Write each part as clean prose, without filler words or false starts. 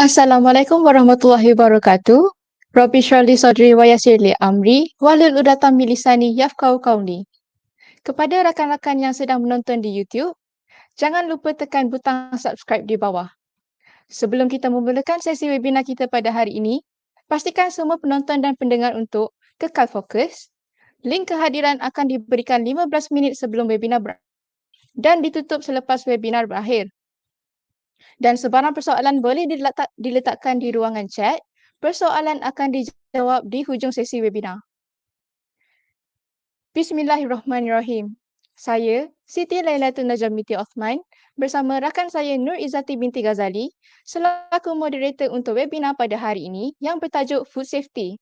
Assalamualaikum warahmatullahi wabarakatuh. Rabbi syrahli sadri wa yassir li amri wahlul 'uqdatam min lisani yafqahu qawli. Kepada rakan-rakan yang sedang menonton di YouTube, jangan lupa tekan butang subscribe di bawah. Sebelum kita memulakan sesi webinar kita pada hari ini, pastikan semua penonton dan pendengar untuk kekal fokus. Link kehadiran akan diberikan 15 minit sebelum webinar dan ditutup selepas webinar berakhir. Dan sebarang persoalan boleh diletakkan di ruangan chat. Persoalan akan dijawab di hujung sesi webinar. Bismillahirrahmanirrahim. Saya, Siti Lailatul Najamiti Osman, bersama rakan saya Nur Izzati binti Ghazali, selaku moderator untuk webinar pada hari ini yang bertajuk Food Safety.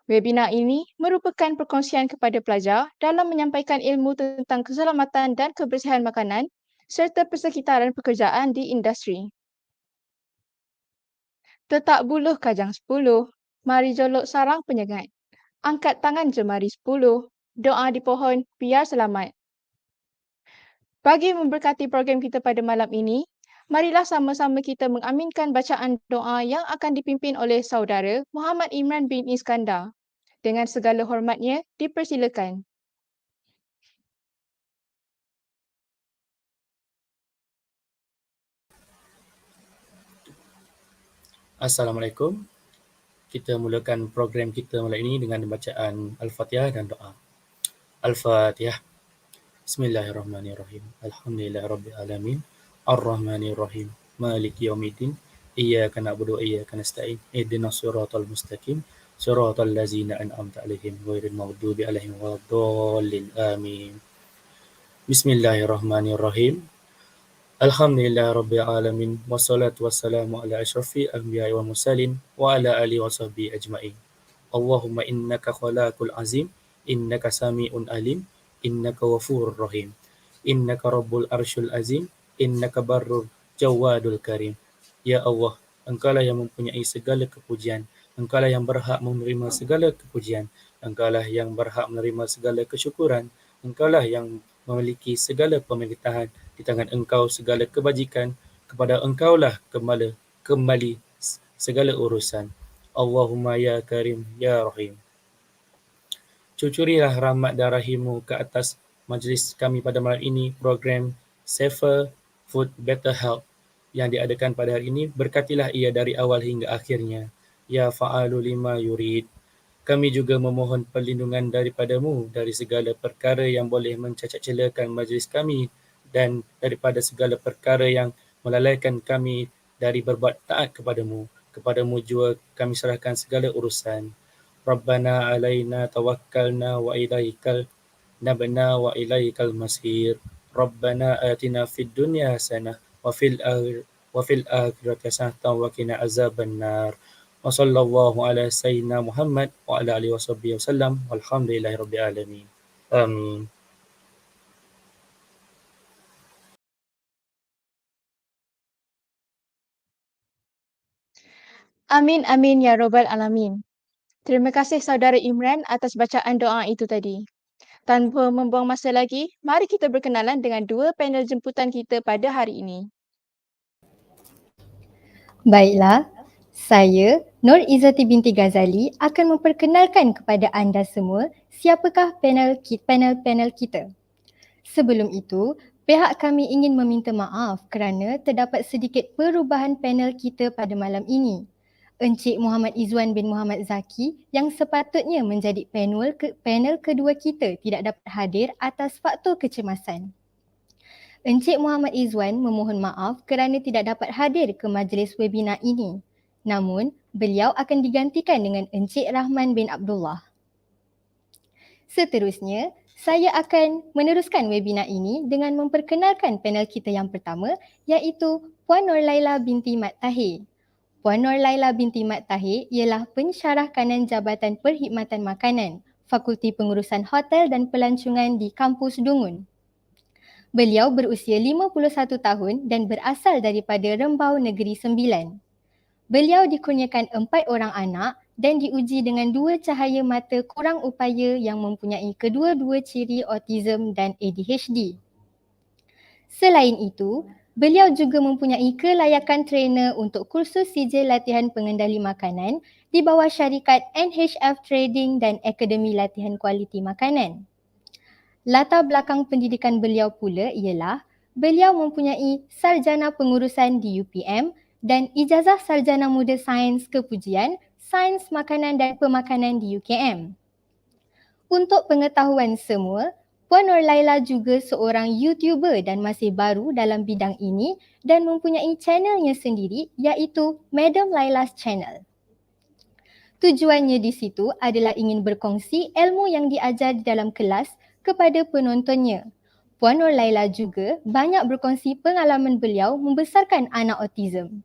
Webinar ini merupakan perkongsian kepada pelajar dalam menyampaikan ilmu tentang keselamatan dan kebersihan makanan serta persekitaran pekerjaan di industri. Tetak buluh kajang 10, mari jolok sarang penyengat. Angkat tangan jemari 10, doa di pohon biar selamat. Bagi memberkati program kita pada malam ini, marilah sama-sama kita mengaminkan bacaan doa yang akan dipimpin oleh saudara Muhammad Imran bin Iskandar. Dengan segala hormatnya, dipersilakan. Assalamualaikum. Kita mulakan program kita malam ini dengan bacaan Al-Fatihah dan doa. Al-Fatihah. Bismillahirrahmanirrahim. Alhamdulillahirabbil alamin. Ar-Rahmanirrahim. Maliki yaumiddin. Iyyaka na'budu wa iyyaka nasta'in. Ihdinas siratal mustaqim. Siratal ladzina an'amta 'alaihim ghairil maghdubi 'alaihim waladdallin. Amin. Bismillahirrahmanirrahim. Alhamdulillahirabbil alamin wassalatu wassalamu ala asyrafil anbiya'i wal mursalin wa ala alihi washabbihi ajmain. Allahumma innaka khalaqul azim, innaka samiun alim, innaka ghafurur rahim, innaka rabbul arsyul azim, innaka barrul jawadul karim. Ya Allah, Engkaulah yang mempunyai segala kepujian, Engkaulah yang berhak menerima segala kepujian, Engkaulah yang berhak menerima segala kesyukuran, Engkaulah yang memiliki segala pemerintahan, di tangan Engkau segala kebajikan, kepada Engkaulah kembali segala urusan. Allahumma ya Karim ya Rahim. Cucurilah rahmat dan rahim-Mu ke atas majlis kami pada malam ini, program Safer Food Better Health yang diadakan pada hari ini. Berkatilah ia dari awal hingga akhirnya. Ya fa'alu lima yurid. Kami juga memohon perlindungan daripada-Mu dari segala perkara yang boleh mencacat celakan majlis kami dan daripada segala perkara yang melalaikan kami dari berbuat taat kepada-Mu. Kepada-Mu jua kami serahkan segala urusan. Rabbana alaina tawakkalna wa ilaikal nabna wa ilaikal masir. Rabbana atina fid dunya hasanah wa fil akhirati hasanah wa qina azabannar. Wa sallallahu ala sayyidina Muhammad wa ala alihi washabbihi wasallam walhamdulillahirabbil alamin. Amin. Amin, amin, ya Rabbal Alamin. Terima kasih saudara Imran atas bacaan doa itu tadi. Tanpa membuang masa lagi, mari kita berkenalan dengan dua panel jemputan kita pada hari ini. Baiklah, saya Nur Izzati binti Ghazali akan memperkenalkan kepada anda semua siapakah panel kita. Sebelum itu, pihak kami ingin meminta maaf kerana terdapat sedikit perubahan panel kita pada malam ini. Encik Muhammad Izwan bin Muhammad Zaki yang sepatutnya menjadi panel kedua kita tidak dapat hadir atas faktor kecemasan. Encik Muhammad Izwan memohon maaf kerana tidak dapat hadir ke majlis webinar ini. Namun, beliau akan digantikan dengan Encik Rahman bin Abdullah. Seterusnya, saya akan meneruskan webinar ini dengan memperkenalkan panel kita yang pertama, iaitu Puan Nur Laila binti Mat Tahir. Puan Nur Laila binti Mat Tahir ialah pensyarah kanan Jabatan Perkhidmatan Makanan, Fakulti Pengurusan Hotel dan Pelancongan di Kampus Dungun. Beliau berusia 51 tahun dan berasal daripada Rembau Negeri Sembilan. Beliau dikurniakan 4 orang anak dan diuji dengan 2 cahaya mata kurang upaya yang mempunyai kedua-dua ciri autism dan ADHD. Selain itu, Beliau juga mempunyai kelayakan trainer untuk kursus sijil latihan pengendali makanan di bawah syarikat NHF Trading dan Akademi Latihan Kualiti Makanan. Latar belakang pendidikan beliau pula ialah beliau mempunyai sarjana pengurusan di UPM dan ijazah sarjana muda sains kepujian, sains makanan dan pemakanan di UKM. Untuk pengetahuan semua, Puan Nurlaila juga seorang YouTuber dan masih baru dalam bidang ini dan mempunyai channelnya sendiri iaitu Madam Laila's Channel. Tujuannya di situ adalah ingin berkongsi ilmu yang diajar di dalam kelas kepada penontonnya. Puan Nurlaila juga banyak berkongsi pengalaman beliau membesarkan anak autism.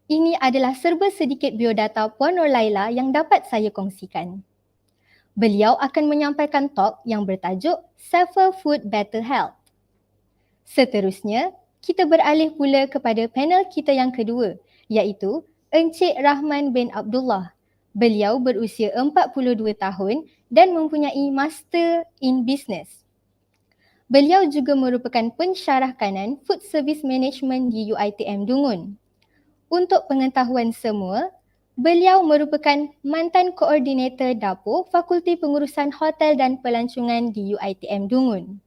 Ini adalah serba sedikit biodata Puan Nurlaila yang dapat saya kongsikan. Beliau akan menyampaikan talk yang bertajuk Safer Food Better Health. Seterusnya, kita beralih pula kepada panel kita yang kedua, iaitu Encik Rahman bin Abdullah. Beliau berusia 42 tahun dan mempunyai Master in Business. Beliau juga merupakan pensyarah kanan Food Service Management di UiTM Dungun. Untuk pengetahuan semua, beliau merupakan mantan koordinator dapur Fakulti Pengurusan Hotel dan Pelancongan di UiTM Dungun.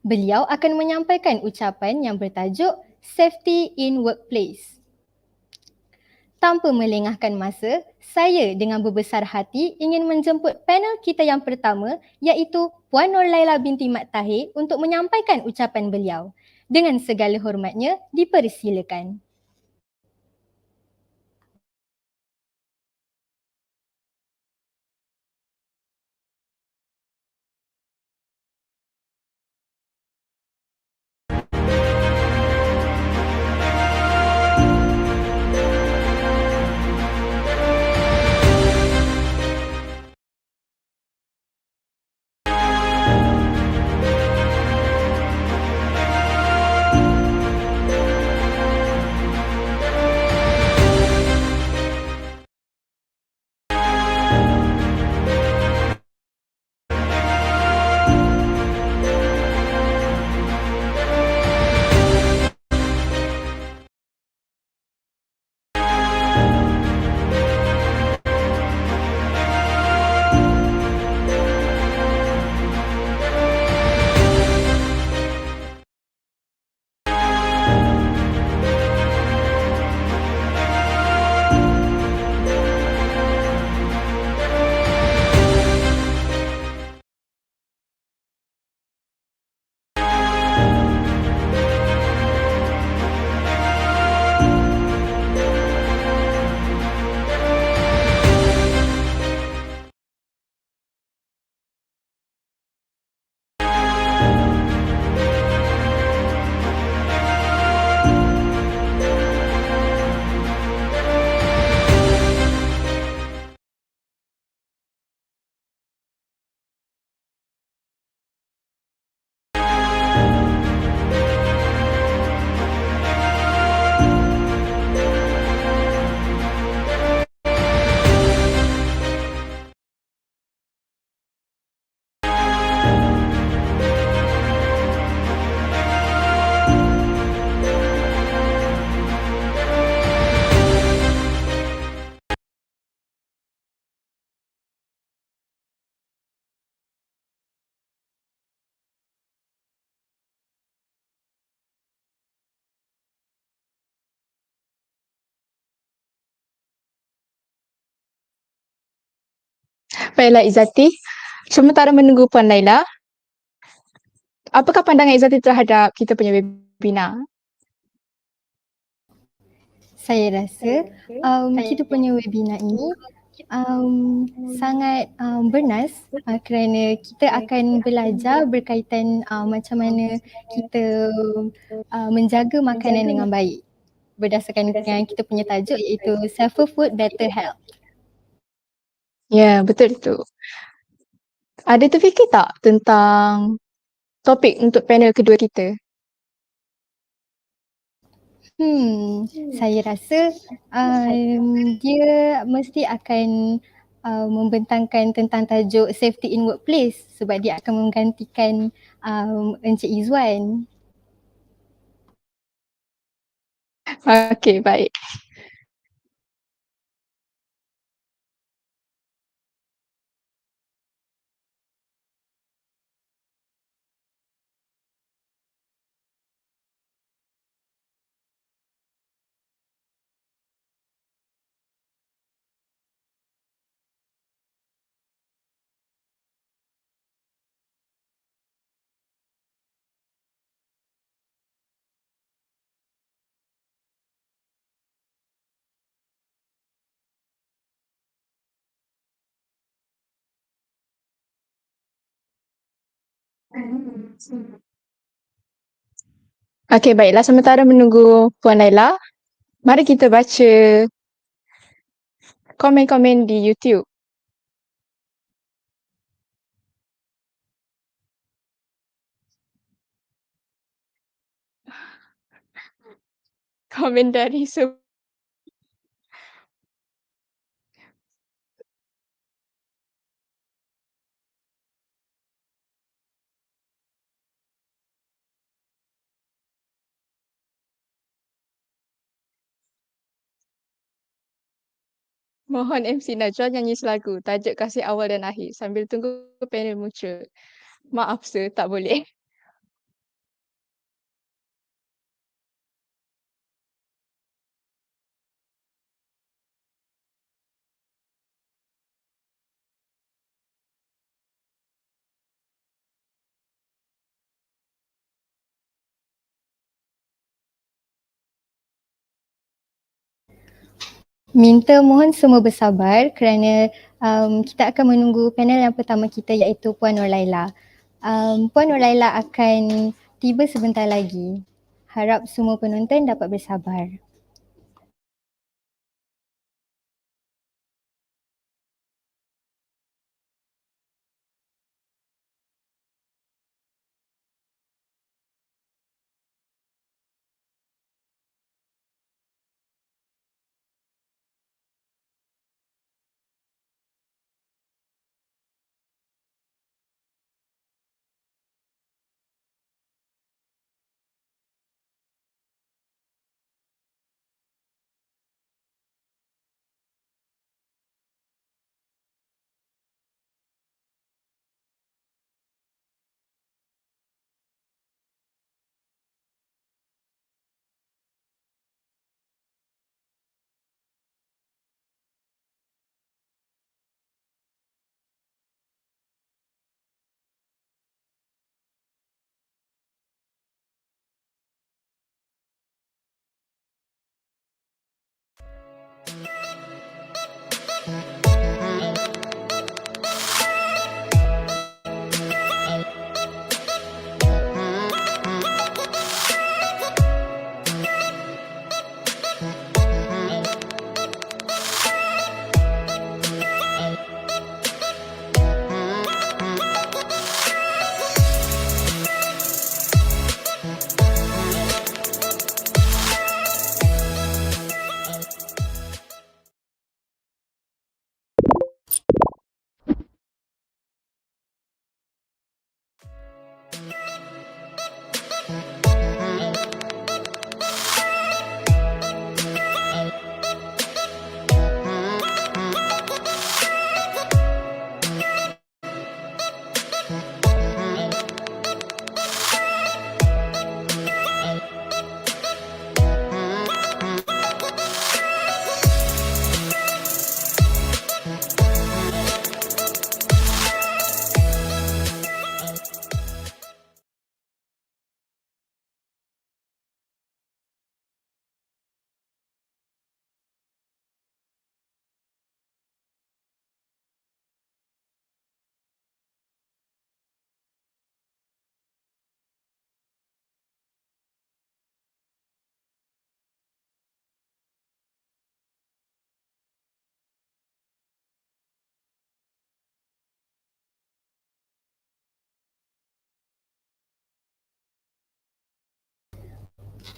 Beliau akan menyampaikan ucapan yang bertajuk Safety in Workplace. Tanpa melengahkan masa, saya dengan berbesar hati ingin menjemput panel kita yang pertama iaitu Puan Nurlaila binti Mat Tahir untuk menyampaikan ucapan beliau. Dengan segala hormatnya, dipersilakan. Baiklah Izzati, sementara menunggu Puan Laila, apakah pandangan Izzati terhadap kita punya webinar? Saya rasa kita punya webinar ini sangat bernas kerana kita akan belajar berkaitan macam mana kita menjaga makanan dengan baik berdasarkan yang kita punya tajuk iaitu Safer Food Better Health. Ya, betul tu. Ada terfikir tak tentang topik untuk panel kedua kita? Saya rasa dia mesti akan membentangkan tentang tajuk Safety in Workplace sebab dia akan menggantikan Encik Izwan. Okey, baik. Okey, baiklah. Sementara menunggu Puan Laila, mari kita baca komen-komen di YouTube. Komen dari mohon MC Najwa nyanyi selagu tajuk Kasih Awal dan Akhir sambil tunggu panel muncul. Maaf sir, tak boleh. Minta mohon semua bersabar kerana kita akan menunggu panel yang pertama kita iaitu Puan Nur Laila. Puan Nur Laila akan tiba sebentar lagi. Harap semua penonton dapat bersabar.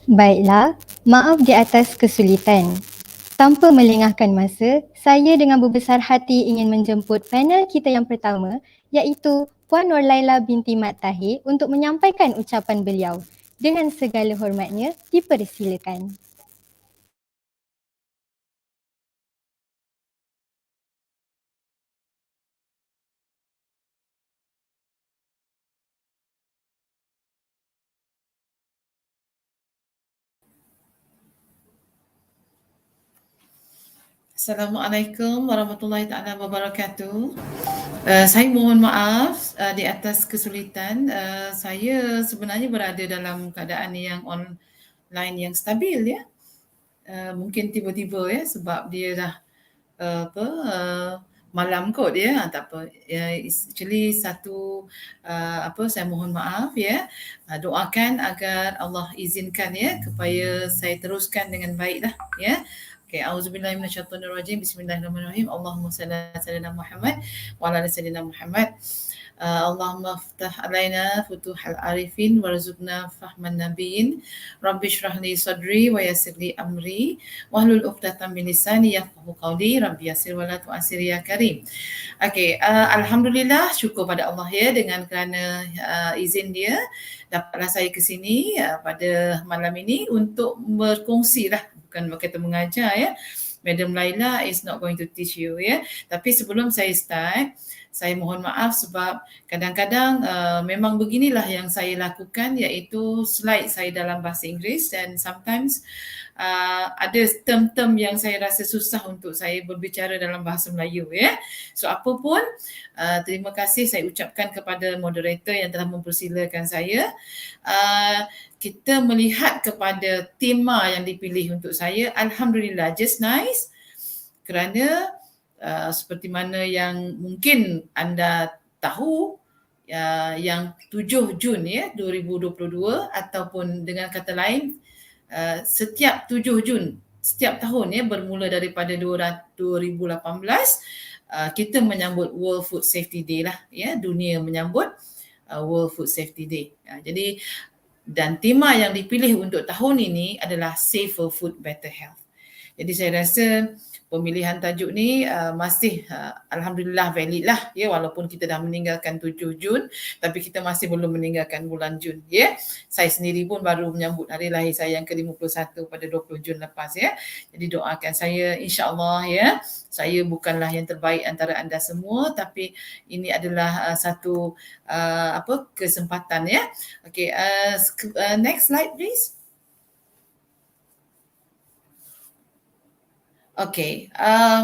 Baiklah, maaf di atas kesulitan. Tanpa melengahkan masa, saya dengan berbesar hati ingin menjemput panel kita yang pertama iaitu Puan Nur Laila binti Mat Tahir untuk menyampaikan ucapan beliau. Dengan segala hormatnya, dipersilakan. Assalamualaikum warahmatullahi taala wabarakatuh. Saya mohon maaf di atas kesulitan. Saya sebenarnya berada dalam keadaan yang online yang stabil ya. Mungkin tiba-tiba ya sebab dia dah malam kot ya, tak apa. Actually satu saya mohon maaf ya. Doakan agar Allah izinkan ya supaya saya teruskan dengan baiklah ya. Okay, auzubillahi minasyaitonirrajim. Bismillahirrahmanirrahim. Allahumma shalli ala sayyidina Muhammad wa ala ali sayyidina Muhammad. Allahumma ftah alaina futuhal arifin warzuqna fahman nabiyyin. Rabbi shrah li sadri wa yassir li amri wahlul 'uqdatam min lisani yafqahu qawli. Rabbi yassir wa la tu'assir ya karim. Okey, alhamdulillah, syukur pada Allah ya dengan kerana izin dia dapatlah saya ke sini pada malam ini untuk berkongsi lah, bukan berkata mengajar ya. Madam Laila is not going to teach you ya. Tapi sebelum saya start, saya mohon maaf sebab kadang-kadang memang beginilah yang saya lakukan, iaitu slide saya dalam bahasa Inggeris dan sometimes ada term-term yang saya rasa susah untuk saya berbicara dalam bahasa Melayu ya. So apa pun, terima kasih saya ucapkan kepada moderator yang telah mempersilakan saya. Kita melihat kepada tema yang dipilih untuk saya, alhamdulillah, just nice, kerana seperti mana yang mungkin anda tahu, yang 7 Jun ya 2022 ataupun dengan kata lain setiap 7 Jun setiap tahun ya, bermula daripada 2018 kita menyambut World Food Safety Day lah ya, dunia menyambut World Food Safety Day. Jadi dan tema yang dipilih untuk tahun ini adalah Safer Food, Better Health. Jadi saya rasa pemilihan tajuk ni masih alhamdulillah valid lah ya, walaupun kita dah meninggalkan 7 Jun tapi kita masih belum meninggalkan bulan Jun ya. Saya sendiri pun baru menyambut hari lahir saya yang ke-51 pada 20 Jun lepas ya. Jadi doakan saya, insya-Allah ya. Saya bukanlah yang terbaik antara anda semua, tapi ini adalah satu kesempatan ya. Okay, next slide please. Okey,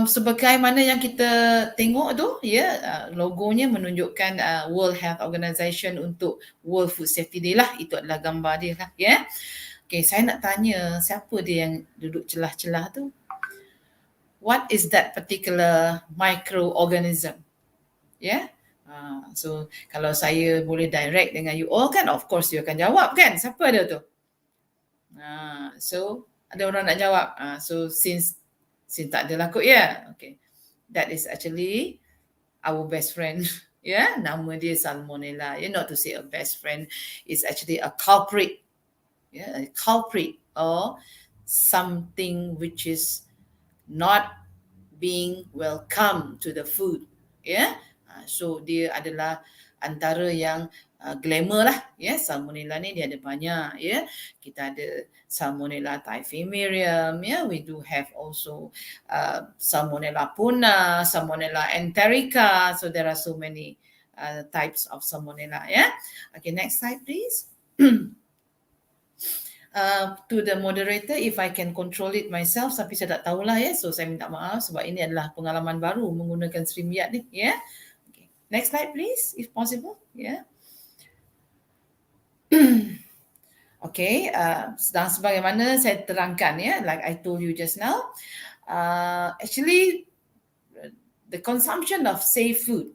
sebagaimana yang kita tengok tu ya, logonya menunjukkan World Health Organization untuk World Food Safety Day lah, itu adalah gambar dia lah ya. Okey, saya nak tanya siapa dia yang duduk celah-celah tu? What is that particular microorganism? Ya. So kalau saya boleh direct dengan you all kan, of course you akan jawab kan, siapa dia tu? So ada orang nak jawab. So since tak ada lah kot ya. Okay. That is actually our best friend. Yeah, nama dia Salmonella. Not to say a best friend, it's actually a culprit. Yeah, a culprit or something which is not being welcome to the food. Yeah. So dia adalah antara yang glamour lah ya. Salmonella ni dia ada banyak ya. Kita ada Salmonella typhimurium ya. We do have also Salmonella puna, Salmonella enterica. So there are so many types of Salmonella ya. Okay, next slide please. To the moderator, if I can control it myself, tapi saya tak tahulah ya. So saya minta maaf sebab ini adalah pengalaman baru menggunakan StreamYard ni ya. Okay. Next slide please, if possible. Yeah. Okay, dan sebagaimana saya terangkan ya, like I told you just now, actually the consumption of safe food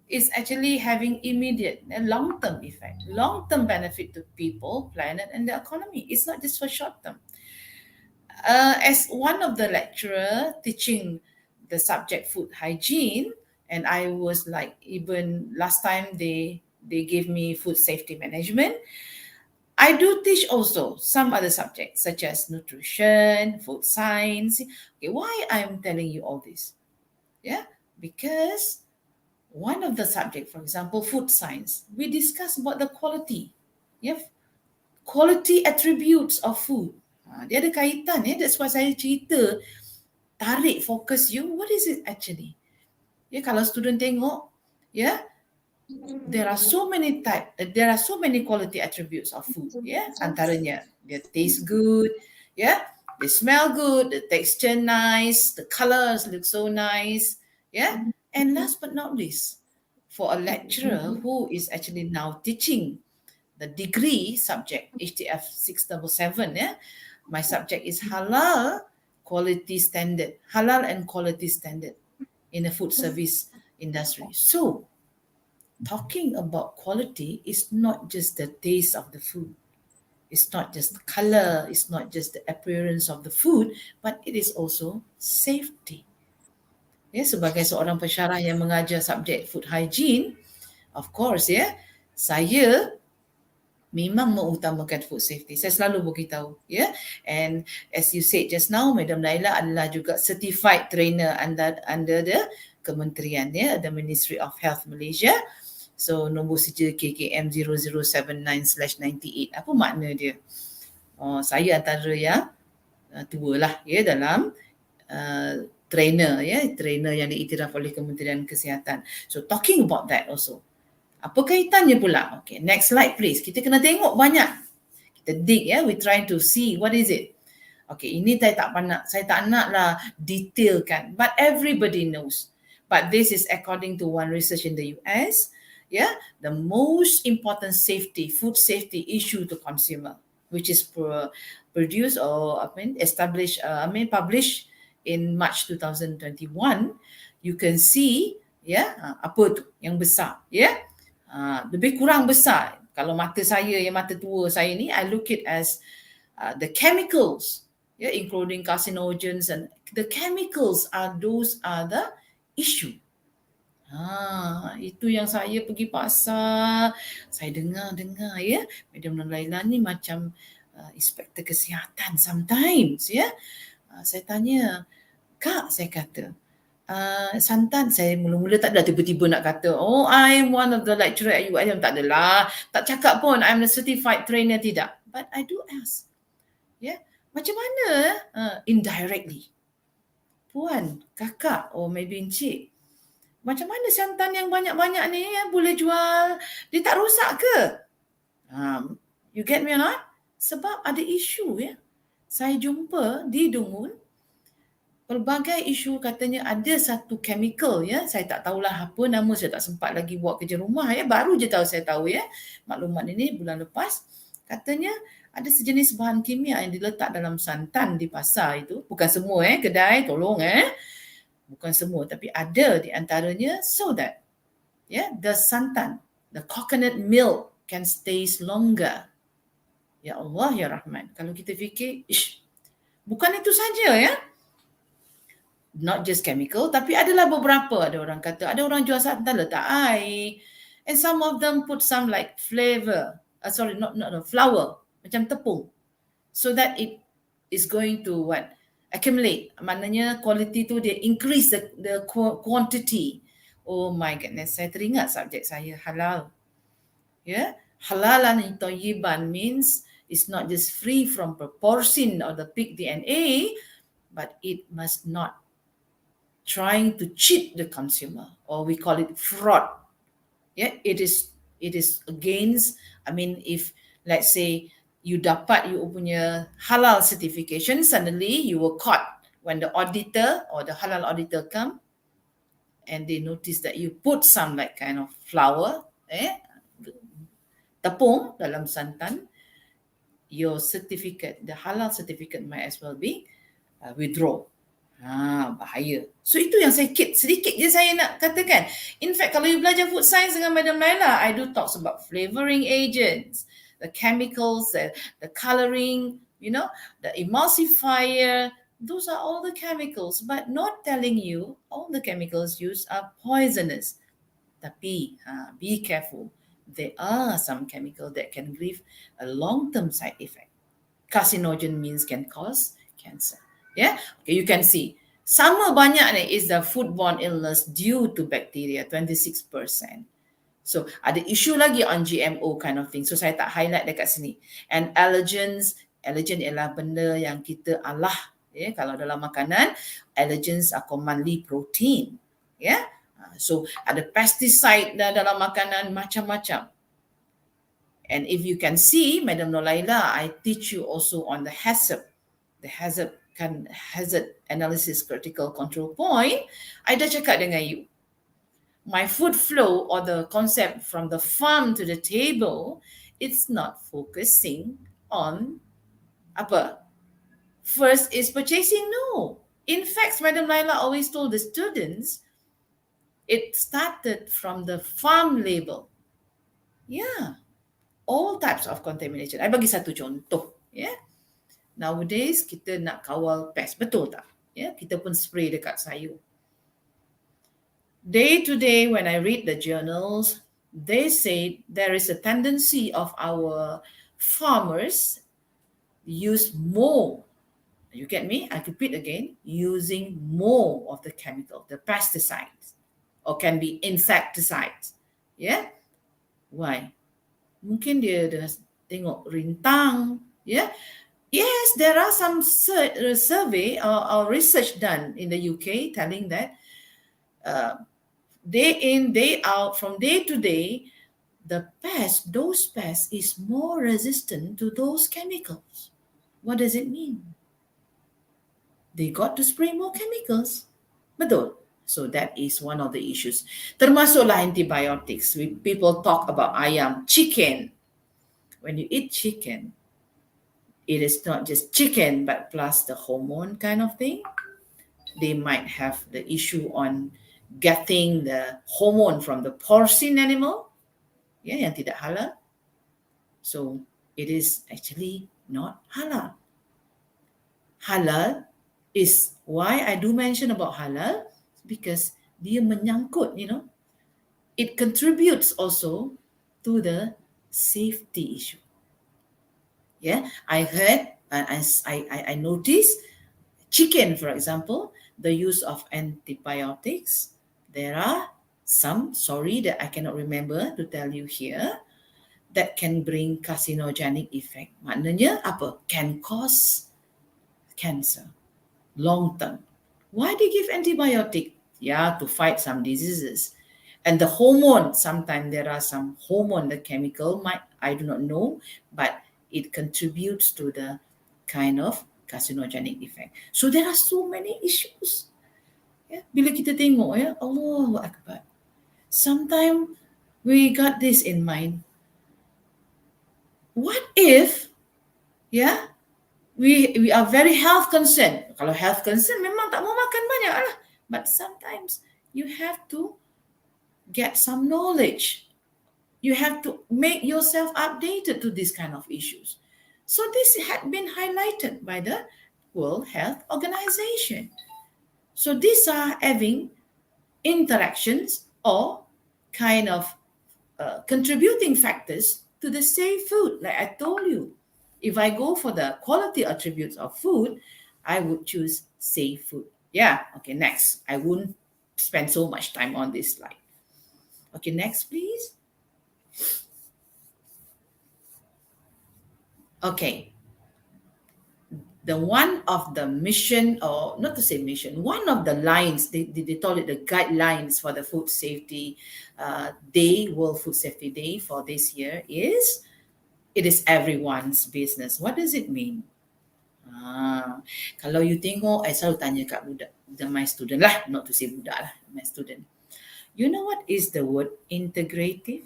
is actually having immediate and long-term effect, long-term benefit to people, planet and the economy. It's not just for short-term. As one of the lecturer teaching the subject food hygiene, and I was like, even last time they gave me food safety management, I do teach also some other subjects such as nutrition, food science. Okay, why I'm telling you all this? Yeah, because one of the subject, for example, food science, we discuss about the quality. Yeah, quality attributes of food. Dia ada kaitan ya. That's why saya cerita, tarik fokus you. What is it actually? Ya, kalau student tengok, ya, there are so many there are so many quality attributes of food. Ya, antaranya dia taste good, ya, They smell good, the texture nice, the colors look so nice. Yeah. And last but not least, for a lecturer who is actually now teaching the degree subject, HTF 677, yeah, my subject is halal quality standard, halal and quality standard in the food service industry. So talking about quality is not just the taste of the food. It's not just the color, it's not just the appearance of the food, but it is also safety. Ya, sebagai seorang pensyarah yang mengajar subjek food hygiene, of course ya, saya memang mengutamakan food safety. Saya selalu beritahu, ya. And as you said just now, Madam Laila adalah juga certified trainer under the kementerian, ya, the Ministry of Health Malaysia. So nombor sijil KKM 0079/98. Apa makna dia? Saya antara yang tua lah ya dalam trainer yang diiktiraf oleh Kementerian Kesihatan. So talking about that also. Apa kaitannya pula? Okay, next slide please. Kita kena tengok banyak. Kita dig ya, we trying to see what is it. Okay, ini saya tak naklah detailkan, but everybody knows. But this is according to one research in the US, the most important food safety issue to consumer, which is produced or published in March 2021. You can see, apa tu yang besar, lebih kurang besar. Kalau mata tua saya ni, I look it as the chemicals, including carcinogens, and the chemicals are the issue. Itu yang saya pergi pasar, saya dengar ya, Madam Laila ni macam inspektor kesihatan sometimes, saya tanya, Kak, saya kata, santan, saya mula-mula tak ada tiba-tiba nak kata, I'm one of the lecturer at UIM, tak adalah, tak cakap pun I'm a certified trainer, tidak. But I do ask, macam mana indirectly, puan, kakak, or maybe encik, macam mana santan yang banyak-banyak ni boleh jual, dia tak rosak ke? You get me or not? Sebab ada isu saya jumpa di Dungun, pelbagai isu, katanya ada satu chemical, saya tak tahulah apa nama, saya tak sempat lagi buat kerja rumah, baru je saya tahu maklumat ini bulan lepas. Katanya ada sejenis bahan kimia yang diletak dalam santan di pasar itu, bukan semua kedai, tolong bukan semua, tapi ada di antaranya, so that the santan, the coconut milk can stays longer. Ya Allah ya Rahman, kalau kita fikir, bukan itu saja not just chemical, tapi adalah beberapa, ada orang kata, ada orang jual santan letak air, and some of them put some like flavor, flour, macam tepung, so that it is going to accumulate, maknanya quality tu dia increase the quantity. Oh my goodness, saya teringat subjek saya halal. Halalan thayyiban means it's not just free from proportion of the pig DNA, but it must not trying to cheat the consumer, or we call it fraud. It is against, if let's say you dapat you punya halal certification, suddenly you were caught when the auditor or the halal auditor come and they notice that you put some like kind of flour, tepung dalam santan, your certificate, the halal certificate might as well be withdrawn. Bahaya. So itu yang sedikit je saya nak katakan. In fact, kalau you belajar food science dengan Madam Laila, I do talk about flavoring agents, the chemicals, the coloring, the emulsifier. Those are all the chemicals, but not telling you all the chemicals used are poisonous. Tapi be careful. There are some chemicals that can give a long-term side effect. Carcinogen means can cause cancer. Okay, you can see. Sama banyak ni is the foodborne illness due to bacteria, 26%. So ada isu lagi on GMO kind of thing. So saya tak highlight dekat sini. And allergens ialah benda yang kita alah. Kalau dalam makanan, allergens are commonly protein. So ada pesticide dalam makanan, macam-macam. And if you can see, Madam Nolaila, I teach you also on the HACCP, the hazard analysis critical control point, I dah cakap dengan you. My food flow or the concept from the farm to the table, it's not focusing on apa? First is purchasing. No. In fact, Madam Laila always told the students, it started from the farm label. Yeah. All types of contamination. I bagi satu contoh. Yeah. Nowadays, kita nak kawal pest. Betul tak? Yeah. Kita pun spray dekat sayur. Day to day, when I read the journals, they say there is a tendency of our farmers use more. You get me? I repeat again, using more of the chemical, the pesticides, or can be insecticides. Yeah? Why? Mungkin dia dah tengok rintang. Yeah? Yes, there are some survey or research done in the UK telling that day in, day out, from day to day, those pests is more resistant to those chemicals. What does it mean? They got to spray more chemicals. Betul. So that is one of the issues. Termasuklah antibiotics. People talk about ayam, chicken. When you eat chicken, it is not just chicken, but plus the hormone kind of thing. They might have the issue on getting the hormone from the porcine animal, yang tidak halal. So it is actually not halal. Halal is why I do mention about halal, because dia menyangkut, it contributes also to the safety issue. Yeah, I heard, I noticed chicken, for example, the use of antibiotics. There are some, sorry that I cannot remember to tell you here, that can bring carcinogenic effect. Maknanya apa? Can cause cancer long term. Why they give antibiotic? Yeah, to fight some diseases. And the hormone, sometimes there are some hormone, the chemical I do not know, but it contributes to the kind of carcinogenic effect. So there are so many issues. Yeah, bila kita tengok, Allahu Akbar. Sometimes we got this in mind. What if, we are very health concerned. Kalau health concern, memang tak mau makan banyak lah. But sometimes you have to get some knowledge. You have to make yourself updated to these kind of issues. So this had been highlighted by the World Health Organization. So these are having interactions or kind of contributing factors to the safe food. Like I told you, if I go for the quality attributes of food, I would choose safe food. Yeah, okay, next. I won't spend so much time on this slide. Okay, next, please. Okay. One of the mission, or not to say mission, one of the lines, they call it the guidelines for the food safety day, World Food Safety Day for this year is, it is everyone's business. What does it mean? Kalau you tengok, I selalu tanya kat budak, my student lah, not to say budak lah, my student. You know what is the word integrative?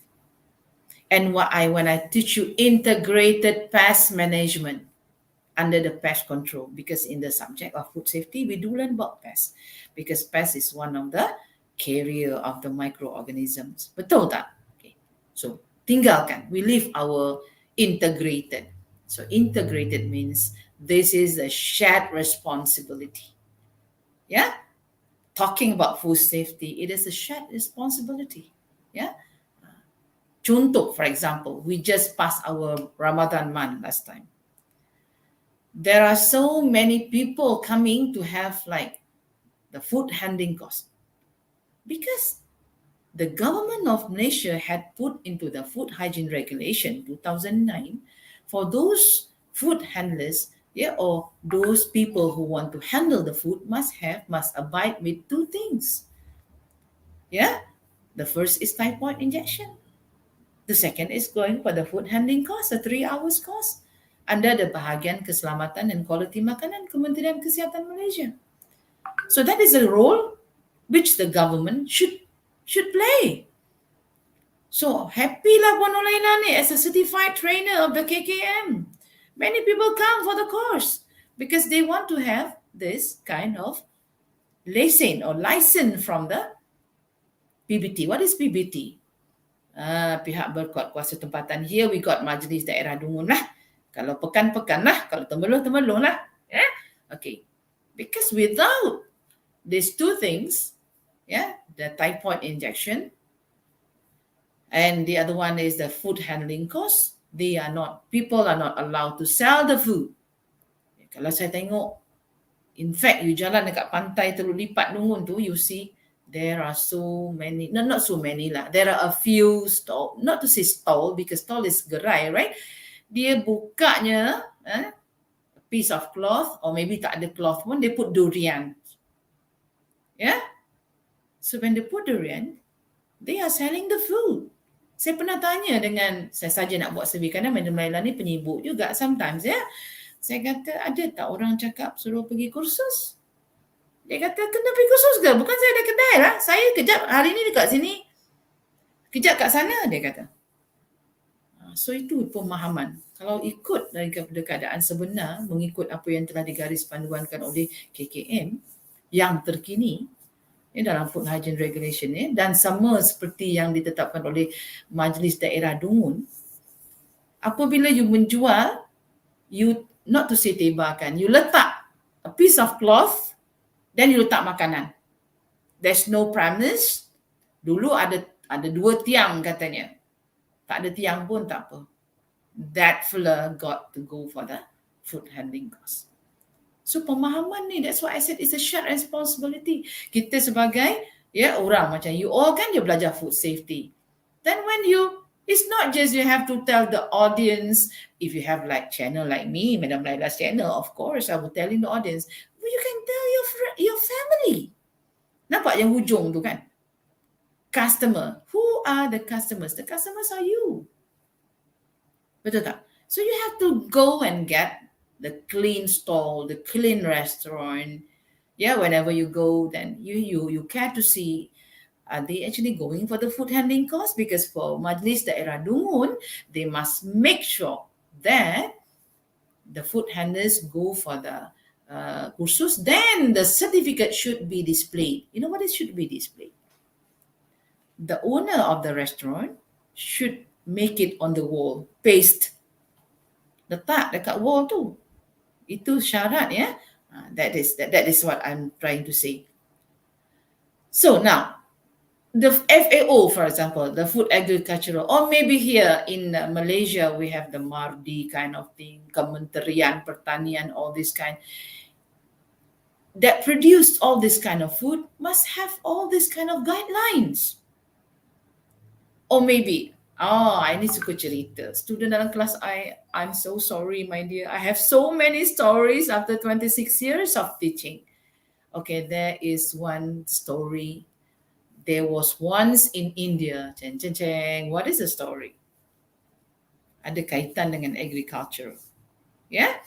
And when I teach you integrated pest management under the pest control, because in the subject of food safety, we do learn about pests, because pest is one of the carrier of the microorganisms. Betul tak? Okay. So tinggalkan, we leave our integrated. So integrated means this is a shared responsibility. Yeah? Talking about food safety, it is a shared responsibility. Yeah? Contoh, for example, we just passed our Ramadan month last time. There are so many people coming to have like the food handling cost, because the government of Malaysia had put into the food hygiene regulation 2009 for those food handlers, or those people who want to handle the food must abide with two things. Yeah, the first is typhoid injection. The second is going for the food handling course, a 3 hours course. under the bahagian keselamatan dan kualiti makanan Kementerian Kesihatan Malaysia. So that is a role which the government should play. So happy lah Puan Nolaila ni as a certified trainer of the KKM. Many people come for the course because they want to have this kind of license from the PBT. What is PBT? Pihak berkuasa tempatan. Here we got Majlis Daerah Dungun lah. Kalau pekan-pekan lah. Kalau temeluh-temeluh lah. Yeah? Okay. Because without these two things, yeah, the typhoid injection and the other one is the food handling cost, people are not allowed to sell the food. Kalau saya tengok, in fact, you jalan dekat pantai Teluk Lipat Dungun tu, you see there are so many, not so many lah. There are a few stall, not to say stall because stall is gerai, right? Dia bukanya a piece of cloth or maybe tak ada cloth pun, they put durian. Yeah? So when they put durian, they are selling the food. Saya pernah tanya dengan, saya saja nak buat survey kerana Madam Laila ni penyibuk juga sometimes ya. Saya kata, ada tak orang cakap suruh pergi kursus? Dia kata, kena pergi kursus ke? Bukan saya ada kedai lah. Saya kejap hari ni dekat sini. Kejap kat sana, dia kata. So itu pemahaman. Kalau ikut dari keadaan sebenar, mengikut apa yang telah digaris panduankan oleh KKM yang terkini, dalam Food Hygiene Regulation dan sama seperti yang ditetapkan oleh Majlis Daerah Dungun, apabila you menjual, you not to say tebakan, you letak a piece of cloth, then you letak makanan. There's no premise. Dulu ada 2 tiang katanya. Tak ada tiang pun tak apa. That fella got to go for the food handling cost. So pemahaman ni, that's why I said it's a shared responsibility. Kita sebagai orang macam you all kan, you belajar food safety. Then when it's not just you have to tell the audience, if you have like channel like me, Madam Laila's channel, of course I will tell in the audience, well, you can tell your family. Nampak yang hujung tu kan? Customer. Who are the customers? The customers are you. Betul tak? So you have to go and get the clean stall, the clean restaurant. Yeah, whenever you go, then you care to see, are they actually going for the food handling course? Because for Majlis Daerah Dungun, they must make sure that the food handlers go for the kursus. Then the certificate should be displayed. You know what it should be displayed? The owner of the restaurant should make it on the wall, paste. Letak dekat wall tu. Itu syarat ya. That is what I'm trying to say. So now, the FAO, for example, the Food Agricultural, or maybe here in Malaysia, we have the MARDI kind of thing, Kementerian Pertanian, all this kind, that produced all this kind of food must have all this kind of guidelines. Or maybe, ini suka cerita. Student dalam kelas I'm so sorry, my dear. I have so many stories after 26 years of teaching. Okay, there is one story. There was once in India. What is the story? Ada kaitan dengan agriculture. Yeah?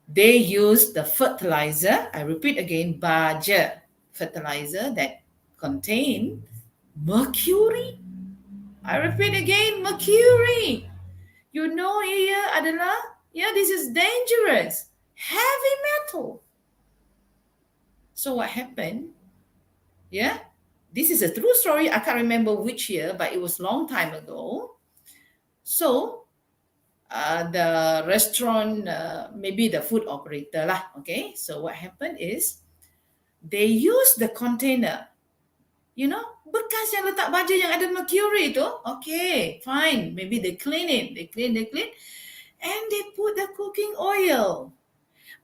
They used the fertilizer, I repeat again, baja fertilizer that contain mercury. I repeat again, mercury. You know here adalah, this is dangerous. Heavy metal. So what happened? This is a true story. I can't remember which year, but it was a long time ago. So the restaurant, maybe the food operator lah, okay? So what happened is they used the container, bekas yang letak baja yang ada mercury tu, okay, fine. Maybe they clean it. They clean. And they put the cooking oil.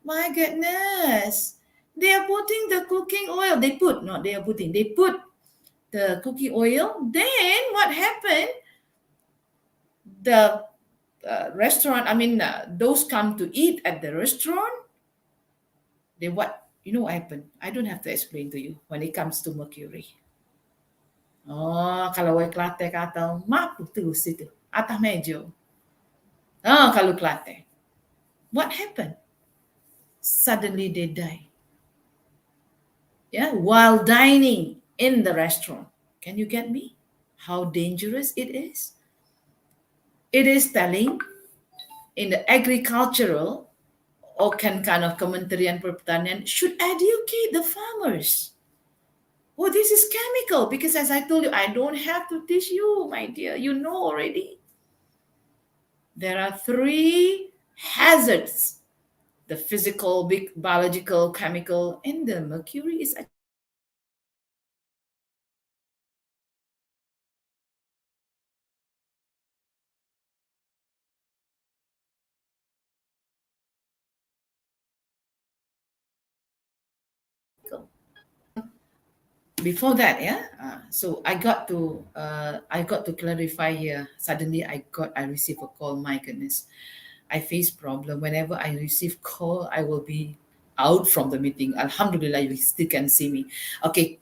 My goodness. They are putting the cooking oil. They put the cooking oil. Then what happened? The restaurant, those come to eat at the restaurant, you know what happened? I don't have to explain to you when it comes to mercury. Kalau Kelantan kata, mak tu situ, atas meja. Kalau Kelantan. What happened? Suddenly they die. Yeah, while dining in the restaurant. Can you get me? How dangerous it is? It is telling in the agricultural or kind of Kementerian Pertanian should educate the farmers. Oh, this is chemical because as I told you, I don't have to teach you, my dear. You know already. There are 3 hazards: the physical, biological, chemical, and the mercury is chemical. Before that, yeah. So I got to clarify here. Suddenly, I received a call. My goodness, I face problem whenever I receive call. I will be out from the meeting. Alhamdulillah, you still can see me. Okay,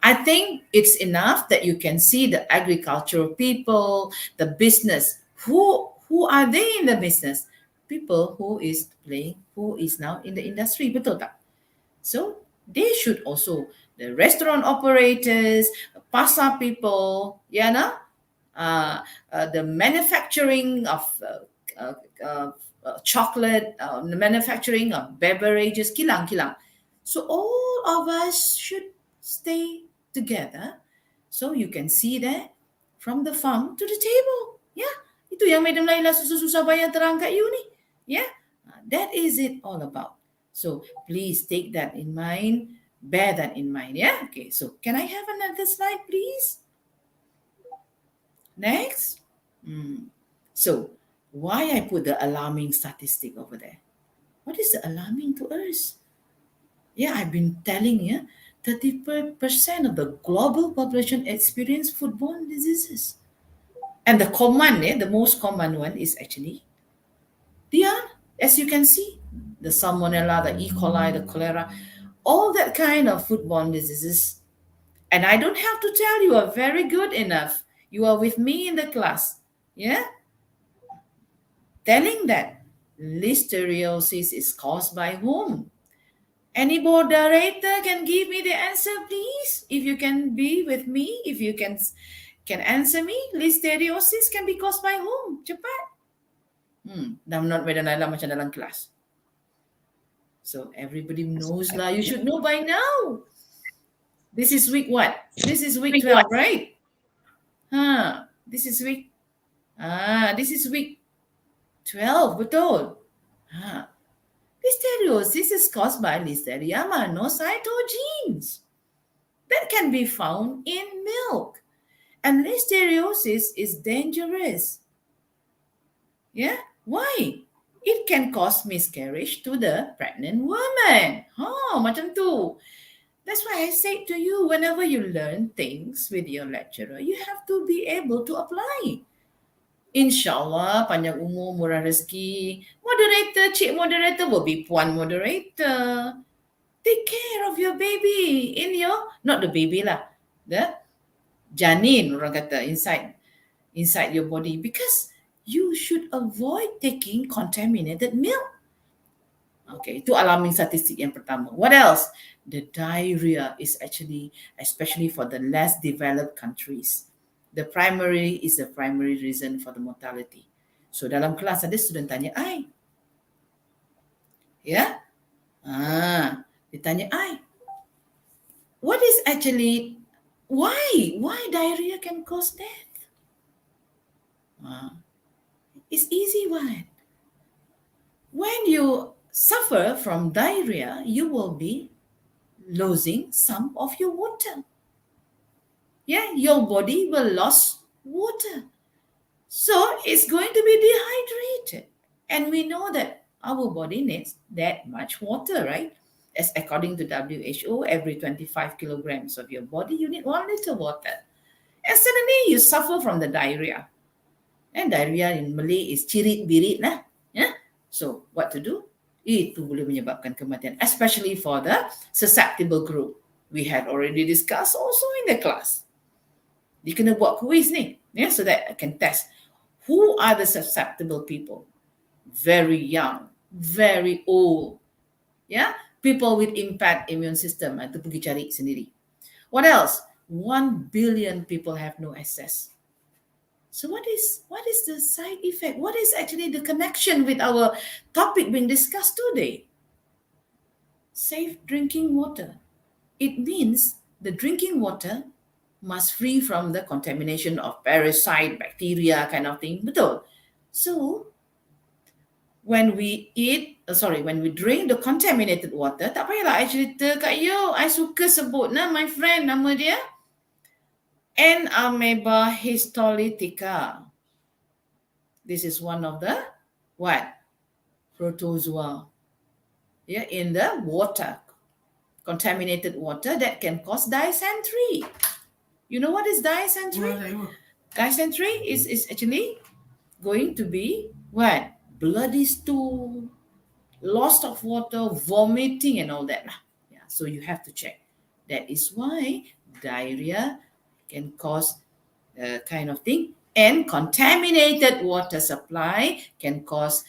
I think it's enough that you can see the agricultural people, the business. Who are they in the business? People who is now in the industry, betul tak? So they should also, the restaurant operators, pasar people, the manufacturing of uh, uh, chocolate, the manufacturing of beverages, kilang. So all of us should stay together. So you can see that from the farm to the table. Yeah, itu yang Madam Laila susah-susah bayar terang kat you ni. Yeah, that is it all about. So please take that in mind, bear that in mind. Yeah, okay. So can I have another slide, please? Next. So why I put the alarming statistic over there? What is the alarming to us? Yeah, I've been telling you, 30% of the global population experience foodborne diseases. And the most common one is actually as you can see, the salmonella, the E. coli, the cholera, all that kind of foodborne diseases. And I don't have to tell you are very good enough. You are with me in the class. Yeah? Telling that listeriosis is caused by whom? Any moderator can give me the answer, please? If you can be with me, if you can answer me, listeriosis can be caused by whom? Cepat. Dah not dalam macam dalam kelas. So everybody knows lah. You should know by now. This is week what? This is week 12, right? This is week. This is week 12, betul. Listeriosis is caused by Listeria monocytogenes that can be found in milk. And listeriosis is dangerous. Yeah? Why? It can cause miscarriage to the pregnant woman. Macam tu. That's why I say to you, whenever you learn things with your lecturer, you have to be able to apply. InsyaAllah, panjang umur, murah rezeki. Cik moderator will be puan moderator. Take care of your baby not the baby lah, the janin orang kata inside your body, because you should avoid taking contaminated milk. Okay, itu alarming statistik yang pertama. What else? The diarrhea is actually, especially for the less developed countries, the primary reason for the mortality. So dalam kelas ada student tanya I. Ya? Dia tanya I. What is actually, why diarrhea can cause death? It's easy one. When you suffer from diarrhea, you will be losing some of your water. Yeah, your body will lose water. So it's going to be dehydrated. And we know that our body needs that much water, right? As according to WHO, every 25 kilograms of your body, you need 1 liter water. And suddenly you suffer from the diarrhea. And diarrhea in Malay is cirit-birit lah. Yeah? So what to do? Itu boleh menyebabkan kematian, especially for the susceptible group. We had already discussed also in the class. Dia kena buat quiz ni, so that I can test who are the susceptible people. Very young, very old. Yeah, people with impaired immune system, itu pergi cari sendiri. What else? 1 billion people have no access. So what is the side effect? What is actually the connection with our topic being discussed today? Safe drinking water. It means the drinking water must free from the contamination of parasite, bacteria kind of thing. Betul. So when we when we drink the contaminated water, tak payahlah I cerita kat you. I suka sebut my friend, nama dia N-amoeba histolytica. This is one of the what? Protozoa. Yeah, in the water. Contaminated water that can cause dysentery. You know what is dysentery? Dysentery is actually going to be what? Bloody stool, loss of water, vomiting and all that. Yeah, so you have to check. That is why diarrhea can cause kind of thing, and contaminated water supply can cause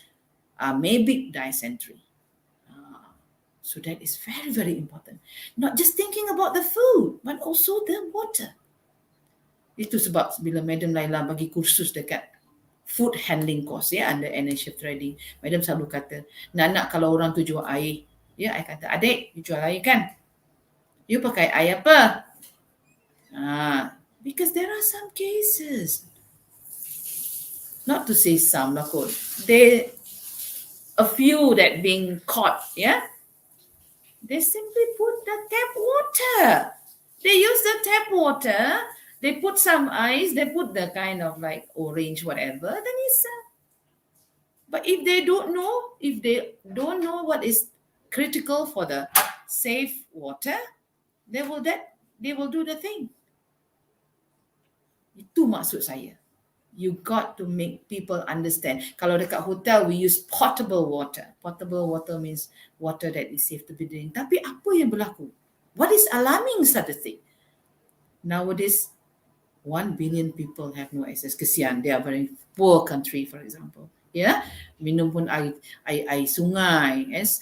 amoebic dysentery. So that is very, very important. Not just thinking about the food, but also the water. Itu sebab bila Madam Laila bagi kursus dekat food handling course under NHF Trading, Madam selalu kata, nak kalau orang tu jual air, I kata, adik, you jual air kan? You pakai air apa? Because there are some cases, not to say some lah kot, there a few that being caught, they simply put the tap water. They use the tap water, they put some ice, they put the kind of like orange, whatever, then it's but if they don't know what is critical for the safe water, they will do the thing. Itu maksud saya. You got to make people understand. Kalau dekat hotel, we use potable water. Potable water means water that is safe to be drink. Tapi apa yang berlaku? What is alarming such a thing? Nowadays, 1 billion people have no access. Kesian, they are very poor country, for example. Minum pun air sungai, as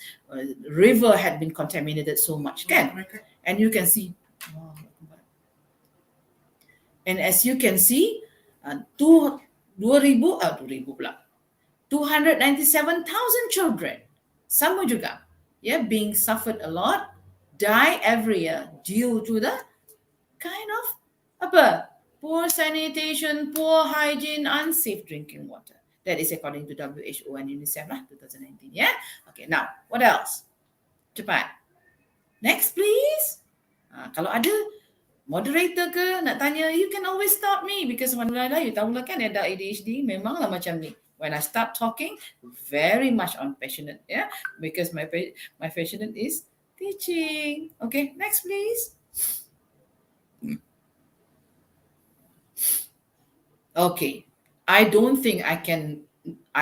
river had been contaminated so much, kan? And you can see, and as you can see, 297,000 children, sama juga, being suffered a lot, die every year due to the kind of poor sanitation, poor hygiene, unsafe drinking water. That is according to WHO and UNICEF 2019. Okay, now what else? Cepat. Next, please. Kalau ada moderator ke nak tanya, you can always stop me, because Manulala, you tahu lah kan, ada ADHD, memanglah macam ni. When I start talking, very much on passionate, because my passionate is teaching. Okay, next please. Okay, I don't think I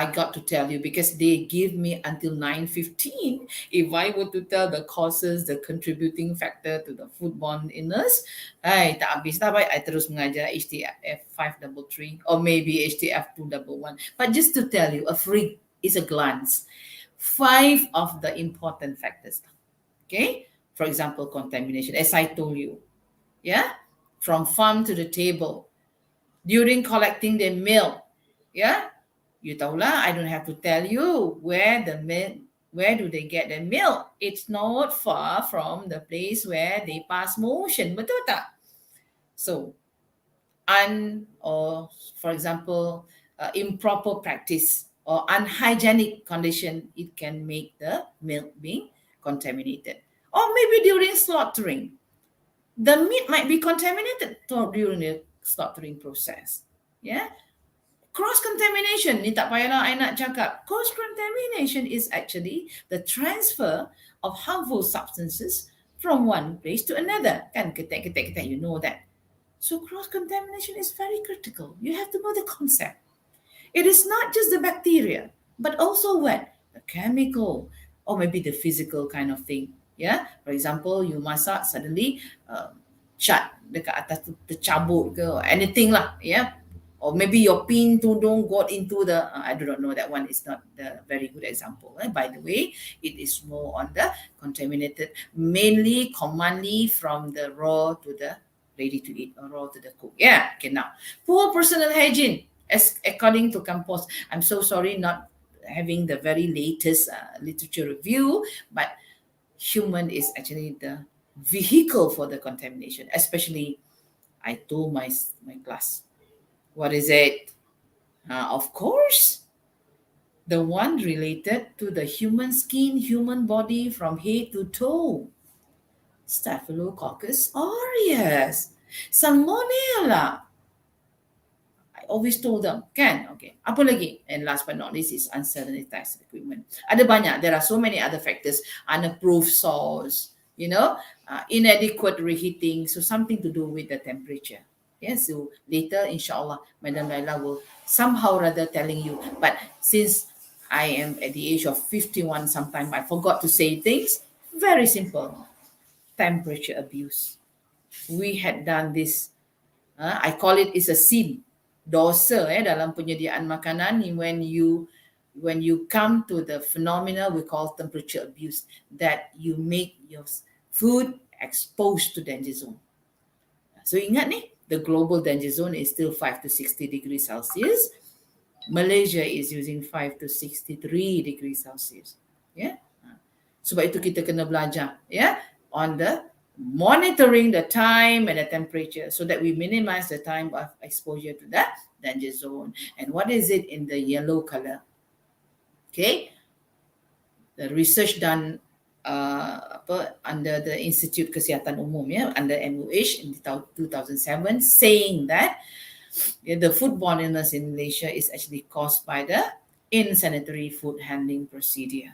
got to tell you, because they give me until 9:15. If I were to tell the causes, the contributing factor to the foodborne illness, tak habis lah, I terus mengajar HTF 533 or maybe HTF 211. But just to tell you, is a glance. 5 of the important factors. Okay, for example, contamination, as I told you, from farm to the table. During collecting the milk, you tahulah, I don't have to tell you where do they get the milk. It's not far from the place where they pass motion, betul tak? So, or for example, improper practice or unhygienic condition, it can make the milk being contaminated. Or maybe during slaughtering, the meat might be contaminated during the slaughtering process. Cross-contamination, ni tak payahlah I nak cakap. Cross-contamination is actually the transfer of harmful substances from one place to another. Kan, ketek, you know that. So cross-contamination is very critical. You have to know the concept. It is not just the bacteria, but also what? The chemical, or maybe the physical kind of thing. For example, you masak, suddenly cat dekat atas tu tercabut ke, anything lah, or maybe your pin tudung got into the, I do not know, that one is not the very good example. By the way, it is more on the contaminated, mainly commonly from the raw to the ready to eat or raw to the cook. Yeah, okay, now, poor personal hygiene, as according to Campos. I'm so sorry not having the very latest literature review, but human is actually the vehicle for the contamination, especially I told my class. What is it? Of course, the one related to the human skin, human body from head to toe. Staphylococcus aureus, Salmonella. I always told them, kan? Okay. Apa lagi? And last but not least is unsanitized equipment. Ada banyak. There are so many other factors. Unapproved sauce, inadequate reheating. So something to do with the temperature. Yeah, so later, inshallah, Madam Laila will somehow rather telling you. But since I am at the age of 51, sometime I forgot to say things. Very simple. Temperature abuse. We had done this. I call it is a sin. Dosa dalam penyediaan makanan when you come to the phenomena we call temperature abuse, that you make your food exposed to danger zone. So ingat ni, the global danger zone is still 5 to 60 degrees Celsius. Malaysia is using 5 to 63 degrees Celsius. Yeah. Sebab itu kita kena belajar, on the monitoring the time and the temperature so that we minimize the time of exposure to that danger zone. And what is it in the yellow color? Okay. The research done under the Institute Kesihatan Umum, under MUH in 2007, saying that the foodborne illness in Malaysia is actually caused by the insanitary food handling procedure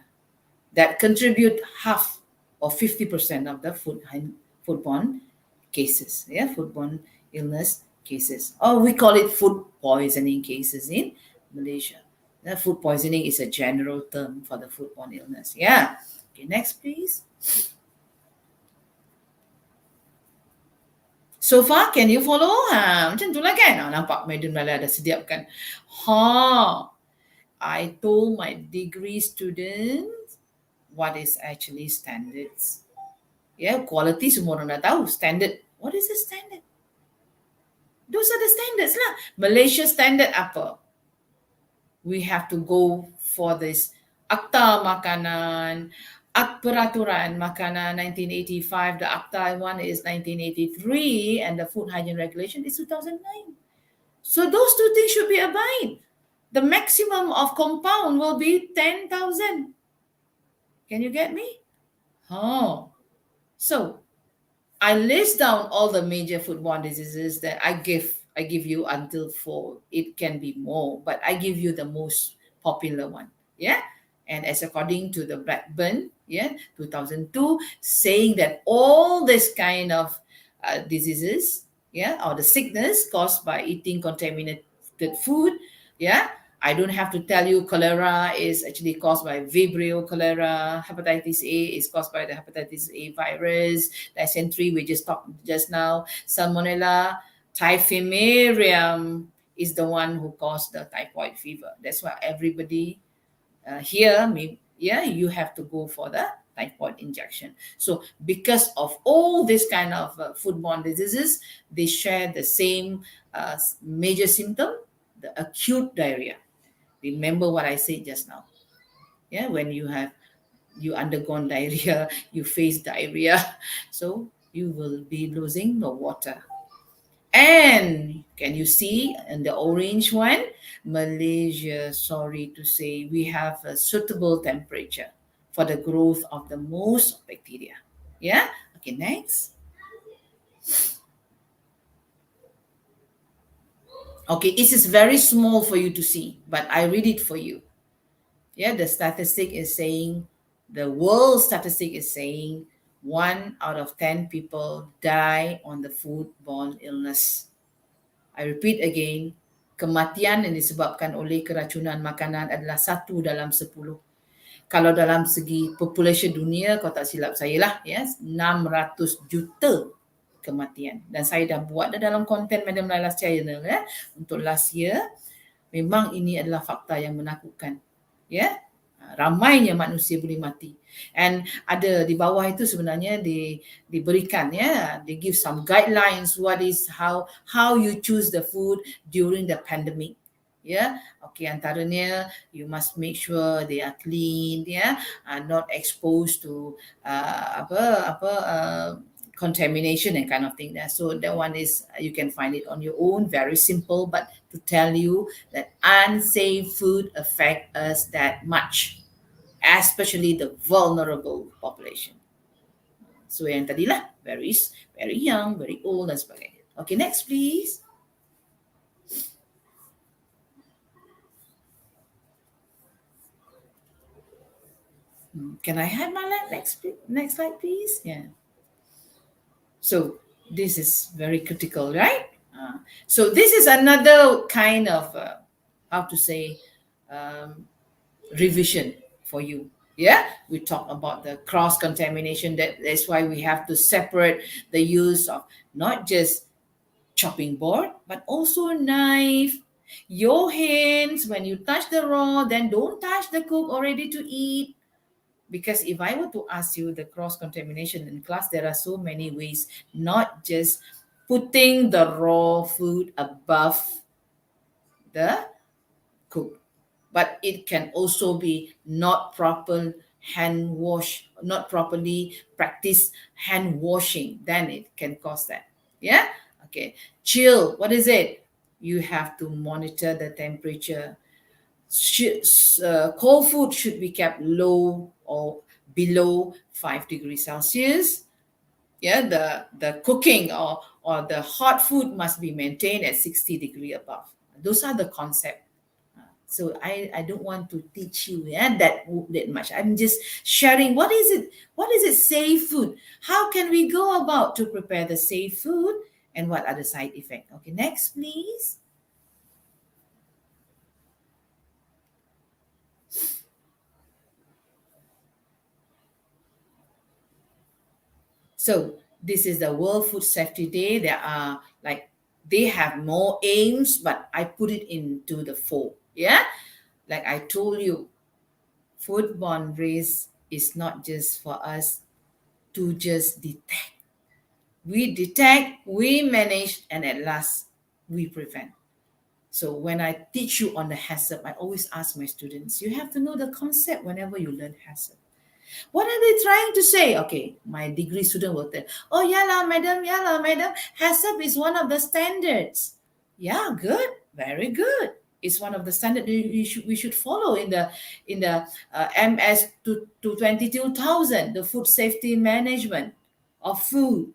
that contribute half or 50% of the foodborne cases, foodborne illness cases. Or we call it food poisoning cases in Malaysia. The food poisoning is a general term for the foodborne illness. Yeah. Okay, next please. So far, can you follow? Macam tu lah kan? Nampak Madam Laila dah sediakan. I told my degree students what is actually standards. Quality semua orang dah tahu. Standard. What is the standard? Those are the standards lah. Malaysia standard apa? We have to go for this Akta Makanan, Peraturan Makanan 1985. The Akta one is 1983 and the Food Hygiene Regulation is 2009. So those two things should be abide. The maximum of compound will be 10,000. Can you get me? So I list down all the major foodborne diseases that I give you until 4. It can be more, but I give you the most popular one. Yeah. And as according to the Blackburn, 2002, saying that all this kind of diseases, or the sickness caused by eating contaminated food, I don't have to tell you cholera is actually caused by Vibrio cholera. Hepatitis A is caused by the hepatitis A virus. Dysentery, we just talked just now. Salmonella typhimurium is the one who caused the typhoid fever. That's why everybody here, you have to go for the typhoid injection. So because of all this kind of foodborne diseases, they share the same major symptom, the acute diarrhea. Remember what I said just now. When you undergone diarrhea, you face diarrhea, so you will be losing the water. And can you see in the orange one, Malaysia, sorry to say, we have a suitable temperature for the growth of the most bacteria. Okay, next. Okay, it is very small for you to see, but I read it for you. The statistic is saying, the world statistic is saying 1 out of 10 people die on the foodborne illness. I repeat again, kematian yang disebabkan oleh keracunan makanan adalah 1 dalam 10. Kalau dalam segi populasi dunia, kalau tak silap saya lah, 600 juta kematian. Dan saya dah buat dalam konten Madam Laila's channel untuk last year. Memang ini adalah fakta yang menakutkan. Ramainya manusia boleh mati. And ada di bawah itu sebenarnya diberikan they give some guidelines what is how you choose the food during the pandemic. Okay, antaranya you must make sure they are clean, not exposed to contamination and kind of thing. So that one is, you can find it on your own, very simple, but to tell you that unsafe food affect us that much, especially the vulnerable population. So yang tadilah, very young, very old dan sebagainya. Okay, next please. Can I have my next slide please? So this is very critical, right? So this is another kind of revision for you. We talk about the cross-contamination. That's why we have to separate the use of not just chopping board, but also knife, your hands. When you touch the raw, then don't touch the cook or ready to eat. Because if I were to ask you the cross-contamination in class, there are so many ways, not just putting the raw food above the cook, but it can also be not properly practice hand washing, then it can cause that. Okay. Chill, what is it? You have to monitor the temperature. Cold food should be kept low or below 5 degrees Celsius. The cooking or the hot food must be maintained at 60 degrees above. Those are the concepts. So I don't want to teach you that much. I'm just sharing what is it safe food? How can we go about to prepare the safe food, and what are the side effects? Okay, next please. So this is the World Food Safety Day. There are they have more aims, but I put it into the 4. Like I told you, foodborne risk is not just for us to just detect. We detect, we manage, and at last we prevent. So when I teach you on the HACCP, I always ask my students, you have to know the concept whenever you learn HACCP. What are they trying to say? Okay, my degree student will tell, oh, yeah, madam, HACCP is one of the standards. Yeah, good, very good. It's one of the standards we should follow in the MS 22,000, the food safety management of food.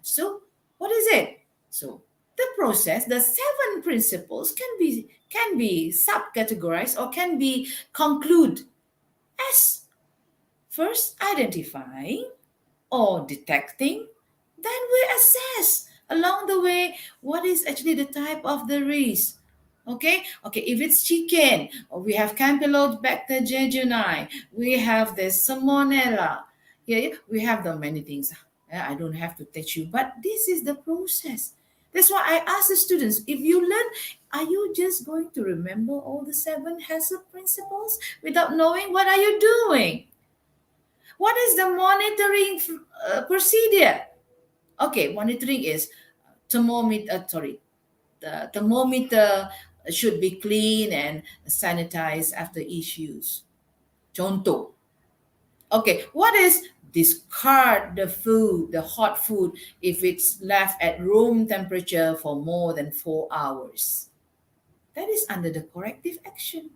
So what is it? So the process, the 7 principles can be subcategorized or can be concluded as first identifying or detecting, then we assess along the way what is actually the type of the risk. Okay, if it's chicken, we have Campylobacter jejuni, we have the Salmonella, we have the many things. I don't have to teach you, but this is the process. That's why I ask the students, if you learn, are you just going to remember all the 7 HACCP principles without knowing what are you doing? What is the monitoring procedure? Okay, monitoring is the thermometer should be clean and sanitized after each use. Contoh. Okay, what is discard the food, the hot food, if it's left at room temperature for more than 4 hours? That is under the corrective action.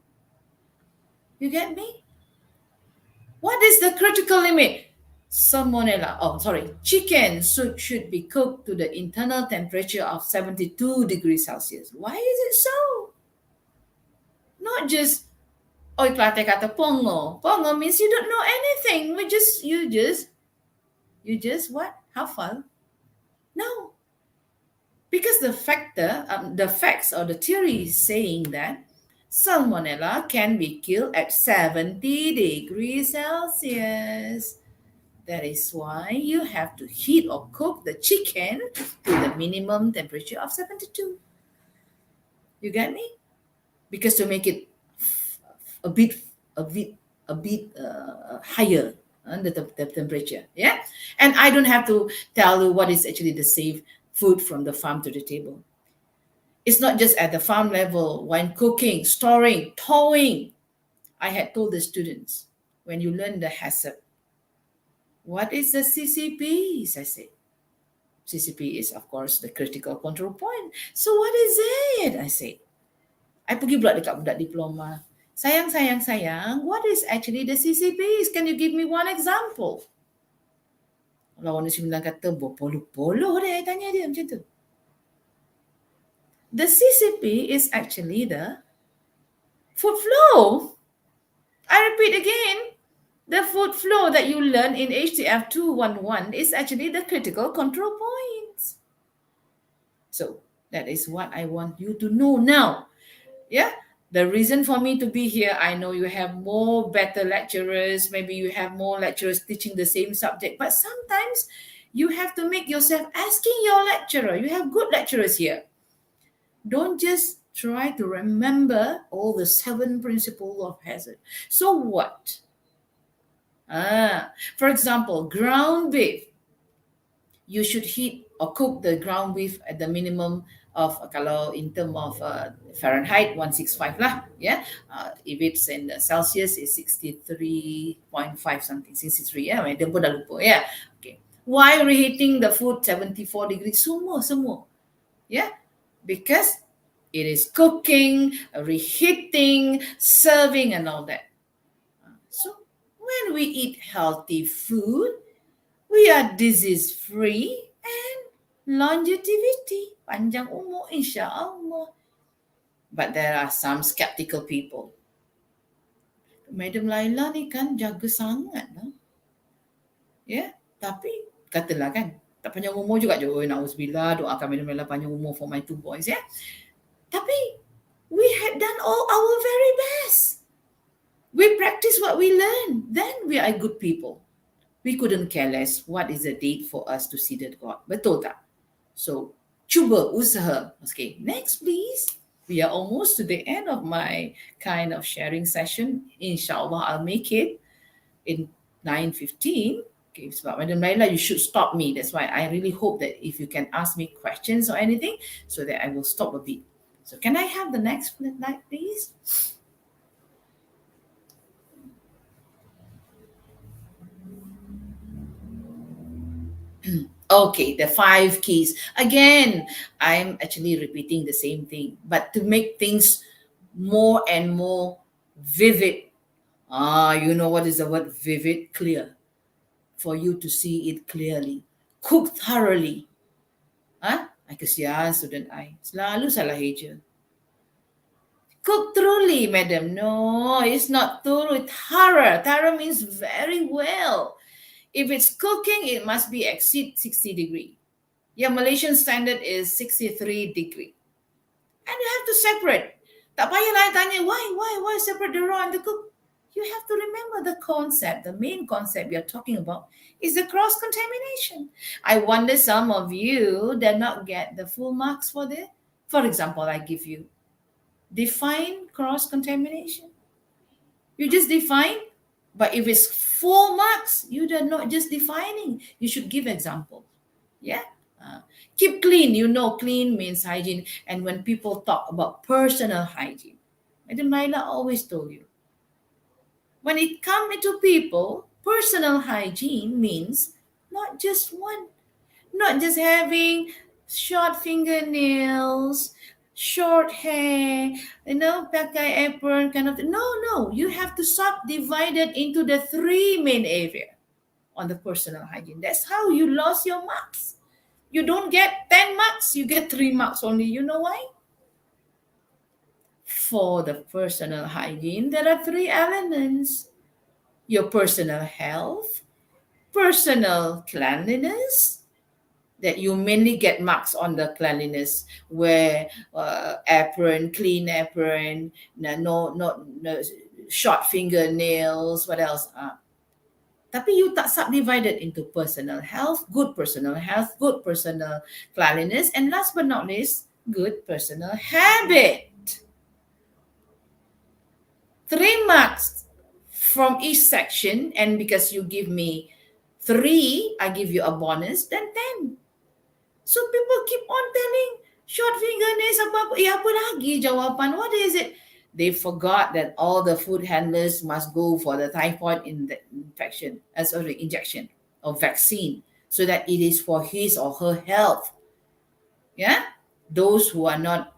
You get me? What is the critical limit? Chicken should be cooked to the internal temperature of 72 degrees Celsius. Why is it so? Not just, klate kata pongo. Pongo means you don't know anything. You just what? Hafal? No. Because the facts or the theory is saying that Salmonella can be killed at 70 degrees Celsius. That is why you have to heat or cook the chicken to the minimum temperature of 72. You get me? Because to make it a bit higher the temperature. Yeah, and I don't have to tell you what is actually the safe food from the farm to the table. It's not just at the farm level, when cooking, storing, towing. I had told the students, when you learn the hazard, what is the CCPs? I said, CCP is, of course, the critical control point. So what is it? I said, I pergi pula dekat budak diploma. Sayang, what is actually the CCPs? Can you give me one example? Lawan dia sembilan kata, berpuluh-puluh dia tanya dia macam tu. The CCP is actually the food flow. I repeat again, the food flow that you learn in HTF 211 is actually the critical control points. So that is what I want you to know now. Yeah, the reason for me to be here, I know you have more better lecturers, maybe you have more lecturers teaching the same subject, but sometimes you have to make yourself asking your lecturer. You have good lecturers here. Don't just try to remember all the 7 principles of hazard. So what? For example, ground beef. You should heat or cook the ground beef at the minimum of, kalau in term of Fahrenheit, 165 lah. Yeah. If it's in Celsius, it's 63.5 something, 63. Yeah. Dia pun dah lupa. Yeah. Okay. Why reheating the food 74 degrees? Semua. Yeah. Because it is cooking, reheating, serving, and all that. So when we eat healthy food, we are disease-free and longevity, panjang umur, insyaAllah. But there are some skeptical people. Madam Laila ni kan jaga sangat lah. Ya, tapi katalah kan, tak panjang umur juga je. Na'udzubillah, doakan Madam Laila panjang umur for my 2 boys, ya. Tapi we had done all our very best. We practice what we learn. Then we are good people. We couldn't care less what is the date for us to see the God. Betul tak? So, cuba, usaha. Okay, next please. We are almost to the end of my kind of sharing session. InsyaAllah, I'll make it in 9:15. Okay, sebab Madam Laila, you should stop me. That's why I really hope that if you can ask me questions or anything, so that I will stop a bit. So can I have the next slide, please? Okay, the 5 keys. Again, I'm actually repeating the same thing, but to make things more and more vivid. You know what is the word vivid? Clear. For you to see it clearly. Cook thoroughly. I kesian student I. Selalu salah eja. Cook thoroughly, madam. No, it's not thorough. Thorough. Thorough means very well. If it's cooking, it must be exceed 60 degree. Yeah, Malaysian standard is 63 degree. And you have to separate. Tak payahlah tanya, why separate the raw and the cook? You have to remember the concept. The main concept we are talking about is the cross-contamination. I wonder some of you did not get the full marks for this. For example, I give you define cross-contamination. You just define, but if it's 4 marks, you are not just defining. You should give examples. Yeah. Keep clean. You know, clean means hygiene. And when people talk about personal hygiene, Madam Laila always told you, when it comes into people, personal hygiene means not just one, not just having short fingernails, short hair, pakai apron kind of thing. No. You have to subdivide it into the 3 main area on the personal hygiene. That's how you lost your marks. You don't get 10 marks, you get 3 marks only. You know why? For the personal hygiene, there are 3 elements. Your personal health, personal cleanliness, that you mainly get marks on the cleanliness, where apron, clean apron, no short fingernails, what else? Tapi you tak subdivided into personal health, good personal cleanliness, and last but not least, good personal habit. 3 marks from each section, and because you give me 3, I give you a bonus, then 10. So people keep on telling short fingernails apa lagi jawapan? What is it? They forgot that all the food handlers must go for the typhoid injection or vaccine, so that it is for his or her health. Yeah, those who are not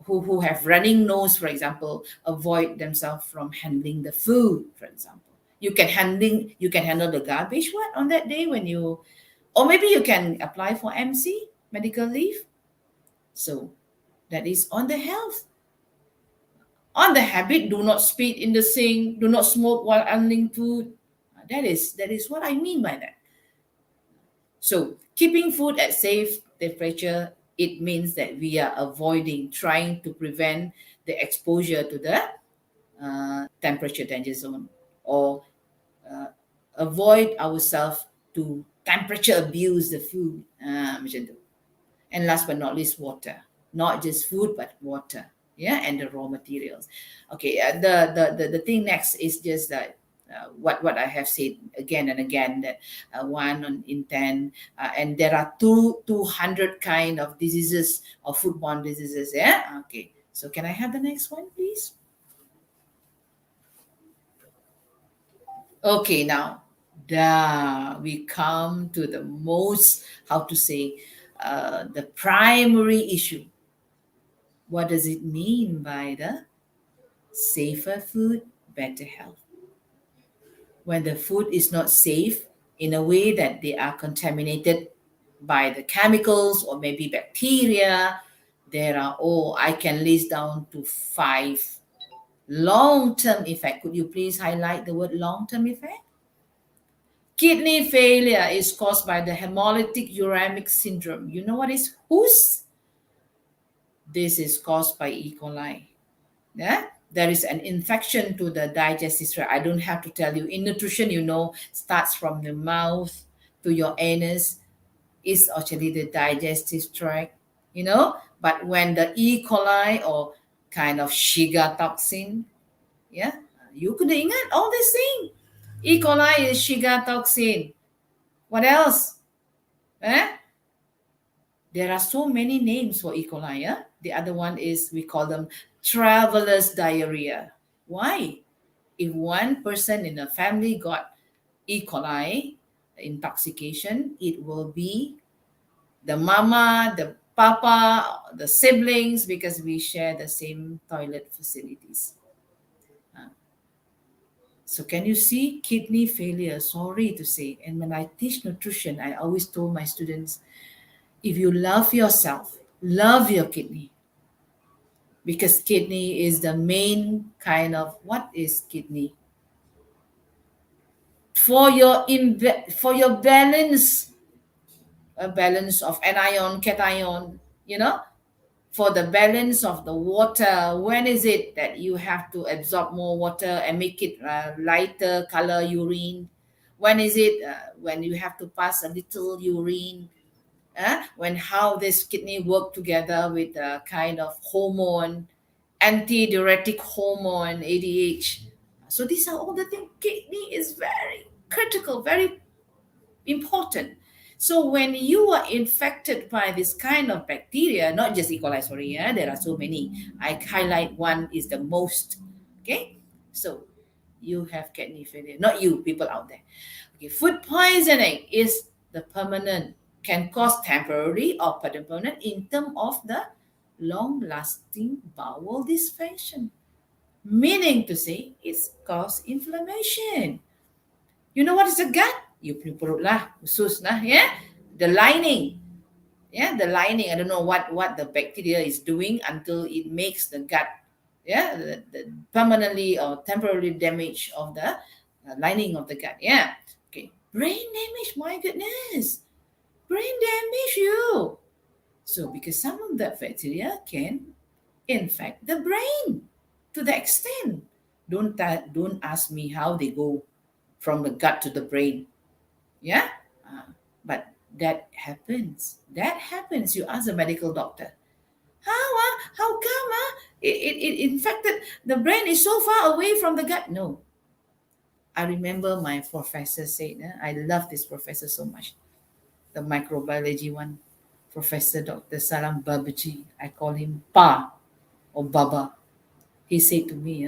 who have running nose, for example, avoid themselves from handling the food. For example, you can handle the garbage on that day when you, or maybe you can apply for MC, medical leave. So that is on the health. On the habit, do not spit in the sink, do not smoke while handling food. That is what I mean by that. So keeping food at safe temperature, it means that we are trying to prevent the exposure to the temperature danger zone, or avoid ourselves to temperature abuse the food. Macam tu. And last but not least, water. Not just food, but water. Yeah, and the raw materials. Okay, the thing next is just that what I have said again and again, that 1 in 10, and there are 200 kind of diseases or foodborne diseases. Yeah. Okay. So can I have the next one, please? Okay, now we come to the most, the primary issue. What does it mean by the safer food, better health? When the food is not safe in a way that they are contaminated by the chemicals or maybe bacteria, there are, I can list down to 5 long-term effects. Could you please highlight the word long-term effect? Kidney failure is caused by the hemolytic uremic syndrome. You know what is HUS? This is caused by E. coli. Yeah? There is an infection to the digestive tract. I don't have to tell you. In nutrition, starts from the mouth to your anus is actually the digestive tract, But when the E. coli or kind of Shiga toxin, yeah, you could ingat all these things. E. coli is Shiga toxin. What else? There are so many names for E. coli. Yeah? The other one is, we call them traveler's diarrhea. Why? If one person in a family got E. coli intoxication, it will be the mama, the papa, the siblings, because we share the same toilet facilities. So can you see kidney failure? Sorry to say. And when I teach nutrition, I always told my students, if you love yourself, love your kidney. Because kidney is the main kind of, what is kidney? For your balance, a balance of anion, cation, for the balance of the water. When is it that you have to absorb more water and make it lighter color urine? When is it when you have to pass a little urine? When how this kidney work together with a kind of hormone, antidiuretic hormone, ADH. So these are all the things. Kidney is very critical, very important. So when you are infected by this kind of bacteria, not just E. coli, sorry, there are so many. I highlight one is the most. Okay, so you have kidney failure, not you, people out there. Okay, food poisoning is the permanent, can cause temporary or permanent in terms of the long-lasting bowel dysfunction, meaning to say it's cause inflammation. You know what is the gut? You perut lah, usus lah, yeah? The lining. Yeah, the lining. I don't know what the bacteria is doing until it makes the gut, yeah, the permanently or temporarily damage of the lining of the gut. Yeah. Okay. Brain damage, my goodness. Brain damage you. So because some of that bacteria can infect the brain to the extent. Don't ask me how they go from the gut to the brain. Yeah, but that happens. That happens. You ask a medical doctor, how come? It infected the brain is so far away from the gut. No, I remember my professor said. I love this professor so much. The microbiology one, Professor Dr. Salam Babaji. I call him Pa or Baba. He said to me,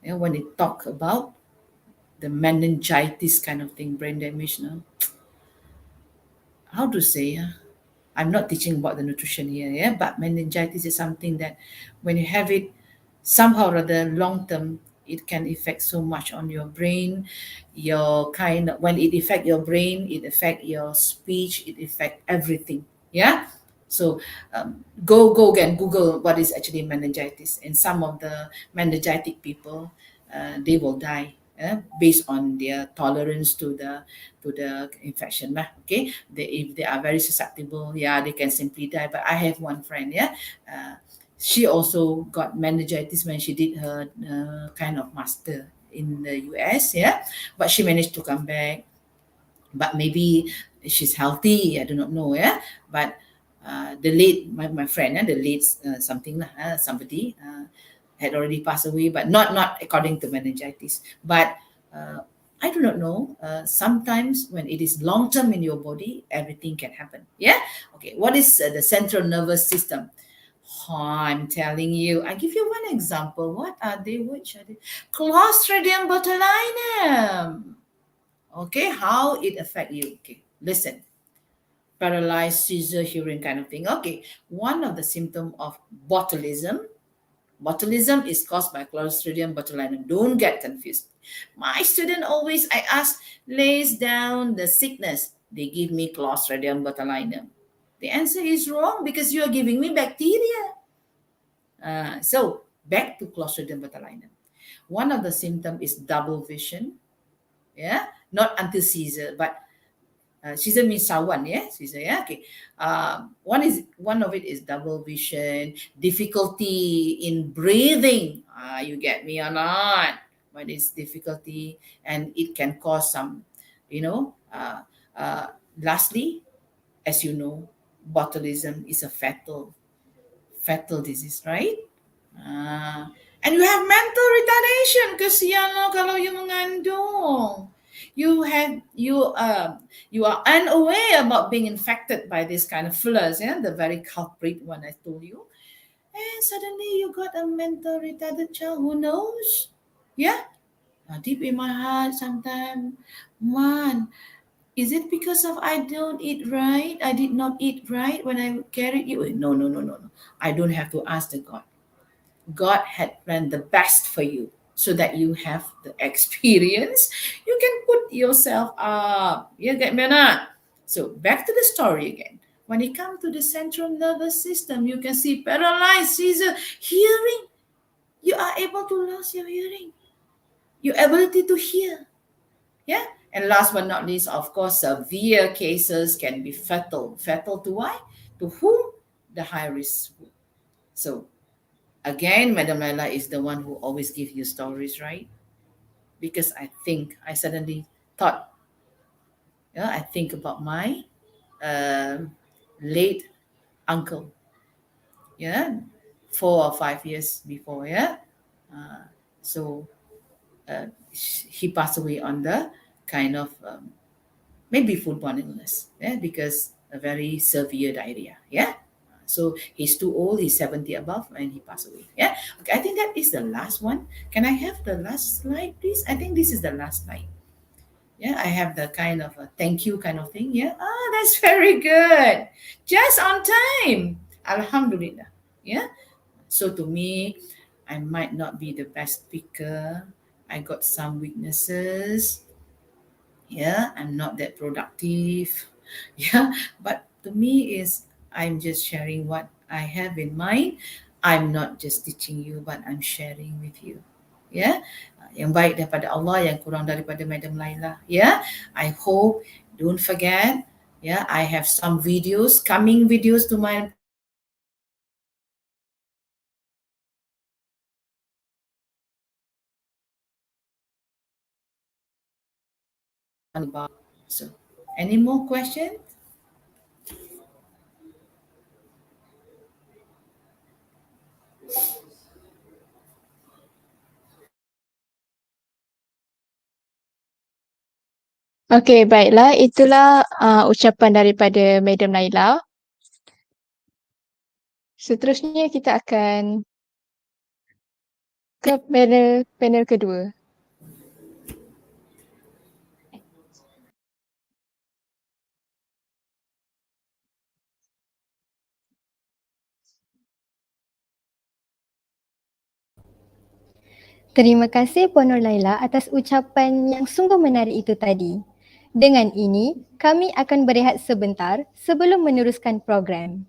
when they talk about the meningitis kind of thing, brain damage, how to say, I'm not teaching about the nutrition here, but meningitis is something that when you have it, somehow or other, long term, it can affect so much on your brain. When it affect your brain, it affect your speech, it affect everything. Yeah. So go and Google what is actually meningitis. And some of the meningitic people, they will die based on their tolerance to the infection lah. Okay, if they are very susceptible, they can simply die. But I have one friend, she also got meningitis when she did her kind of master in the US, but she managed to come back. But maybe she's healthy, I do not know, but the late my friend, the late somebody had already passed away, but not according to meningitis. But I do not know. Sometimes when it is long term in your body, everything can happen. Yeah. Okay. What is the central nervous system? I'm telling you. I give you one example. What are they? Which are they? Clostridium botulinum. Okay. How it affect you? Okay. Listen. Paralyzed, seizure, hearing kind of thing. Okay. One of the symptom of botulism. Botulism is caused by Clostridium botulinum. Don't get confused. My student always, I ask, lays down the sickness. They give me Clostridium botulinum. The answer is wrong because you are giving me bacteria. So back to Clostridium botulinum. One of the symptoms is double vision. Yeah, not until seizure, but seizure means sawan, seizure, okay. One of it is double vision, difficulty in breathing. You get me or not? But it's difficulty, and it can cause some, lastly, as you know, botulism is a fatal disease, right? And you have mental retardation. Kesian lo kalau you mengandung. You are unaware about being infected by this kind of flus, the very culprit one I told you. And suddenly you got a mental retarded child. Who knows? Yeah. Deep in my heart sometimes, man, is it because of I don't eat right? I did not eat right when I carried you? No, no, no, no, no. I don't have to ask the God. God had planned the best for you so that you have the experience. You can put yourself up. You get me or not? So back to the story again. When it comes to the central nervous system, you can see paralyzed, seizure, hearing. You are able to lose your hearing, your ability to hear. Yeah. And last but not least, of course, severe cases can be fatal. Fatal to why? To whom? The high risk. So again, Madam Laila is the one who always gives you stories, right? Because I suddenly thought, I think about my late uncle, 4 or 5 years before, So he passed away on the kind of maybe foodborne illness, because a very severe diarrhea, So he's too old, he's 70 above, and he passed away. Yeah. Okay, I think that is the last one. Can I have the last slide, please? I think this is the last slide. Yeah, I have the kind of a thank you kind of thing. Yeah. That's very good. Just on time. Alhamdulillah. Yeah. So to me, I might not be the best speaker. I got some weaknesses. Yeah, I'm not that productive. Yeah, but to me is I'm just sharing what I have in mind. I'm not just teaching you, but I'm sharing with you. Yeah, yang baik daripada Allah, yang kurang daripada Madam Laila. Yeah, I hope don't forget. Yeah, I have some videos, coming videos to my So, any more questions? Okey, baiklah. Itulah ucapan daripada Madam Naila. Seterusnya kita akan ke panel kedua. Terima kasih Puan Nur Laila atas ucapan yang sungguh menarik itu tadi. Dengan ini, kami akan berehat sebentar sebelum meneruskan program.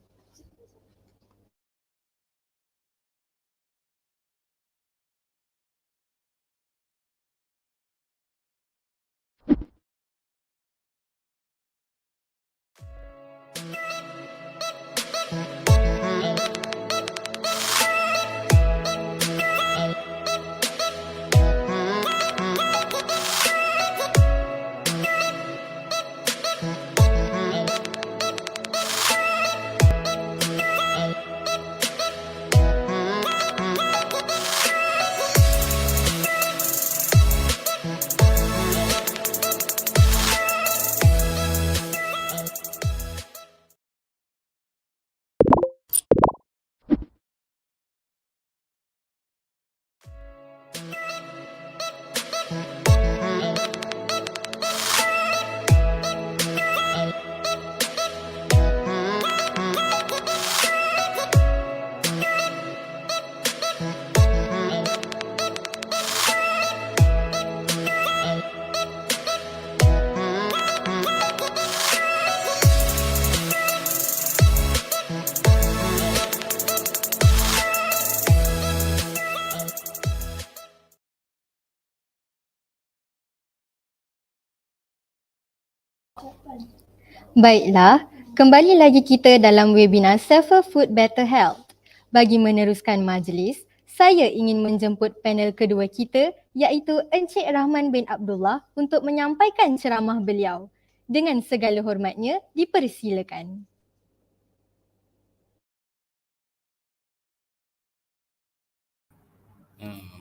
Baiklah, kembali lagi kita dalam webinar Safer Food Better Health. Bagi meneruskan majlis, saya ingin menjemput panel kedua kita iaitu Encik Rahman bin Abdullah untuk menyampaikan ceramah beliau. Dengan segala hormatnya, dipersilakan.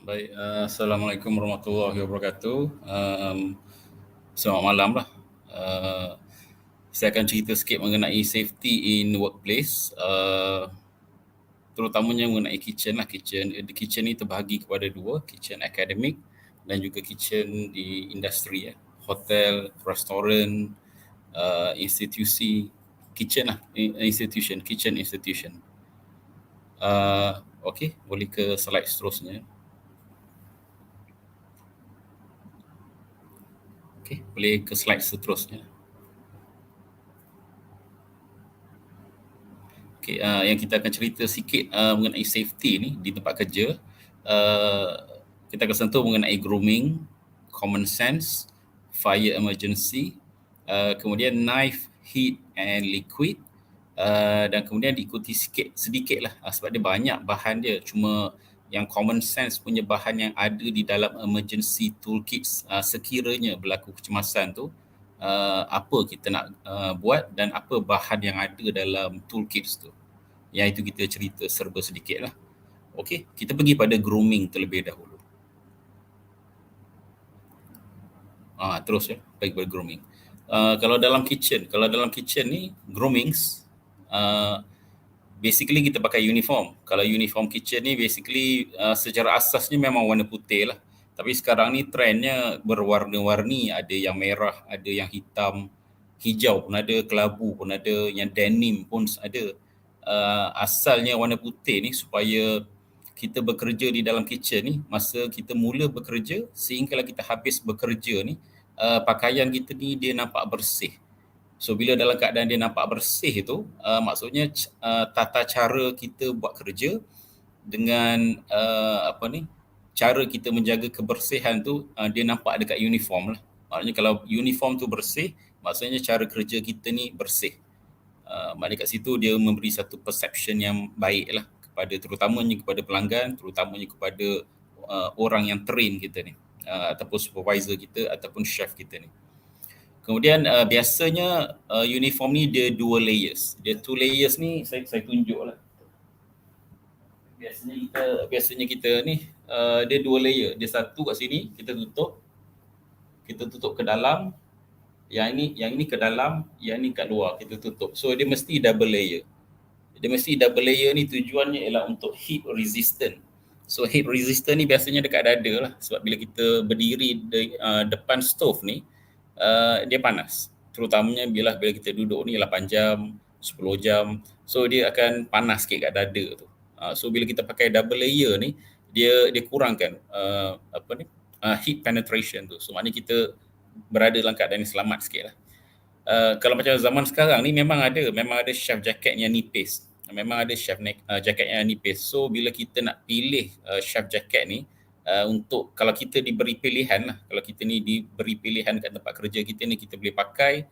Baik, Assalamualaikum warahmatullahi wabarakatuh. Selamat malam lah. Saya akan cerita sikit mengenai safety in workplace, terutamanya mengenai kitchen lah. Kitchen ni terbahagi kepada dua, kitchen akademik dan juga kitchen di industri, hotel, restoran, institusi, kitchen lah, kitchen institution. Okey, boleh ke slide seterusnya. Okey, boleh ke slide seterusnya. Okay, yang kita akan cerita sikit mengenai safety ni di tempat kerja. Kita akan sentuh mengenai grooming, common sense, fire emergency, kemudian knife, heat and liquid, dan kemudian diikuti sedikit lah sebab dia banyak bahan dia. Cuma yang common sense punya bahan yang ada di dalam emergency toolkits sekiranya berlaku kecemasan tu, apa kita nak buat dan apa bahan yang ada dalam toolkits tu. Yang itu kita cerita serba sedikit lah. Okey, kita pergi pada grooming terlebih dahulu. Terus ya, pergi pada grooming. Kalau dalam kitchen ni groomings, basically kita pakai uniform. Kalau uniform kitchen ni basically secara asasnya memang warna putih lah. Tapi sekarang ni trendnya berwarna-warni, ada yang merah, ada yang hitam, hijau pun ada, kelabu pun ada, yang denim pun ada. Asalnya warna putih ni supaya kita bekerja di dalam kitchen ni, masa kita mula bekerja sehinggalah kita habis bekerja ni, pakaian kita ni dia nampak bersih. So bila dalam keadaan dia nampak bersih tu, maksudnya tata cara kita buat kerja dengan cara kita menjaga kebersihan tu dia nampak dekat uniform lah. Maknanya kalau uniform tu bersih, maksudnya cara kerja kita ni bersih. Maknanya kat situ dia memberi satu perception yang baik lah terutamanya kepada pelanggan, terutamanya kepada orang yang train kita ni, ataupun supervisor kita ataupun chef kita ni. Kemudian biasanya uniform ni dia 2 layers. Dia 2 layers ni saya tunjuklah. Biasanya kita ni dia 2 layer. Dia satu kat sini kita tutup ke dalam. Yang ini ke dalam, yang ini kat luar kita tutup. So dia mesti double layer. Ni tujuannya ialah untuk heat resistant. So heat resistant ni biasanya dekat dada lah. Sebab bila kita berdiri depan stove ni, dia panas. Terutamanya bila kita duduk ni 8 jam, 10 jam. So dia akan panas sikit kat dada tu. So bila kita pakai double layer ni, dia kurangkan heat penetration tu. So maknanya kita berada dalam keadaan yang selamat sikit lah. Kalau macam zaman sekarang ni memang ada chef jacket yang nipis. Jacket yang nipis. So bila kita nak pilih chef jacket ni, untuk kalau kita diberi pilihan lah, kalau kita ni diberi pilihan kat tempat kerja kita ni, kita boleh pakai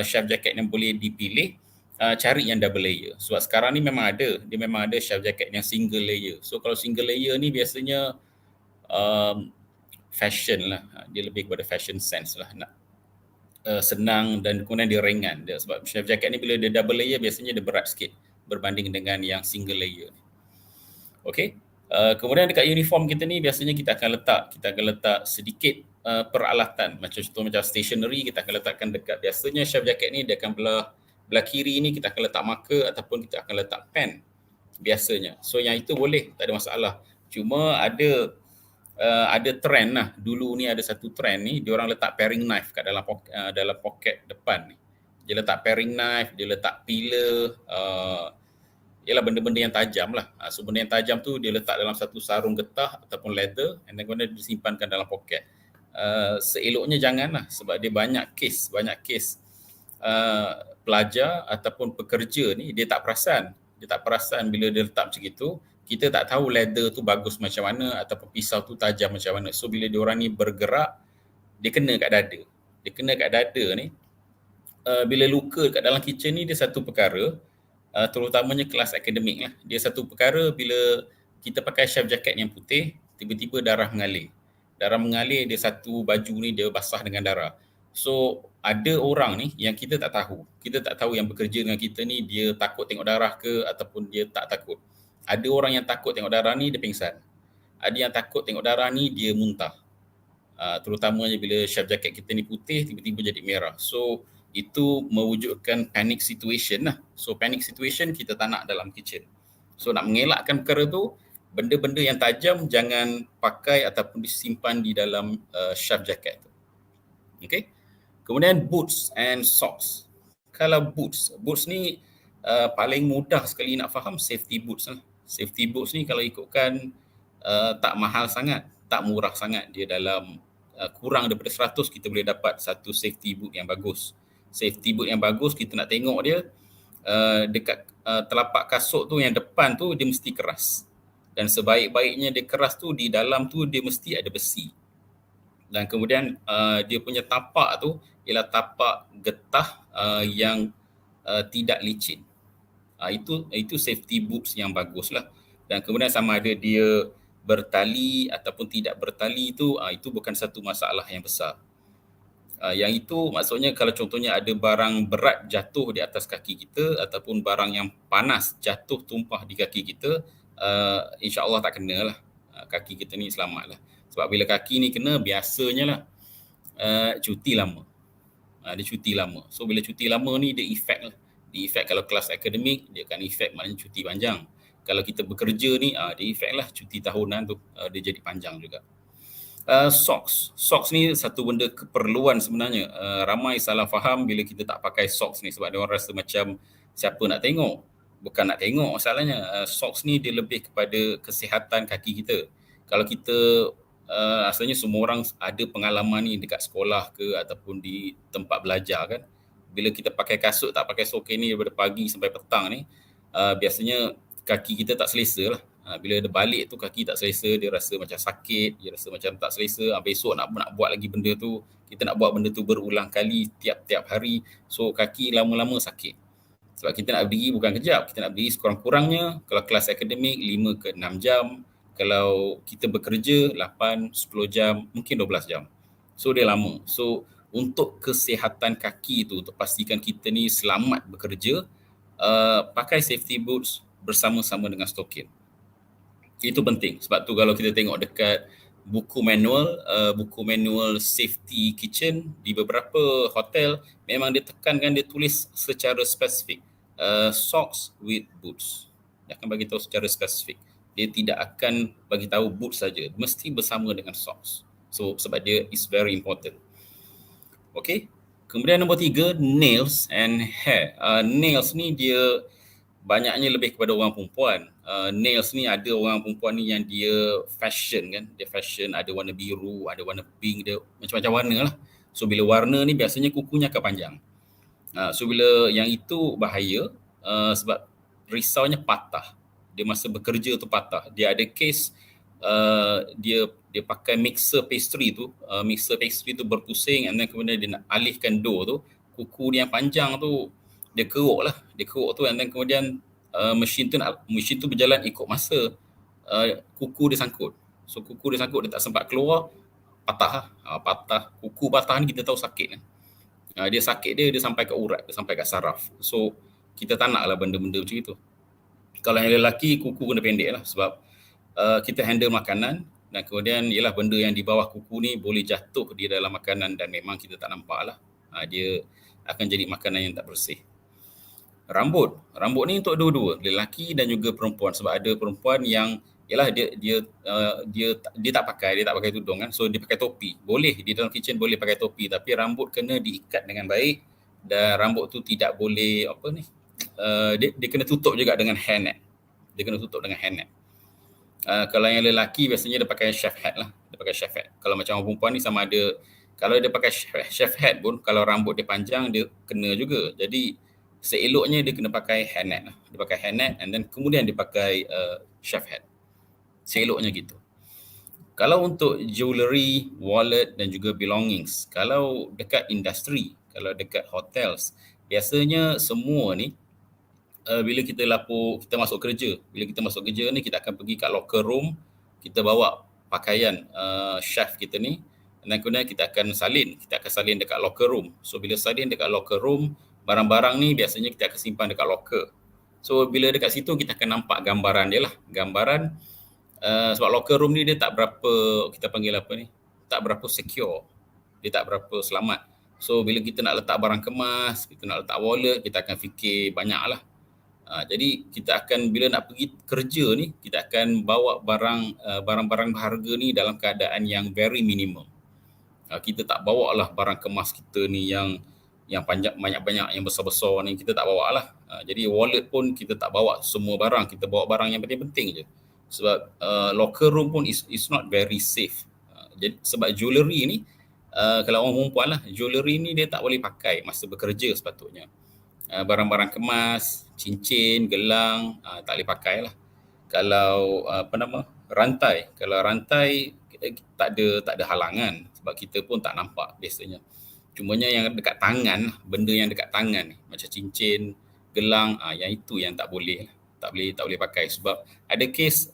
chef jacket yang boleh dipilih, cari yang double layer. Sebab sekarang ni memang ada chef jacket yang single layer. So kalau single layer ni biasanya fashion lah, dia lebih kepada fashion sense lah, nak senang dan kemudian dia ringan. Sebab chef jacket ni bila dia double layer biasanya dia berat sikit berbanding dengan yang single layer. Okey. Kemudian dekat uniform kita ni biasanya kita akan letak sedikit peralatan, macam stationery kita akan letakkan dekat. Biasanya chef jacket ni dia akan belah kiri ni kita akan letak marker ataupun kita akan letak pen biasanya. So yang itu boleh, tak ada masalah. Cuma ada trend lah. Dulu ni ada satu trend ni, dia orang letak paring knife kat dalam poket depan ni. Dia letak paring knife, dia letak pillar, ialah benda-benda yang tajam lah. So benda yang tajam tu dia letak dalam satu sarung getah ataupun leather, and then kemudian disimpankan dalam poket. Seeloknya janganlah, sebab dia banyak kes pelajar ataupun pekerja ni dia tak perasan bila dia letak macam itu. Kita tak tahu leather tu bagus macam mana ataupun pisau tu tajam macam mana. So bila diorang ni bergerak, dia kena kat dada ni. Bila luka kat dalam kitchen ni dia satu perkara, terutamanya kelas akademik lah. Dia satu perkara bila kita pakai chef jacket yang putih, tiba-tiba darah mengalir, dia satu baju ni dia basah dengan darah. So ada orang ni yang kita tak tahu yang bekerja dengan kita ni dia takut tengok darah ke ataupun dia tak takut. Ada orang yang takut tengok darah ni dia pingsan. Ada yang takut tengok darah ni dia muntah. Terutamanya bila chef jacket kita ni putih tiba-tiba jadi merah. So itu mewujudkan panic situation lah. So panic situation kita tak nak dalam kitchen. So nak mengelakkan perkara tu, benda-benda yang tajam jangan pakai ataupun disimpan di dalam chef jacket tu. Okay. Kemudian boots and socks. Kalau boots ni paling mudah sekali nak faham safety boots lah. Safety boots ni kalau ikutkan tak mahal sangat, tak murah sangat. Dia dalam kurang daripada 100 kita boleh dapat satu safety boot yang bagus. Safety boot yang bagus kita nak tengok dia dekat telapak kasut tu yang depan tu dia mesti keras. Dan sebaik-baiknya dia keras tu di dalam tu dia mesti ada besi. Dan kemudian dia punya tapak tu ialah tapak getah yang tidak licin. Itu safety boots yang bagus lah. Dan kemudian sama ada dia bertali ataupun tidak bertali itu bukan satu masalah yang besar. Yang itu maksudnya kalau contohnya ada barang berat jatuh di atas kaki kita ataupun barang yang panas jatuh tumpah di kaki kita, insya-Allah tak kena lah. Kaki kita ni selamat lah. Sebab bila kaki ni kena biasanya lah cuti lama. Dia cuti lama. So bila cuti lama ni dia efek lah. Dia efek kalau kelas akademik dia akan efek maknanya cuti panjang. Kalau kita bekerja ni dia efek lah cuti tahunan tu dia jadi panjang juga. Socks ni satu benda keperluan sebenarnya. Ramai salah faham bila kita tak pakai socks ni sebab dia orang rasa macam siapa nak tengok. Bukan nak tengok masalahnya. Socks ni dia lebih kepada kesihatan kaki kita. Kalau kita asalnya semua orang ada pengalaman ni dekat sekolah ke ataupun di tempat belajar kan. Bila kita pakai kasut tak pakai sokken ni daripada pagi sampai petang ni, biasanya kaki kita tak selesa lah. Bila dia balik tu kaki tak selesa, dia rasa macam sakit, dia rasa macam tak selesa. Besok nak buat lagi benda tu, kita nak buat benda tu berulang kali tiap-tiap hari. So kaki lama-lama sakit. Sebab kita nak berdiri bukan kejap, kita nak berdiri sekurang-kurangnya kalau kelas akademik 5 ke 6 jam. Kalau kita bekerja 8, 10 jam, mungkin 12 jam. So dia lama. So untuk kesihatan kaki tu, untuk pastikan kita ni selamat bekerja, pakai safety boots bersama-sama dengan stokin. Itu penting. Sebab tu kalau kita tengok dekat buku manual safety kitchen di beberapa hotel, memang dia tekankan, dia tulis secara spesifik, socks with boots. Dia akan bagi tahu secara spesifik. Dia tidak akan bagi tahu boots saja, mesti bersama dengan socks. So sebab dia is very important. Okay. Kemudian nombor 3, nails and hair. Nails ni dia banyaknya lebih kepada orang perempuan. Nails ni ada orang perempuan ni yang dia fashion kan. Dia fashion, ada warna biru, ada warna pink, dia macam-macam warna lah. So bila warna ni biasanya kukunya akan panjang. So bila yang itu bahaya, sebab risaunya patah. Dia masa bekerja tu patah. Dia ada case dia pakai mixer pastry tu berpusing, and then kemudian dia nak alihkan dough tu, kuku dia yang panjang tu dia keruk tu, and then kemudian mesin tu berjalan ikut masa, kuku dia sangkut. So kuku dia sangkut, dia tak sempat keluar, patah. Kuku patah ni kita tahu sakit kan. Dia sakit dia sampai ke urat, dia sampai ke saraf. So kita tak naklah benda-benda macam itu. Kalau yang lelaki, kuku kena pendek lah, sebab kita handle makanan, dan kemudian ialah benda yang di bawah kuku ni boleh jatuh di dalam makanan dan memang kita tak nampak lah. Dia akan jadi makanan yang tak bersih. Rambut ni untuk dua-dua, lelaki dan juga perempuan, sebab ada perempuan yang ialah dia tak pakai tudung kan, so dia pakai topi. Boleh di dalam kitchen boleh pakai topi, tapi rambut kena diikat dengan baik, dan rambut tu tidak boleh dia kena tutup juga dengan hairnet. Kalau yang lelaki biasanya dia pakai chef hat lah. Kalau macam orang perempuan ni sama ada, kalau dia pakai chef hat pun, kalau rambut dia panjang dia kena juga. Jadi seeloknya dia kena pakai hairnet lah. Dia pakai hairnet and then kemudian dia pakai chef hat. Seeloknya gitu. Kalau untuk jewellery, wallet dan juga belongings, kalau dekat industri, kalau dekat hotels, biasanya semua ni bila kita masuk kerja ni, kita akan pergi kat locker room, kita bawa pakaian chef kita ni, dan kemudian kita akan salin dekat locker room. So bila salin dekat locker room, barang-barang ni biasanya kita akan simpan dekat locker. So bila dekat situ kita akan nampak gambaran dia lah. Sebab locker room ni dia tak berapa, kita panggil tak berapa secure, dia tak berapa selamat. So bila kita nak letak barang kemas, kita nak letak wallet, kita akan fikir banyak lah. Jadi kita akan, bila nak pergi kerja ni, kita akan bawa barang-barang berharga ni dalam keadaan yang very minimum. Kita tak bawa lah barang kemas kita ni yang panjang, banyak-banyak, yang besar-besar ni, kita tak bawa lah. Jadi wallet pun kita tak bawa semua barang, kita bawa barang yang penting-penting je. Sebab locker room pun is not very safe. Jadi sebab jewellery ni, kalau orang perempuan lah, jewellery ni dia tak boleh pakai masa bekerja sepatutnya. Barang-barang kemas, cincin, gelang, tak boleh pakai lah. Kalau rantai, tak ada halangan, sebab kita pun tak nampak biasanya. Cumanya yang dekat tangan, benda yang dekat tangan ni, macam cincin, gelang, yang itu yang tak boleh pakai. Sebab ada kes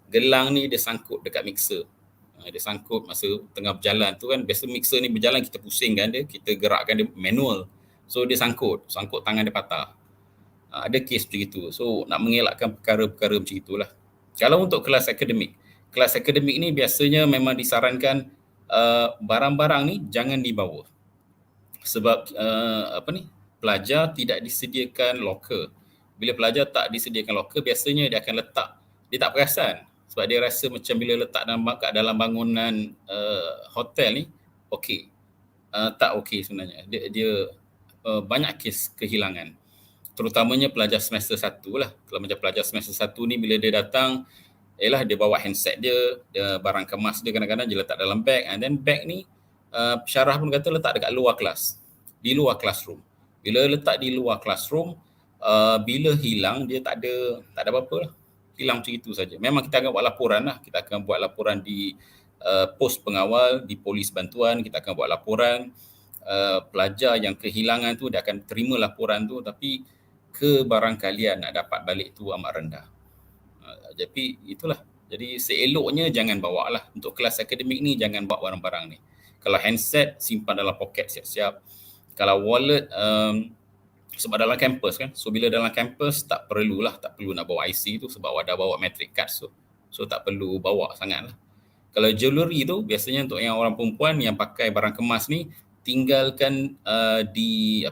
gelang ni dia sangkut dekat mixer. Dia sangkut masa tengah berjalan tu kan, biasa mixer ni berjalan, kita pusingkan dia, kita gerakkan dia manual. So dia sangkut tangan dia patah. Ada kes macam itu. So nak mengelakkan perkara-perkara macam itulah. Kalau untuk kelas akademik ni biasanya memang disarankan barang-barang ni jangan dibawa. Sebab pelajar tidak disediakan locker. Bila pelajar tak disediakan locker, biasanya dia akan letak, dia tak perasan. Sebab dia rasa macam bila letak dalam bangunan hotel ni okey. Tak okey sebenarnya. Dia banyak kes kehilangan. Terutamanya pelajar semester 1 lah. Kalau macam pelajar semester 1 ni, bila dia datang, dia bawa handset dia barang kemas dia kadang-kadang dia letak dalam bag, and then bag ni syarah pun kata letak dekat luar kelas, di luar classroom. Bila letak di luar classroom, bila hilang dia tak ada apa-apa lah. Hilang macam itu saja. Memang kita akan buat laporan lah. Kita akan buat laporan di pos pengawal, di polis bantuan, kita akan buat laporan. Pelajar yang kehilangan tu dia akan terima laporan tu, tapi kebarangkalian nak dapat balik tu amat rendah. Jadi itulah. Jadi seeloknya jangan bawa lah. Untuk kelas akademik ni jangan bawa barang-barang ni. Kalau handset, simpan dalam poket siap-siap. Kalau wallet, sebab dalam kampus kan, so bila dalam kampus tak perlu nak bawa IC tu sebab dah bawa metric card tu. So tak perlu bawa sangat lah. Kalau jewelry tu biasanya untuk yang orang perempuan yang pakai barang kemas ni, tinggalkan di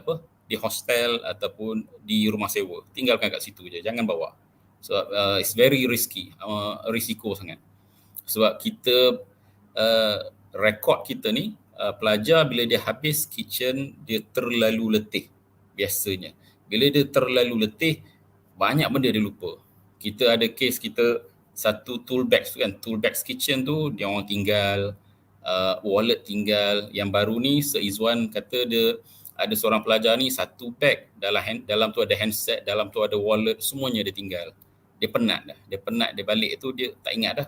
hostel ataupun di rumah sewa. Tinggalkan kat situ je, jangan bawa. So it's very risiko sangat. Sebab kita rekod kita ni, pelajar bila dia habis kitchen dia terlalu letih biasanya. Bila dia terlalu letih, banyak benda dia lupa. Kita ada kes kita satu tool bags tu kan, tool bags kitchen tu dia orang tinggal, wallet tinggal. Yang baru ni Seizwan kata dia ada seorang pelajar ni satu bag, dalam tu ada handset, dalam tu ada wallet, semuanya dia tinggal. Dia penat dah. Dia balik tu dia tak ingat dah.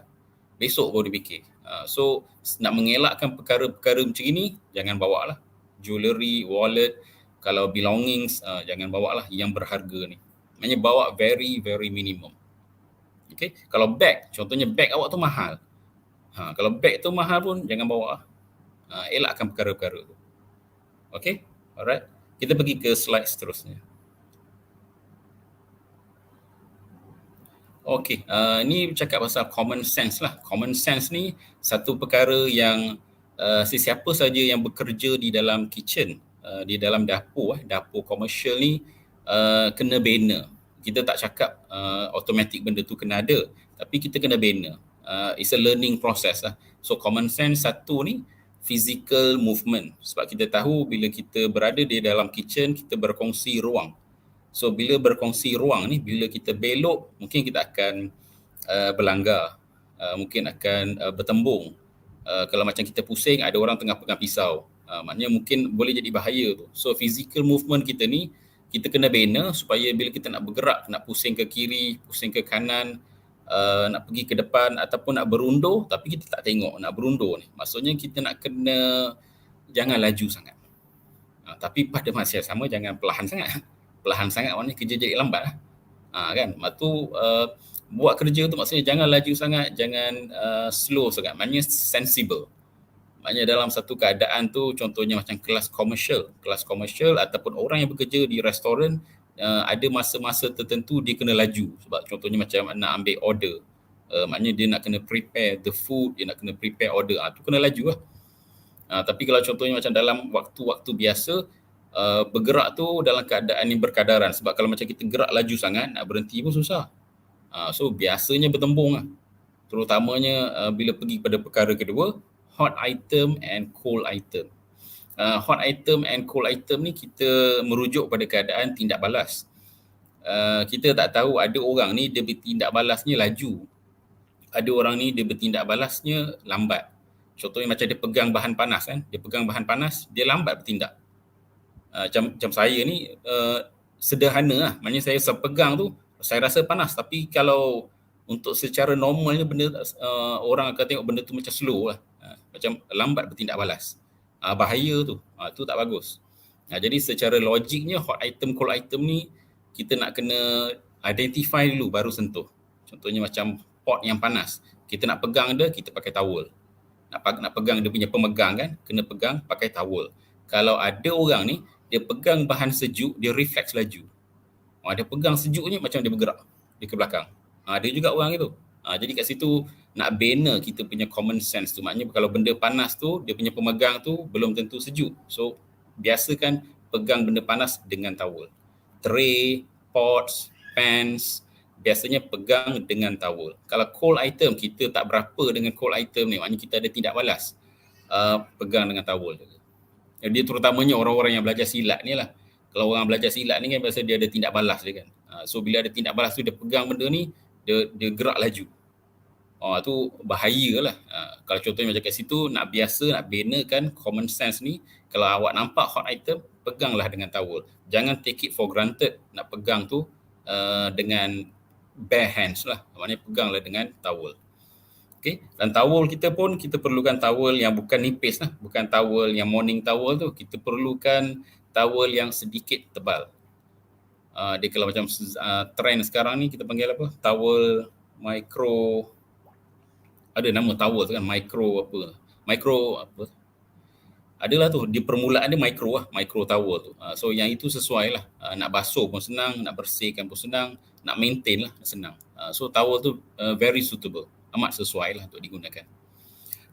Besok baru dia fikir. So nak mengelakkan perkara-perkara macam ini, jangan bawa lah. Jewelry, wallet, kalau belongings, jangan bawa lah yang berharga ni. Maknanya bawa very, very minimum. Okay. Kalau bag, contohnya bag awak tu mahal. Kalau bag tu mahal pun jangan bawa lah. Elakkan perkara-perkara tu. Okay. Alright. Kita pergi ke slide seterusnya. Okay, ni bercakap pasal common sense lah. Common sense ni satu perkara yang sesiapa saja yang bekerja di dalam kitchen, di dalam dapur komersial ni kena bina. Kita tak cakap automatic benda tu kena ada, tapi kita kena bina. It's a learning process lah. So common sense satu ni physical movement. Sebab kita tahu bila kita berada di dalam kitchen, kita berkongsi ruang. So bila berkongsi ruang ni, bila kita belok, mungkin kita akan berlanggar, mungkin akan bertembung. Kalau macam kita pusing, ada orang tengah pegang pisau, maknanya mungkin boleh jadi bahaya tu. So physical movement kita ni, kita kena bina supaya bila kita nak bergerak, nak pusing ke kiri, pusing ke kanan, nak pergi ke depan ataupun nak berundur, tapi kita tak tengok nak berundur ni. Maksudnya kita nak kena, jangan laju sangat. Tapi pada masa yang sama jangan perlahan sangat. Perlahan sangat maknanya kerja jadi lambat lah. Kan? Lepas tu buat kerja tu maksudnya jangan laju sangat, jangan slow sangat. Maknanya sensible. Maknanya dalam satu keadaan tu, contohnya macam kelas komersial ataupun orang yang bekerja di restoran, ada masa-masa tertentu dia kena laju. Sebab contohnya macam nak ambil order, maknanya dia nak kena prepare the food, dia nak kena prepare order, tu kena laju lah. Tapi kalau contohnya macam dalam waktu-waktu biasa, bergerak tu dalam keadaan yang berkadaran. Sebab kalau macam kita gerak laju sangat, nak berhenti pun susah. So biasanya bertembung lah. Terutamanya bila pergi pada perkara kedua, hot item and cold item. Hot item and cold item ni kita merujuk pada keadaan tindak balas. Kita tak tahu ada orang ni dia bertindak balasnya laju. Ada orang ni dia bertindak balasnya lambat. Contohnya macam dia pegang bahan panas kan. Dia pegang bahan panas, dia lambat bertindak. Macam saya ni sederhana lah. Maknanya saya pegang tu, saya rasa panas. Tapi kalau untuk secara normalnya benda orang akan tengok benda tu macam slow lah. Macam lambat bertindak balas. Bahaya tu. Tu tak bagus. Jadi secara logiknya hot item, cold item ni kita nak kena identify dulu baru sentuh. Contohnya macam pot yang panas. Kita nak pegang dia, kita pakai towel. Nak pegang dia punya pemegang kan, kena pegang pakai towel. Kalau ada orang ni, dia pegang bahan sejuk, dia refleks laju. Dia pegang sejuknya macam dia bergerak. Dia ke belakang. Ada juga orang itu. Jadi kat situ nak bina kita punya common sense tu. Maknanya kalau benda panas tu, dia punya pemegang tu belum tentu sejuk. So biasakan pegang benda panas dengan towel. Tray, pots, pans, biasanya pegang dengan towel. Kalau cold item, kita tak berapa dengan cold item ni. Maknanya kita ada tindak balas. Pegang dengan towel. Dia terutamanya orang-orang yang belajar silat ni lah. Kalau orang belajar silat ni kan biasa dia ada tindak balas dia kan. So bila ada tindak balas tu dia pegang benda ni, dia gerak laju. Tu bahayalah. Kalau contohnya macam kat situ, nak binakan common sense ni. Kalau awak nampak hot item, peganglah dengan towel. Jangan take it for granted nak pegang tu dengan bare hands lah. Maknanya peganglah dengan towel. Okay. Dan towel kita pun, kita perlukan towel yang bukan nipis lah. Bukan towel yang morning towel tu. Kita perlukan towel yang sedikit tebal. Dia kalau macam trend sekarang ni kita panggil apa? Towel micro, ada nama towel tu kan, micro apa? adalah tu, di permulaan dia micro towel tu. So yang itu sesuai lah. Nak basuh pun senang, nak bersihkan pun senang, nak maintain lah senang. So towel tu very suitable, amat sesuai lah untuk digunakan.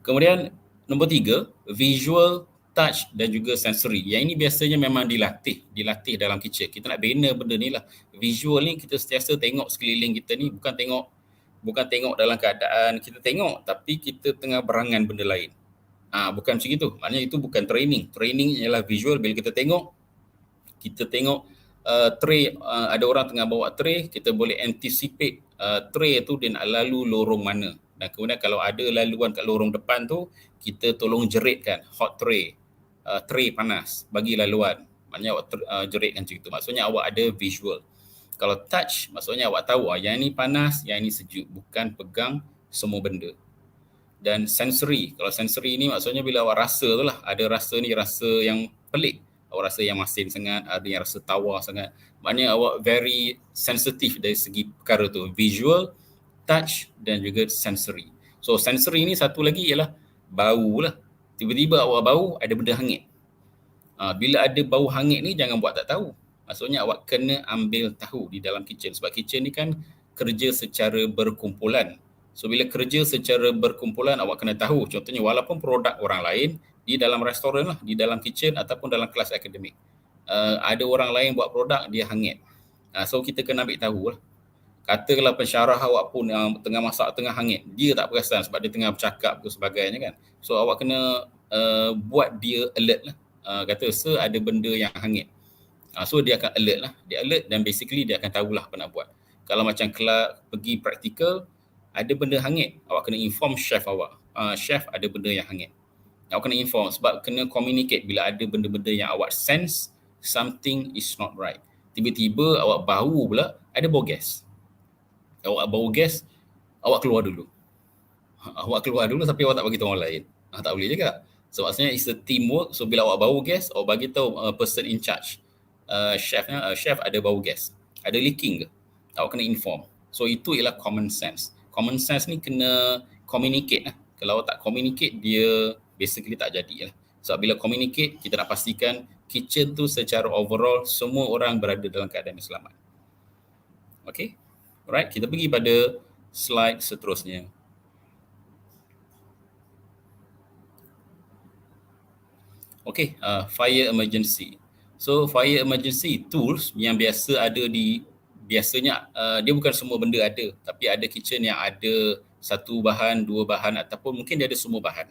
Kemudian nombor 3, visual, touch dan juga sensory. Yang ini biasanya memang dilatih dalam kitchen. Kita nak bina benda ni lah. Visual ni kita sentiasa tengok sekeliling kita ni, bukan tengok dalam keadaan kita tengok, tapi kita tengah berangan benda lain. Bukan macam itu. Maknanya itu bukan training. Training ialah visual. Bila kita tengok tray, ada orang tengah bawa tray, kita boleh anticipate tray tu dia nak lalu lorong mana. Dan kemudian kalau ada laluan kat lorong depan tu, kita tolong jeritkan hot tray, tray panas, bagi laluan. Maknanya awak jeritkan macam itu. Maksudnya awak ada visual. Kalau touch, maksudnya awak tahu yang ni panas, yang ni sejuk. Bukan pegang semua benda. Dan sensory, kalau sensory ni maksudnya bila awak rasa tu lah, ada rasa ni rasa yang pelik, awak rasa yang masin sangat, ada yang rasa tawar sangat. Maknanya awak very sensitive dari segi perkara tu, visual, touch dan juga sensory. So sensory ni satu lagi ialah bau lah. Tiba-tiba awak bau ada benda hangit. Bila ada bau hangit ni jangan buat tak tahu. Maksudnya awak kena ambil tahu di dalam kitchen, sebab kitchen ni kan kerja secara berkumpulan. So bila kerja secara berkumpulan, awak kena tahu, contohnya walaupun produk orang lain di dalam restoran lah, di dalam kitchen ataupun dalam kelas akademik, ada orang lain buat produk, dia hangit. So kita kena ambil tahu lah. Katakanlah pensyarah awak pun yang tengah masak, tengah hangit, dia tak perasan sebab dia tengah bercakap ke sebagainya kan. So awak kena buat dia alert lah. Kata, sir ada benda yang hangit. So dia akan alert lah. Dia alert dan basically dia akan tahulah apa nak buat. Kalau macam kelas pergi praktikal, ada benda hangit, awak kena inform chef awak. Chef ada benda yang hangit. Awak kena inform sebab kena communicate bila ada benda-benda yang awak sense something is not right. Tiba-tiba awak bau pula, ada bau gas. Awak bau gas, awak keluar dulu. Awak keluar dulu tapi awak tak bagi tahu orang lain. Tak boleh juga. So maksudnya it's a teamwork. So bila awak bau gas, awak bagi tahu person in charge. Chef ada bau gas. Ada leaking ke? Awak kena inform. So itu ialah common sense. Common sense ni kena communicate lah. Kalau tak communicate, dia basically tak jadi lah. So bila communicate, kita nak pastikan kitchen tu secara overall semua orang berada dalam keadaan yang selamat. Okay, alright, kita pergi pada slide seterusnya. Okay, fire emergency. So fire emergency tools yang biasa ada biasanya dia bukan semua benda ada, tapi ada kitchen yang ada satu bahan, dua bahan ataupun mungkin dia ada semua bahan.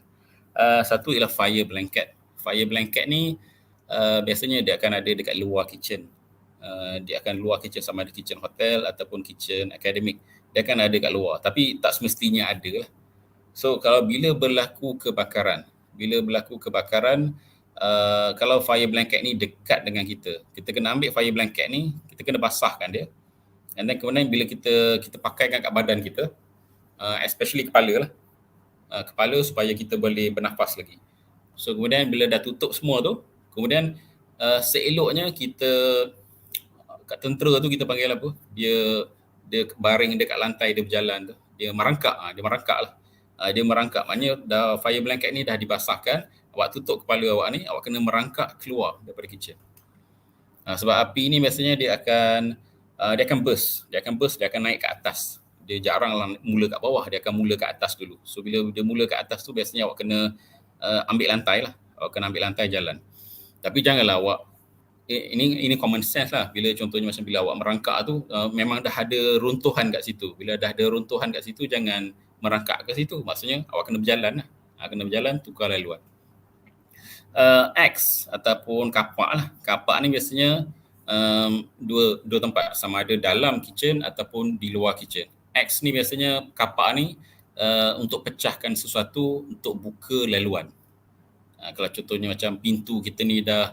Satu ialah fire blanket. Fire blanket ni biasanya dia akan ada dekat luar kitchen. Dia akan luar kitchen, sama ada kitchen hotel ataupun kitchen akademik. Dia akan ada dekat luar, tapi tak semestinya ada lah. So kalau bila berlaku kebakaran, kalau fire blanket ni dekat dengan kita kena ambil fire blanket ni, kita kena basahkan dia. And then kemudian bila kita pakaikan kat badan kita, especially kepala lah. Kepala supaya kita boleh bernafas lagi. So kemudian bila dah tutup semua tu, kemudian seeloknya kita, kat tentera tu kita panggil apa? Dia baring dekat lantai, dia berjalan tu. Dia merangkak lah. Dia merangkak, maknanya dah fire blanket ni dah dibasahkan, awak tutup kepala awak ni, awak kena merangkak keluar daripada kitchen. Sebab api ni biasanya dia akan burst, dia akan naik ke atas. Dia jarang mula kat bawah, dia akan mula kat atas dulu. So bila dia mula kat atas tu, biasanya awak kena ambil lantai lah. Awak kena ambil lantai jalan. Tapi janganlah awak, ini common sense lah. Bila contohnya macam bila awak merangkak tu, memang dah ada runtuhan kat situ. Bila dah ada runtuhan kat situ, jangan merangkak ke situ. Maksudnya awak kena berjalan lah. Kena berjalan, tukar laluan. X ataupun kapak lah. Kapak ni biasanya dua tempat, sama ada dalam kitchen ataupun di luar kitchen. X ni biasanya kapak ni untuk pecahkan sesuatu, untuk buka laluan. Kalau contohnya macam pintu kita ni dah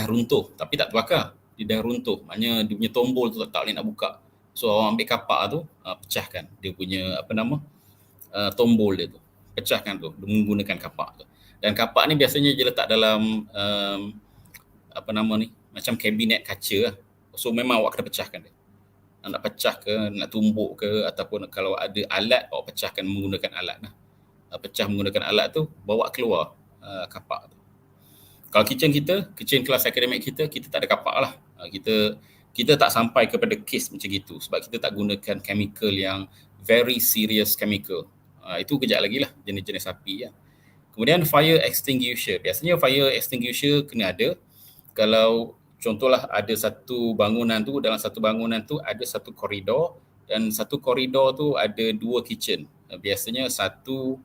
runtuh tapi tak terbakar, dia dah runtuh, maknanya dia punya tombol tu tak boleh nak buka. So awak ambil kapak tu, pecahkan dia punya tombol dia tu, pecahkan tu menggunakan kapak tu. Dan kapak ni biasanya dia letak dalam macam kabinet kaca lah. So memang awak kena pecahkan dia. Nak pecah ke, nak tumbuk ke, ataupun kalau ada alat, awak pecahkan menggunakan alat lah. Pecah menggunakan alat tu, bawa keluar kapak tu. Kalau kitchen kelas akademik kita tak ada kapak lah. Kita tak sampai kepada kes macam gitu sebab kita tak gunakan chemical yang very serious chemical. Itu kejap lagi lah jenis-jenis api ya. Kemudian fire extinguisher. Biasanya fire extinguisher kena ada kalau contohlah ada satu bangunan tu, dalam satu bangunan tu ada satu koridor dan satu koridor tu ada 2 kitchen. Biasanya satu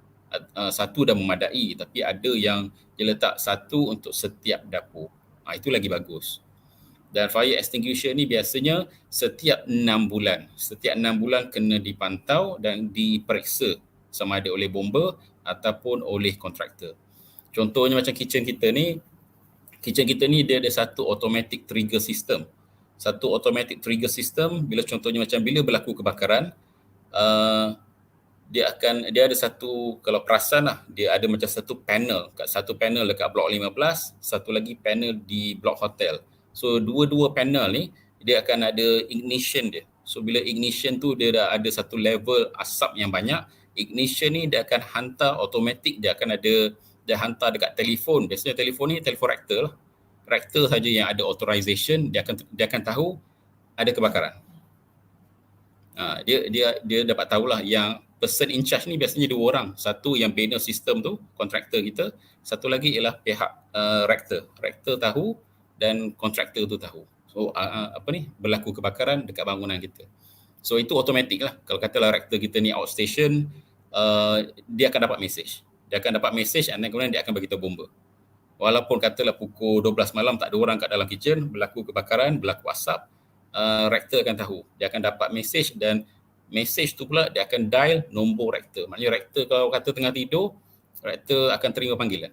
dah memadai tapi ada yang dia letak satu untuk setiap dapur. Itu lagi bagus. Dan fire extinguisher ni biasanya setiap 6 bulan. Setiap 6 bulan kena dipantau dan diperiksa sama ada oleh bomba ataupun oleh kontraktor. Contohnya macam kitchen kita ni dia ada satu automatic trigger system. Satu automatic trigger system bila contohnya macam bila berlaku kebakaran, dia ada satu, kalau perasan lah, dia ada macam satu panel dekat blok 15, satu lagi panel di blok hotel. So dua-dua panel ni dia akan ada ignition dia. So bila ignition tu dia dah ada satu level asap yang banyak, ignition ni dia akan hantar automatik, dia hantar dekat telefon. Biasanya telefon ni telefon rektor lah. Rektor saja yang ada authorization, dia akan tahu ada kebakaran. Dia dapat tahulah yang person in charge ni biasanya 2 orang. Satu yang bina sistem tu, kontraktor kita. Satu lagi ialah pihak rektor. Rektor tahu dan kontraktor tu tahu. So berlaku kebakaran dekat bangunan kita. So itu automatik lah. Kalau katalah rektor kita ni outstation, dia akan dapat message. And then kemudian dia akan bagi tahu bomba. Walaupun katalah pukul 12 malam tak ada orang kat dalam kitchen, berlaku kebakaran, berlaku asap, rektor akan tahu. Dia akan dapat message dan message tu pula dia akan dial nombor rektor. Maknanya rektor kalau kata tengah tidur, rektor akan terima panggilan.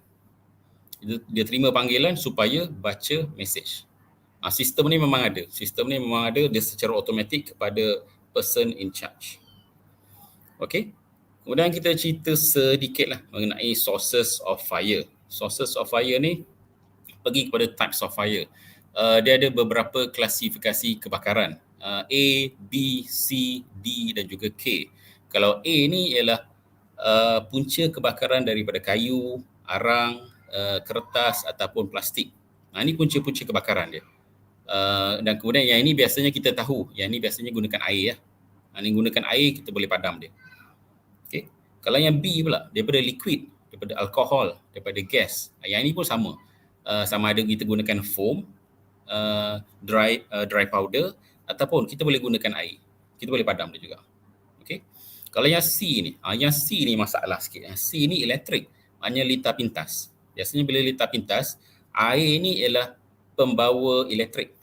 Dia terima panggilan supaya baca message. Sistem ni memang ada. Dia secara automatik kepada person in charge. Okey. Kemudian kita cerita sedikit lah mengenai sources of fire. Sources of fire ni pergi kepada types of fire. Dia ada beberapa klasifikasi kebakaran. A, B, C, D dan juga K. Kalau A ni ialah punca kebakaran daripada kayu, arang, kertas ataupun plastik. Ini punca-punca kebakaran dia. Dan kemudian yang ini biasanya kita tahu, yang ini biasanya gunakan air ya. Ini gunakan air kita boleh padam dia. Okay. Kalau yang B pula, daripada liquid, daripada alkohol, daripada gas. Yang ini pun sama. Sama ada kita gunakan foam, dry powder ataupun kita boleh gunakan air. Kita boleh padam dia juga. Okey. Kalau yang C ni masalah sikit. Yang C ni elektrik. Maknanya litar pintas. Biasanya bila litar pintas, air ni ialah pembawa elektrik.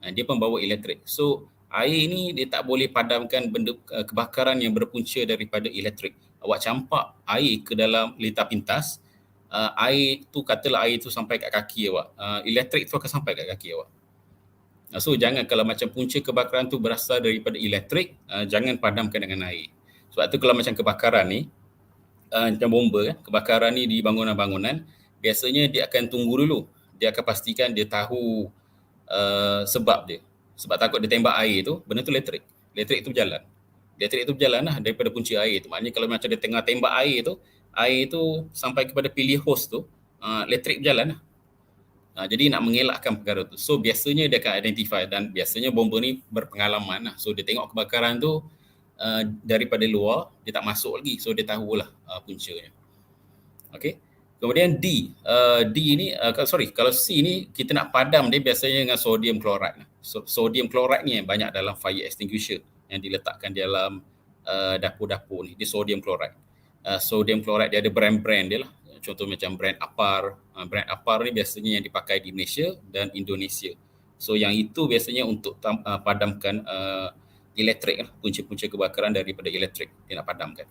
Dia pembawa elektrik. So air ni dia tak boleh padamkan benda kebakaran yang berpunca daripada elektrik. Awak campak air ke dalam litar pintas, katalah air tu sampai kat kaki awak. Elektrik tu akan sampai kat kaki awak. So jangan, kalau macam punca kebakaran tu berasal daripada elektrik, jangan padamkan dengan air. Sebab tu kalau macam kebakaran ni, macam bomba kan, kebakaran ni di bangunan-bangunan, biasanya dia akan tunggu dulu. Dia akan pastikan dia tahu sebab dia. Sebab takut dia tembak air tu, benda tu elektrik. Elektrik tu berjalan lah daripada punca air tu. Maknanya kalau macam dia tengah tembak air tu sampai kepada pilih hos tu, elektrik berjalan lah. Jadi nak mengelakkan perkara tu. So biasanya dia akan identify dan biasanya bomba ni berpengalaman lah. So dia tengok kebakaran tu daripada luar, dia tak masuk lagi. So dia tahulah puncanya. Okay. Kemudian D. Kalau C ni kita nak padam dia biasanya dengan sodium chloride. Sodium chloride ni yang banyak dalam fire extinguisher yang diletakkan dalam dapur-dapur ni. Dia sodium chloride. Sodium chloride dia ada brand-brand dia lah. Contoh macam brand Apar. Brand Apar ni biasanya yang dipakai di Malaysia dan Indonesia. So yang itu biasanya untuk padamkan elektrik lah. Punca-punca kebakaran daripada elektrik dia nak padamkan.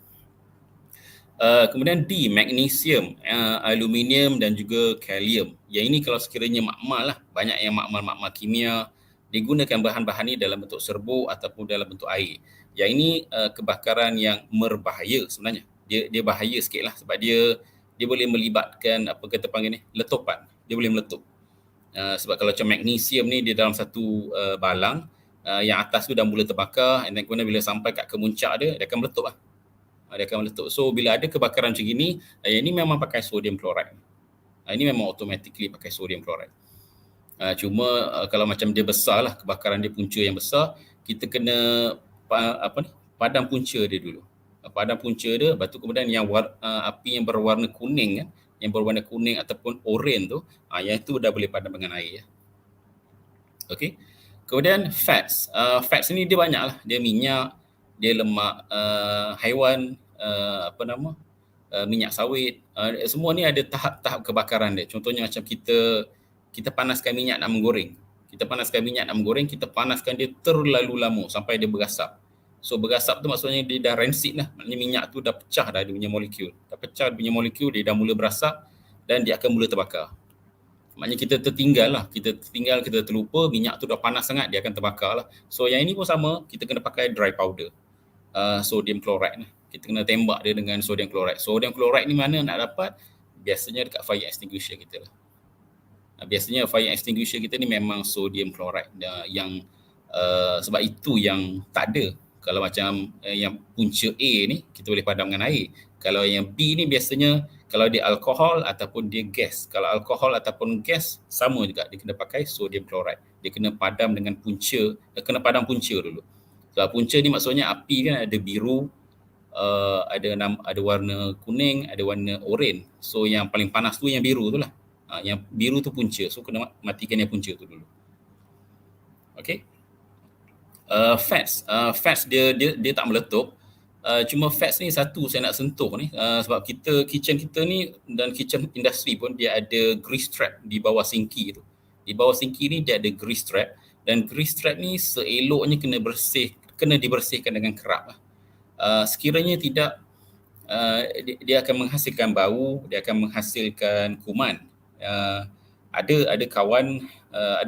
Kemudian D, magnesium, aluminium dan juga kalium. Yang ini kalau sekiranya makmal lah. Banyak yang makmal kimia. Digunakan bahan-bahan ni dalam bentuk serbuk ataupun dalam bentuk air. Yang ini kebakaran yang berbahaya sebenarnya. Dia bahaya sikit lah sebab dia boleh melibatkan apa kita panggil ni, letupan. Dia boleh meletup. Sebab kalau macam magnesium ni dia dalam satu balang, yang atas tu dah mula terbakar, and then kemudian bila sampai kat kemuncak dia akan meletup lah. Dia akan meletup. So bila ada kebakaran macam ini, yang ini memang pakai sodium chloride. Ini memang automatically pakai sodium chloride. Cuma kalau macam dia besar lah, kebakaran dia punca yang besar, kita kena padam punca dia dulu. Padam punca dia, lepas tu kemudian yang api yang berwarna kuning kan, yang berwarna kuning ataupun oranye tu, yang itu dah boleh padam dengan air ya. Okey. Kemudian fats. Fats ni dia banyak lah. Dia minyak, dia lemak haiwan, minyak sawit. Semua ni ada tahap-tahap kebakaran dia. Contohnya macam kita panaskan minyak nak menggoreng. Kita panaskan dia terlalu lama sampai dia bergasap. So bergasap tu maksudnya dia dah rancid lah. Maknanya minyak tu dah pecah dah dia punya molekul. Dah pecah dia punya molekul, dia dah mula berasap dan dia akan mula terbakar. Maknanya kita terlupa, minyak tu dah panas sangat, dia akan terbakar lah. So yang ini pun sama, kita kena pakai dry powder, sodium chloride lah. Kita kena tembak dia dengan sodium chloride. Sodium chloride ni mana nak dapat? Biasanya dekat fire extinguisher kita lah. Biasanya fire extinguisher kita ni memang sodium chloride yang sebab itu yang tak ada. Kalau macam yang punca A ni, kita boleh padam dengan air. Kalau yang B ni biasanya kalau dia alkohol ataupun dia gas. Kalau alkohol ataupun gas, sama juga. Dia kena pakai sodium chloride. Dia kena padam dengan punca, kena padam punca dulu. Sebab punca ni maksudnya api kan ada biru, ada warna kuning, ada warna oranye. So yang paling panas tu yang biru tu lah. Yang biru tu punca. So kena matikan yang punca tu dulu. Okay. Fats dia tak meletup. Cuma fats ni satu saya nak sentuh ni, sebab kitchen kita ni dan kitchen industry pun dia ada grease trap di bawah sinki tu. Di bawah sinki ni dia ada grease trap, dan grease trap ni seeloknya kena dibersihkan dengan kerap lah. Sekiranya tidak, dia akan menghasilkan bau, dia akan menghasilkan kuman. Ada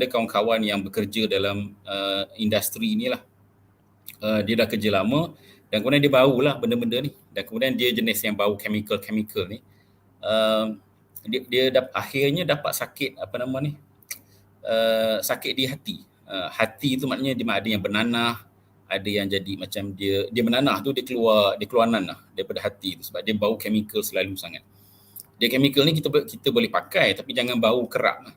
kawan-kawan yang bekerja dalam industri ni lah. Dia dah kerja lama dan kemudian dia bau lah benda-benda ni, dan kemudian dia jenis yang bau chemical ni. Dia akhirnya dapat sakit sakit di hati. Hati tu maknanya dia ada yang bernanah, ada yang jadi macam dia menanah tu, dia keluar nanah daripada hati tu sebab dia bau chemical selalu sangat. Dia chemical ni kita boleh pakai tapi jangan bau kerap lah.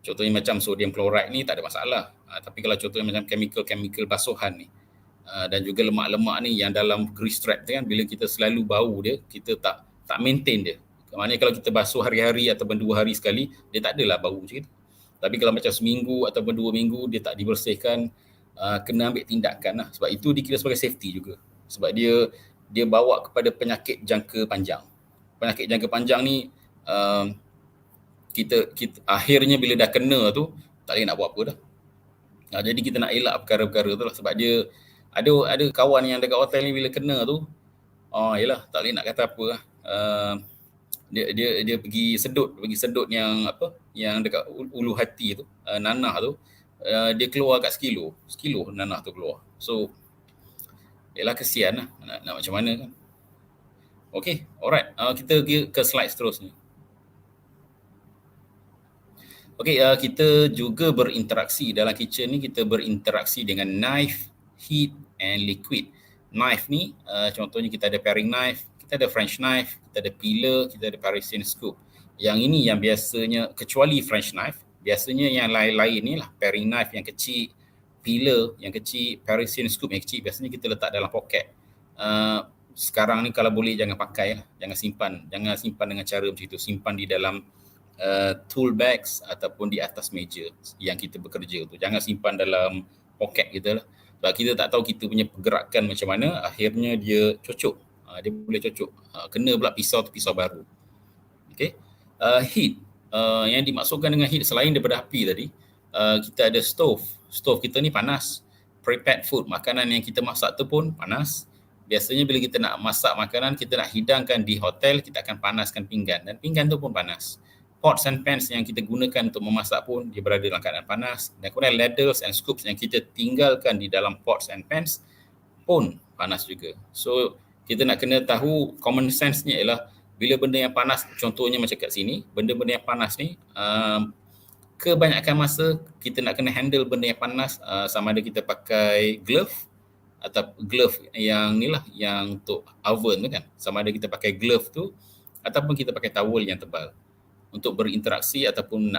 Contohnya macam sodium chloride ni tak ada masalah. Tapi kalau contohnya macam chemical basuhan ni, dan juga lemak-lemak ni yang dalam grease trap tu kan, bila kita selalu bau dia, kita tak maintain dia. Maknanya kalau kita basuh hari-hari ataupun 2 hari sekali, dia tak adalah bau macam itu. Tapi kalau macam seminggu ataupun 2 minggu dia tak dibersihkan, kena ambil tindakan lah. Sebab itu dikira sebagai safety juga. Sebab dia bawa kepada penyakit jangka panjang. Penyakit jangka panjang ni kita akhirnya bila dah kena tu tak boleh nak buat apa dah. Jadi kita nak elak perkara-perkara tu lah. Sebab dia ada kawan yang dekat hotel ni bila kena tu, yelah tak boleh nak kata apa lah. Dia pergi sedut yang dekat ulu hati tu, nanah tu, dia keluar kat sekilo nanah tu keluar. So yelah kesian lah, nak macam mana kan. Okay, alright, kita ke slide seterusnya. Okay, kita juga berinteraksi dalam kitchen ni, kita berinteraksi dengan knife, heat and liquid. Knife ni contohnya kita ada paring knife, kita ada French knife, kita ada peeler, kita ada Parisian scoop. Yang ini yang biasanya, kecuali French knife, biasanya yang lain-lain ni lah, paring knife yang kecil, peeler yang kecil, Parisian scoop yang kecil, biasanya kita letak dalam poket. Sekarang ni kalau boleh jangan pakai lah, jangan simpan dengan cara macam itu, simpan di dalam tool bags ataupun di atas meja yang kita bekerja tu. Jangan simpan dalam poket kita lah. Sebab kita tak tahu kita punya pergerakan macam mana, akhirnya dia cocok. Dia boleh cocok. Kena pula pisau tu pisau baru. Okay. Heat. Yang dimaksudkan dengan heat selain daripada api tadi, kita ada stove. Stove kita ni panas. Prepared food, makanan yang kita masak tu pun panas. Biasanya bila kita nak masak makanan, kita nak hidangkan di hotel, kita akan panaskan pinggan dan pinggan tu pun panas. Pots and pans yang kita gunakan untuk memasak pun dia berada dalam keadaan panas, dan kemudian ladles and scoops yang kita tinggalkan di dalam pots and pans pun panas juga. So kita nak kena tahu common sense-nya ialah bila benda yang panas, contohnya macam kat sini, benda-benda yang panas ni, kebanyakan masa kita nak kena handle benda yang panas, sama ada kita pakai glove atau glove yang ni lah, yang untuk oven tu kan, sama ada kita pakai glove tu ataupun kita pakai towel yang tebal. untuk berinteraksi ataupun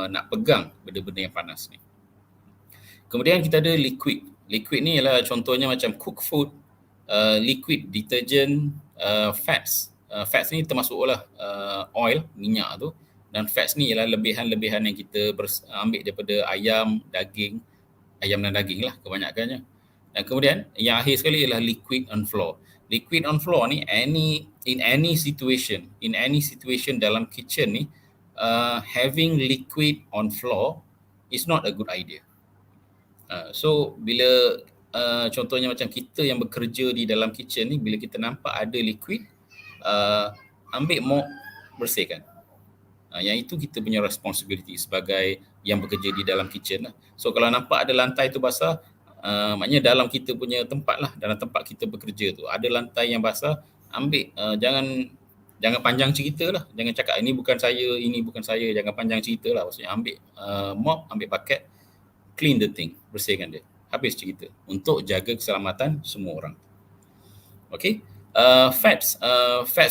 nak pegang benda-benda yang panas ni. Kemudian kita ada liquid. Liquid ni ialah contohnya macam cook food, liquid detergent, fats. Fats ni termasuklah oil, minyak tu, dan fats ni ialah lebihan-lebihan yang kita ambil daripada ayam, daging, ayam dan daging lah kebanyakannya. Dan kemudian yang akhir sekali ialah liquid on floor. Liquid on floor ni in any situation dalam kitchen ni, having liquid on floor is not a good idea. So bila contohnya macam kita yang bekerja di dalam kitchen ni, bila kita nampak ada liquid, ambil mop, bersihkan. Yang itu kita punya responsibility sebagai yang bekerja di dalam kitchen lah. So kalau nampak ada lantai tu basah, maknanya dalam kita punya tempat lah, dalam tempat kita bekerja tu ada lantai yang basah, ambil, jangan panjang cerita lah, jangan cakap ini bukan saya, jangan panjang cerita lah. Maksudnya ambil mop, ambil bucket, clean the thing, bersihkan dia, habis cerita, untuk jaga keselamatan semua orang. Okay. Fats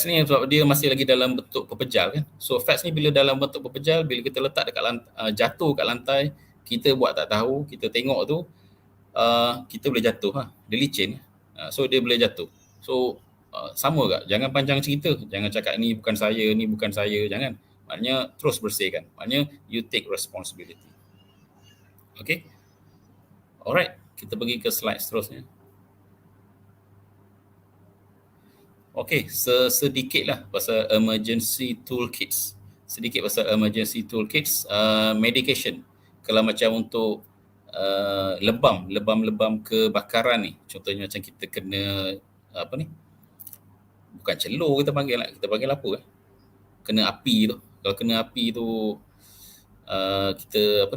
ni sebab dia masih lagi dalam bentuk pepejal kan. So fats ni bila dalam bentuk pepejal, bila kita letak dekat jatuh kat lantai, kita buat tak tahu, kita tengok tu, kita boleh jatuh. Dia licin. So dia boleh jatuh. So sama tak? Jangan panjang cerita. Jangan cakap ni bukan saya, jangan. Maknanya terus bersihkan. Maknanya you take responsibility. Okay. Alright, kita pergi ke slide seterusnya. Okay, sedikitlah pasal emergency toolkits. Medication. Kalau macam untuk lebam kebakaran ni, contohnya macam kita kena bukan celur kita panggil apa kena api tu. Kalau kena api tu kita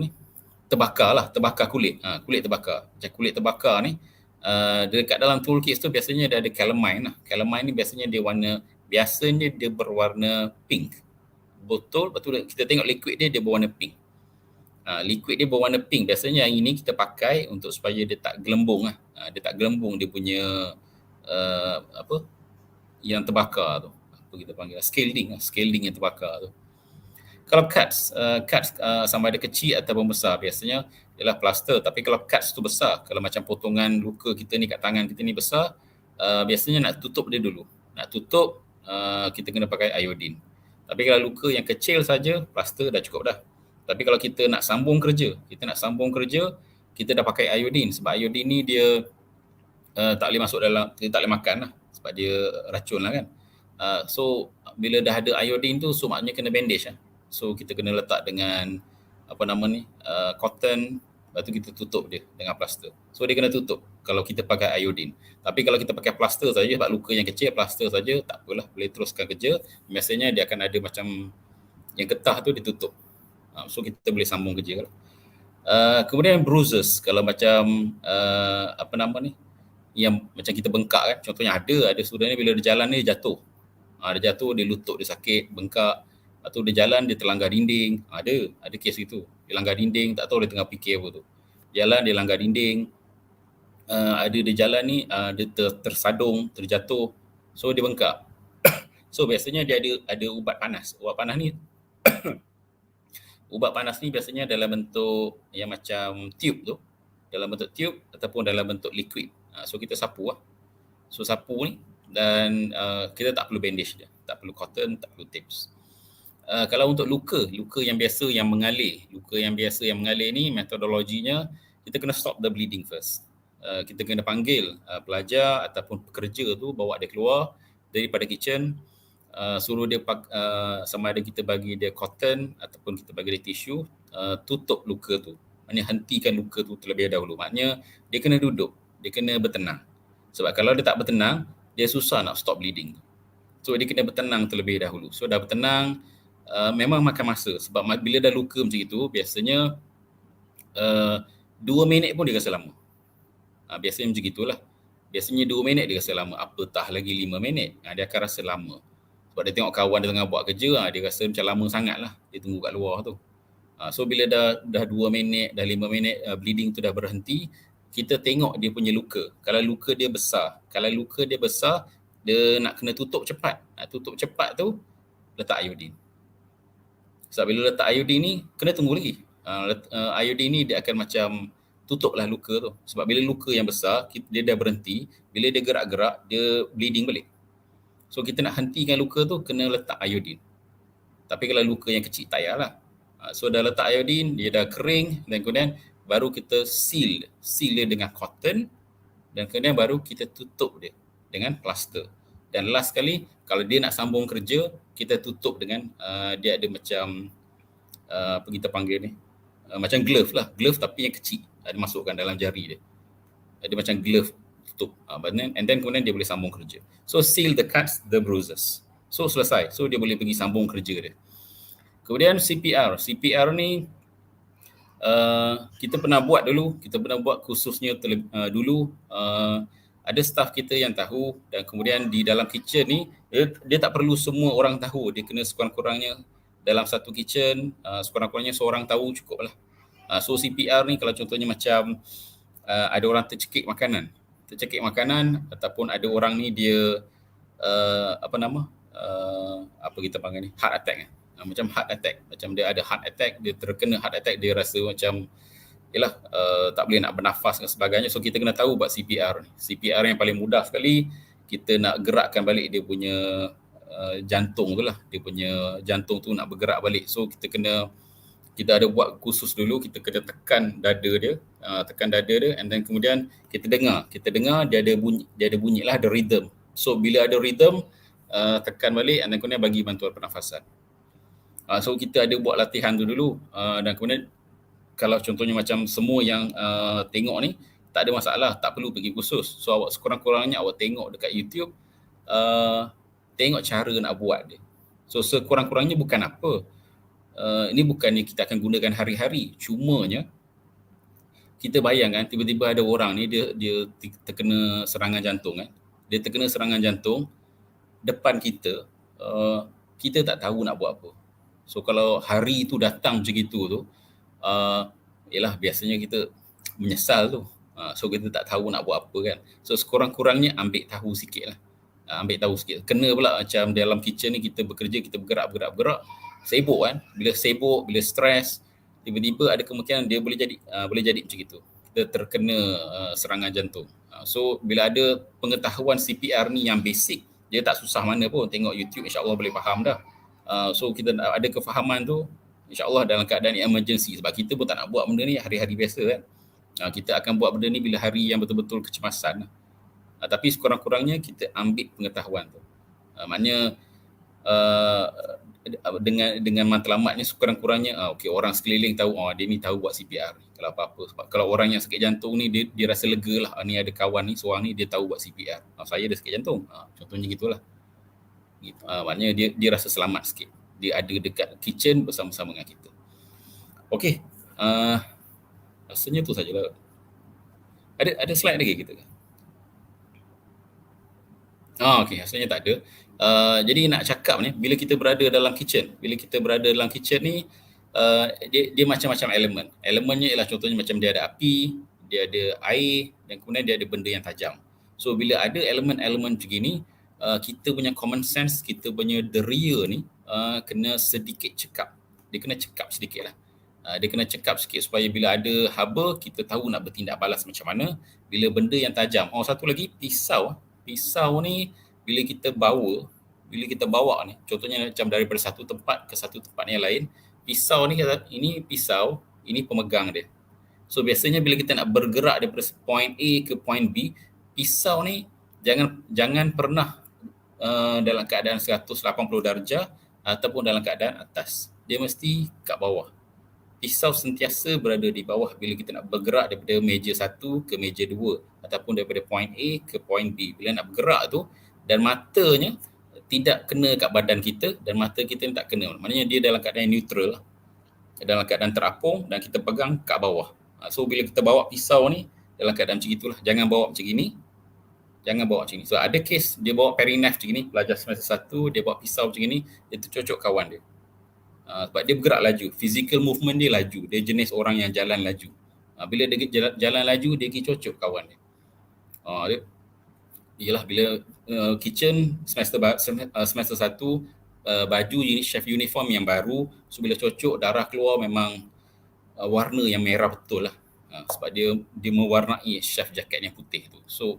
terbakar kulit. Kulit terbakar. Macam kulit terbakar ni, dekat dalam toolkits tu biasanya dia ada calamine lah. Calamine ni biasanya dia berwarna pink. Betul kita tengok liquid dia berwarna pink. Liquid dia berwarna pink. Biasanya yang ini kita pakai untuk supaya dia tak gelembung lah. Dia tak gelembung dia punya yang terbakar tu. Apa kita panggil scalding yang terbakar tu. Kalau cuts sama ada kecil ataupun besar, biasanya ialah plaster. Tapi kalau cuts tu besar, kalau macam potongan luka kita ni kat tangan kita ni besar, biasanya nak tutup dia dulu. Nak tutup, kita kena pakai iodine. Tapi kalau luka yang kecil saja, plaster dah cukup dah. Tapi kalau kita nak sambung kerja, kita dah pakai iodine. Sebab iodine ni dia tak boleh masuk dalam, kita tak boleh makan lah. Sebab dia racun lah kan. So bila dah ada iodine tu, so maknanya kena bandage lah. So kita kena letak dengan cotton, lepas tu kita tutup dia dengan plaster. So dia kena tutup kalau kita pakai iodine. Tapi kalau kita pakai plaster saja, sebab luka yang kecil, plaster saja, tak apalah, boleh teruskan kerja. Biasanya dia akan ada macam yang getah tu ditutup. So kita boleh sambung kerja. Kemudian bruises, kalau macam yang macam kita bengkak kan. Contohnya ada student ni bila dia jalan ni dia jatuh. Dia lutut dia sakit, bengkak. Atau dia jalan, dia terlanggar dinding. Ada kes itu. Dia langgar dinding, tak tahu dia tengah fikir apa tu. Jalan, dia langgar dinding. Ada dia jalan ni, dia tersadung, terjatuh. So dia bengkak. So biasanya dia ada ubat panas. Ubat panas ni biasanya dalam bentuk yang macam tube tu. Dalam bentuk tube ataupun dalam bentuk liquid. So kita sapu lah. So sapu ni dan kita tak perlu bandage dia. Tak perlu cotton, tak perlu tapes. Kalau untuk luka yang biasa yang mengalir, ni metodologinya kita kena stop the bleeding first. Kita kena panggil pelajar ataupun pekerja tu, bawa dia keluar daripada kitchen, suruh dia sama ada kita bagi dia cotton ataupun kita bagi dia tisu, tutup luka tu. Maknanya hentikan luka tu terlebih dahulu. Maknanya dia kena duduk, dia kena bertenang. Sebab kalau dia tak bertenang, dia susah nak stop bleeding. So dia kena bertenang terlebih dahulu. So dah bertenang, memang makan masa. Sebab bila dah luka macam itu, biasanya 2 minit pun dia rasa lama. Biasanya macam itulah. Biasanya 2 minit dia rasa lama. Apatah lagi 5 minit, dia akan rasa lama. Sebab dia tengok kawan dia tengah buat kerja, dia rasa macam lama sangat lah. Dia tunggu kat luar tu. So bila dah 2 minit, dah 5 minit, bleeding tu dah berhenti, kita tengok dia punya luka. Kalau luka dia besar, dia nak kena tutup cepat. Tutup cepat tu, letak iodine. Sebab bila letak iodine ni, kena tunggu lagi. Iodine ni dia akan macam tutuplah luka tu. Sebab bila luka yang besar, dia dah berhenti, bila dia gerak-gerak, dia bleeding balik. So kita nak hentikan luka tu, kena letak iodine. Tapi kalau luka yang kecil, tak payahlah. So dah letak iodine, dia dah kering, dan kemudian baru kita seal dia dengan cotton, dan kemudian baru kita tutup dia dengan plaster. Dan last sekali, kalau dia nak sambung kerja, kita tutup dengan dia ada macam apa kita panggil ni, macam glove lah, glove tapi yang kecil, ada masukkan dalam jari dia, ada macam glove tutup, and then kemudian dia boleh sambung kerja. So seal the cuts, the bruises. So selesai, so dia boleh pergi sambung kerja dia. Kemudian CPR ni kita pernah buat dulu, khususnya dulu, ada staff kita yang tahu, dan kemudian di dalam kitchen ni dia tak perlu semua orang tahu, dia kena sekurang-kurangnya dalam satu kitchen sekurang-kurangnya seorang tahu cukup lah. So CPR ni kalau contohnya macam ada orang tercekik makanan ataupun ada orang ni dia apa kita panggil ni, heart attack macam heart attack, macam dia ada heart attack, dia terkena heart attack, dia rasa macam tak boleh nak bernafas dan sebagainya. So kita kena tahu buat CPR ni. CPR yang paling mudah sekali, kita nak gerakkan balik dia punya jantung tu lah, dia punya jantung tu nak bergerak balik. So kita ada buat khusus dulu, kita kena tekan dada dia, and then kemudian kita dengar dia ada bunyi lah, ada rhythm. So bila ada rhythm, tekan balik, and then kemudian bagi bantuan pernafasan. So kita ada buat latihan tu dulu, dan kemudian kalau contohnya macam semua yang tengok ni tak ada masalah, tak perlu pergi khusus. So awak sekurang-kurangnya awak tengok dekat YouTube, tengok cara nak buat dia. So sekurang-kurangnya bukan apa, ini bukannya kita akan gunakan hari-hari, cumanya kita bayangkan tiba-tiba ada orang ni dia terkena serangan jantung kan. Dia terkena serangan jantung depan kita, kita tak tahu nak buat apa. So kalau hari tu datang macam itu tu, biasanya kita menyesal tu. So kita tak tahu nak buat apa kan. So sekurang-kurangnya ambil tahu sikit lah. Kena pula macam dalam kitchen ni kita bekerja, kita bergerak, sibuk kan. Bila sibuk, bila stres, tiba-tiba ada kemungkinan dia boleh jadi macam itu. Kita terkena serangan jantung. So bila ada pengetahuan CPR ni yang basic, dia tak susah mana pun, tengok YouTube insya-Allah boleh faham dah. So kita ada kefahaman tu, InsyaAllah dalam keadaan emergency, sebab kita pun tak nak buat benda ni hari-hari biasa kan. Kita akan buat benda ni bila hari yang betul-betul kecemasan. Tapi sekurang-kurangnya kita ambil pengetahuan tu. Maknanya dengan matlamatnya sekurang-kurangnya orang sekeliling tahu, dia ni tahu buat CPR kalau apa-apa. Sebab kalau orang yang sakit jantung ni dia rasa lega lah, ni ada kawan ni seorang ni dia tahu buat CPR. Saya ada sakit jantung. Contohnya gitulah. Gitu. Maknanya dia rasa selamat sikit. Dia ada dekat kitchen bersama-sama dengan kita. Okey, rasanya tu sajalah. Ada slide lagi kita? Okey, rasanya tak ada. Jadi nak cakap ni, bila kita berada dalam kitchen ni, dia macam-macam elemen. Elemennya ialah contohnya macam dia ada api, dia ada air, dan kemudian dia ada benda yang tajam. So bila ada elemen-elemen macam ni, kita punya common sense, kita punya deria ni kena sedikit cekap. Dia kena cekap sedikit lah. Dia kena cekap sikit supaya bila ada haba, kita tahu nak bertindak balas macam mana. Bila benda yang tajam. Satu lagi, pisau. Pisau ni bila kita bawa ni, contohnya macam daripada satu tempat ke satu tempat yang lain, pisau ni, ini pisau, ini pemegang dia. So biasanya bila kita nak bergerak daripada point A ke point B, pisau ni jangan pernah dalam keadaan 180 darjah ataupun dalam keadaan atas. Dia mesti kat bawah. Pisau sentiasa berada di bawah bila kita nak bergerak daripada meja 1 ke meja 2 ataupun daripada point A ke point B. Bila nak bergerak tu, dan matanya tidak kena kat badan kita dan mata kita tak kena. Maknanya dia dalam keadaan neutral, dalam keadaan terapung, dan kita pegang kat bawah. So bila kita bawa pisau ni dalam keadaan macam itulah. Jangan bawa macam gini. So ada kes dia bawa paring knife macam ni, pelajar semester 1 dia bawa pisau macam ni, dia tercocok kawan dia. Sebab dia bergerak laju, physical movement dia laju, dia jenis orang yang jalan laju. Bila dia jalan laju, dia pergi cocok kawan dia. Ialah bila kitchen semester 1, baju chef uniform yang baru, so bila cocok darah keluar memang warna yang merah betul lah. Sebab dia mewarnai chef jaket yang putih tu. So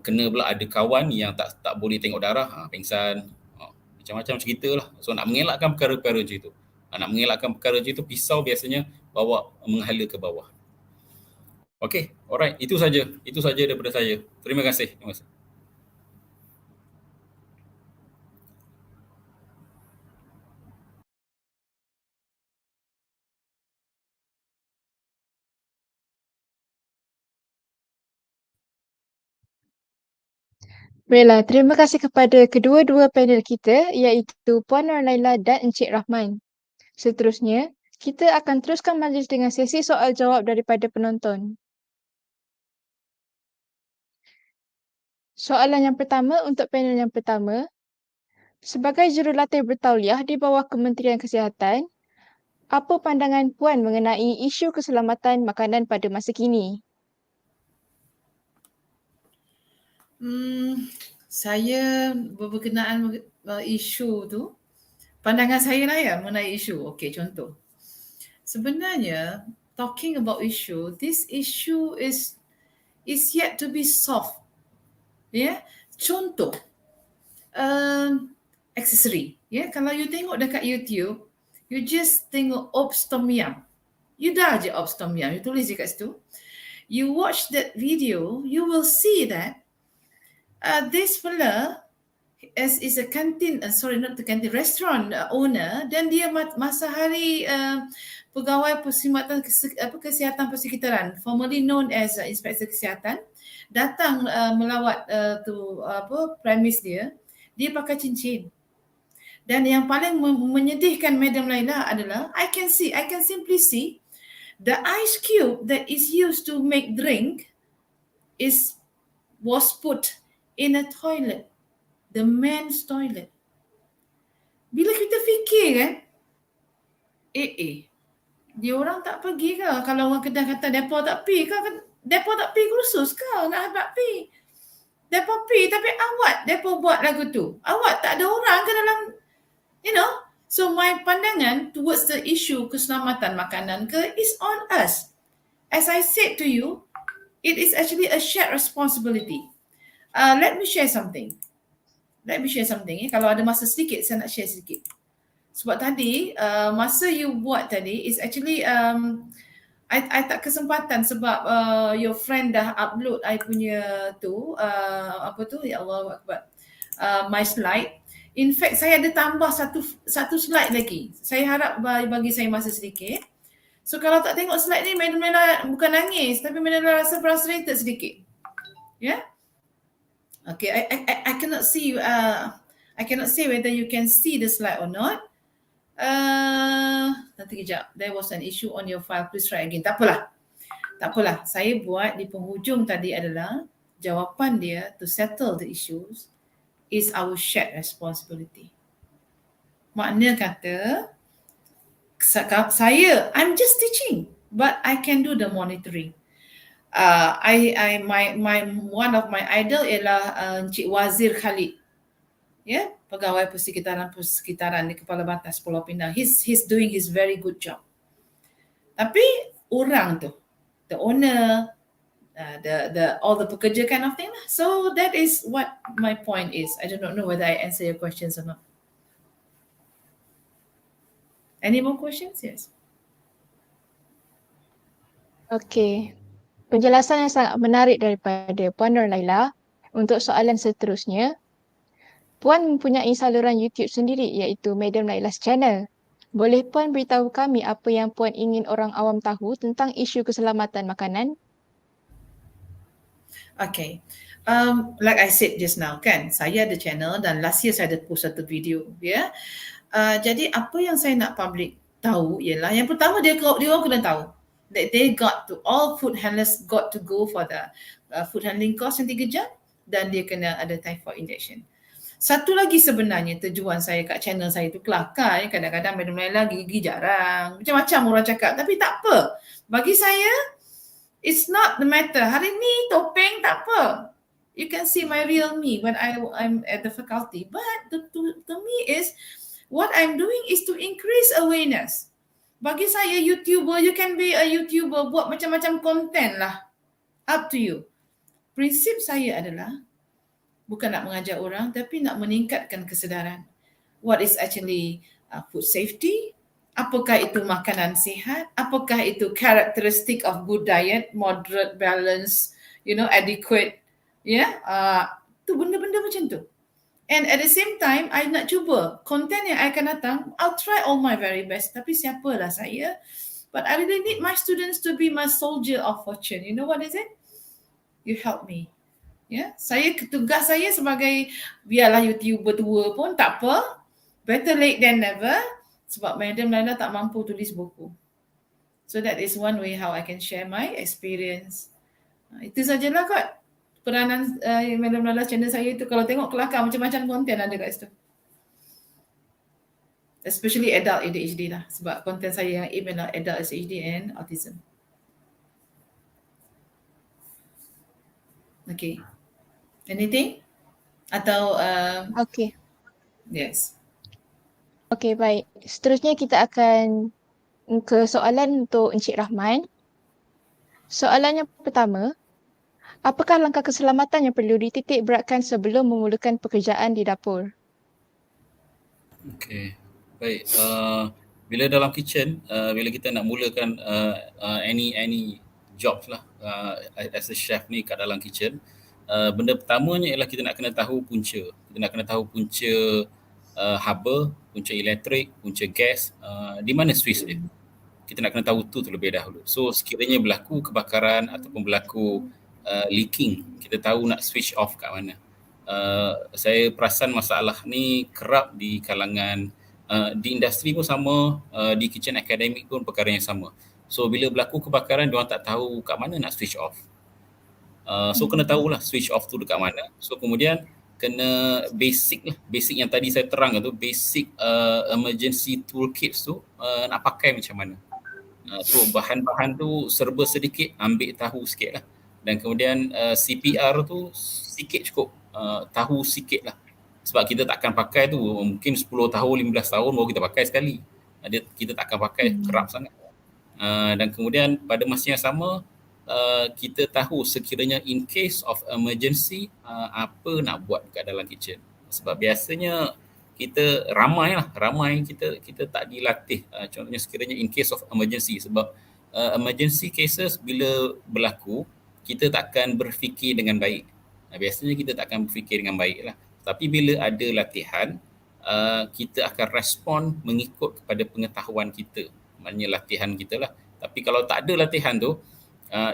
kena pula ada kawan yang tak boleh tengok darah, pengsan, macam-macam cerita lah. So nak mengelakkan perkara-perkara macam itu, pisau biasanya bawa menghala ke bawah. Okay, alright, itu saja daripada saya. Terima kasih. Baiklah, terima kasih kepada kedua-dua panel kita iaitu Puan Nur Laila dan Encik Rahman. Seterusnya, kita akan teruskan majlis dengan sesi soal jawab daripada penonton. Soalan yang pertama untuk panel yang pertama. Sebagai jurulatih bertauliah di bawah Kementerian Kesihatan, apa pandangan Puan mengenai isu keselamatan makanan pada masa kini? Saya berkenaan isu tu, pandangan saya lah ya mengenai isu. Okey, contoh. Sebenarnya, talking about issue, this issue is yet to be solved. Ya, contoh, aksesori. Ya, kalau you tengok dekat YouTube, you just tengok Ops Tom Yum. You dah je Ops Tom Yum, you tulis je kat situ. You watch that video, you will see that this fella is a canteen, restaurant owner, dan dia masa hari pegawai kesihatan persekitaran, formerly known as inspektor kesihatan, datang melawat premis dia pakai cincin. Dan yang paling menyedihkan Madam Laila adalah I can simply see the ice cube that is used to make drink was put in a toilet, the men's toilet. Bila kita fikir kan, dia orang tak pergi ke? Kalau orang Kedah kata depa tak pi ke? Depa tak pi kursus ke? Nak habaq pi? Depa pi tapi awak depa buat lagu tu. Awak tak ada orang ke dalam, So my pandangan towards the issue keselamatan makanan is on us. As I said to you, it is actually a shared responsibility. Let me share something. Kalau ada masa sedikit, saya nak share sedikit. Sebab tadi, masa you buat tadi, is actually, I tak kesempatan sebab your friend dah upload I punya tu, ya Allah Akbar, my slide. In fact, saya ada tambah satu slide lagi. Saya harap bagi saya masa sedikit. So kalau tak tengok slide ni, Madam Laila bukan nangis, tapi Madam Laila rasa frustrated sedikit. Ya? Yeah? Okay, I cannot see you. I cannot say whether you can see the slide or not. Nanti kejap. There was an issue on your file. Please try again. Tak apalah. Saya buat di penghujung tadi adalah jawapan dia to settle the issues is our shared responsibility. Makna kata saya, I'm just teaching, but I can do the monitoring. One of my idol ialah Encik Wazir Khalid, pegawai persekitaran di Kepala Batas Pulau Pinang. He's doing his very good job. Tapi orang tu, the owner, all the pekerja kind of thing lah. So that is what my point is. I do not know whether I answer your questions or not. Any more questions? Yes. Okey. Penjelasan yang sangat menarik daripada Puan Nur Laila. Untuk soalan seterusnya, Puan mempunyai saluran YouTube sendiri iaitu Madam Laila's Channel. Boleh Puan beritahu kami apa yang Puan ingin orang awam tahu tentang isu keselamatan makanan? Okay. Like I said just now kan, saya ada channel dan last year saya ada post satu video. Jadi apa yang saya nak public tahu ialah yang pertama dia orang kena tahu that all food handlers got to go for the food handling course yang 3 jam dan dia kena ada typhoid injection. Satu lagi sebenarnya tujuan saya kat channel saya tu kelakar. Kadang-kadang Madam Laila gigi jarang. Macam-macam orang cakap. Tapi tak apa. Bagi saya, it's not the matter. Hari ni topeng tak apa. You can see my real me when I'm at the faculty. But to me is, what I'm doing is to increase awareness. Bagi saya YouTuber, you can be a YouTuber, buat macam-macam konten lah. Up to you. Prinsip saya adalah bukan nak mengajar orang, tapi nak meningkatkan kesedaran. What is actually food safety? Apakah itu makanan sihat? Apakah itu characteristic of good diet, moderate, balance, adequate? Tu benda-benda macam tu. And at the same time, I nak cuba konten yang I akan datang, I'll try all my very best. Tapi siapalah saya? But I really need my students to be my soldier of fortune. You know what is it? You help me. Tugas saya sebagai, biarlah YouTuber tua pun tak apa. Better late than never. Sebab Madam Laila tak mampu tulis buku. So that is one way how I can share my experience. Itu sajalah kot. Peranan Madam Laila channel saya itu, kalau tengok kelakar macam-macam konten ada kat situ. Especially adult ADHD lah. Sebab konten saya yang aim adalah adult ADHD and autism. Okay. Anything? Atau Okay. yes. Okay, baik. Seterusnya kita akan ke soalan untuk Encik Rahman. Soalan yang pertama, apakah langkah keselamatan yang perlu dititik beratkan sebelum memulakan pekerjaan di dapur? Okay, baik. Bila dalam kitchen, bila kita nak mulakan any jobs lah as a chef ni kat dalam kitchen, benda pertamanya ialah kita nak kena tahu punca. Kita nak kena tahu punca haba, punca elektrik, punca gas, di mana switch dia. Kita nak kena tahu tu terlebih dahulu. So sekiranya berlaku kebakaran ataupun berlaku leaking, kita tahu nak switch off kat mana. Saya perasan masalah ni kerap di kalangan di industri pun sama, di kitchen academic pun perkara yang sama. So bila berlaku kebakaran, diorang tak tahu kat mana nak switch off. So kena tahulah switch off tu dekat mana. So kemudian kena basic lah, basic yang tadi saya terangkan tu, basic emergency toolkits tu nak pakai macam mana. So bahan-bahan tu serba sedikit, ambil tahu sikit lah. Dan kemudian CPR tu sikit cukup, tahu sikit lah. Sebab kita takkan pakai tu, mungkin 10 tahun, 15 tahun baru kita pakai sekali. Kita takkan pakai, kerap sangat. Dan kemudian pada masa yang sama, kita tahu sekiranya in case of emergency, apa nak buat kat dalam kitchen. Sebab biasanya kita ramai kita tak dilatih. Contohnya sekiranya in case of emergency, sebab emergency cases bila berlaku, kita takkan berfikir dengan baik. Biasanya kita takkan berfikir dengan baik lah. Tapi bila ada latihan, kita akan respon mengikut kepada pengetahuan kita. Maknanya latihan kita lah. Tapi kalau tak ada latihan tu,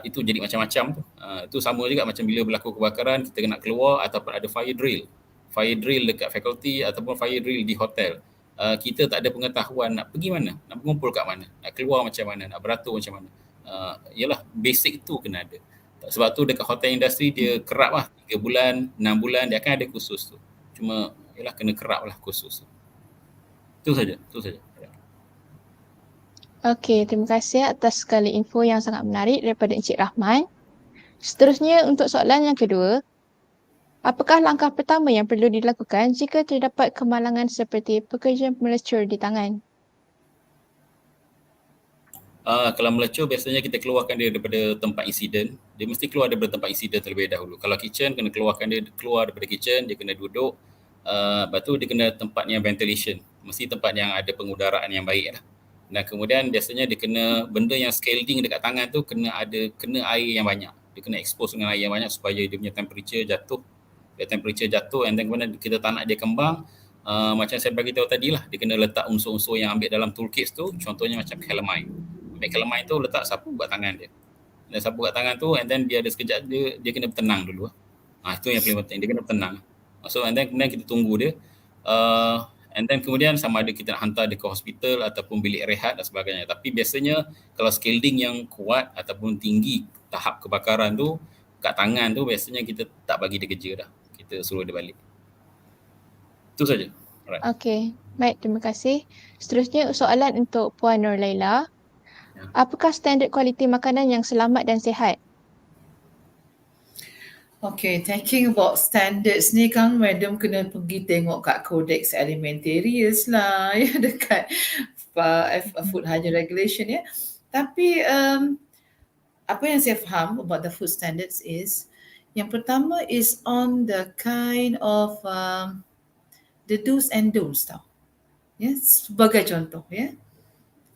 itu jadi macam-macam tu. Itu sama juga macam bila berlaku kebakaran, kita kena keluar ataupun ada fire drill. Fire drill dekat fakulti ataupun fire drill di hotel. Kita tak ada pengetahuan nak pergi mana, nak berkumpul kat mana, nak keluar macam mana, nak beratur macam mana. Yalah, basic tu kena ada. Sebab tu dekat hotel industri dia kerap lah, 3 bulan, 6 bulan dia akan ada kursus tu. Cuma yalah kena kerap lah kursus tu. Itu saja. Okey, terima kasih atas segala info yang sangat menarik daripada Encik Rahman. Seterusnya untuk soalan yang kedua, apakah langkah pertama yang perlu dilakukan jika terdapat kemalangan seperti pekerja melecur di tangan? Kalau melecur biasanya kita keluarkan dia daripada tempat insiden. Dia mesti keluar daripada tempat insiden terlebih dahulu. Kalau kitchen, kena keluarkan dia keluar daripada kitchen, dia kena duduk. Lepas tu dia kena tempat yang ventilation. Mesti tempat yang ada pengudaraan yang baik lah. Dan kemudian biasanya dia kena benda yang scalding dekat tangan tu kena air yang banyak. Dia kena expose dengan air yang banyak supaya dia punya temperature jatuh. Dia temperature jatuh and then kemudian kita tak nak dia kembang. Macam saya bagi tahu tadi lah, dia kena letak unsur-unsur yang ambil dalam toolkits tu, contohnya macam calamine. Ambil calamine tu letak sapu kat tangan dia. Dan sapu kat tangan tu and then dia ada sekejap dia kena bertenang dulu. Itu yang paling penting, dia kena bertenang. So and then kemudian kita tunggu dia. And then kemudian sama ada kita nak hantar dia ke hospital ataupun bilik rehat dan sebagainya. Tapi biasanya kalau scalding yang kuat ataupun tinggi tahap kebakaran tu kat tangan tu, biasanya kita tak bagi dia kerja dah. Kita suruh dia balik. Itu saja. Alright. Okey, baik, terima kasih. Seterusnya soalan untuk Puan Nur Laila. Apakah standard kualiti makanan yang selamat dan sihat? Okay, talking about standards ni kan, madam kena pergi tengok kat Codex Alimentarius lah, ya, dekat Food Hygiene Regulation, ya. Tapi apa yang saya faham about the food standards is, yang pertama is on the kind of the do's and don'ts tau. Ya, sebagai contoh, ya.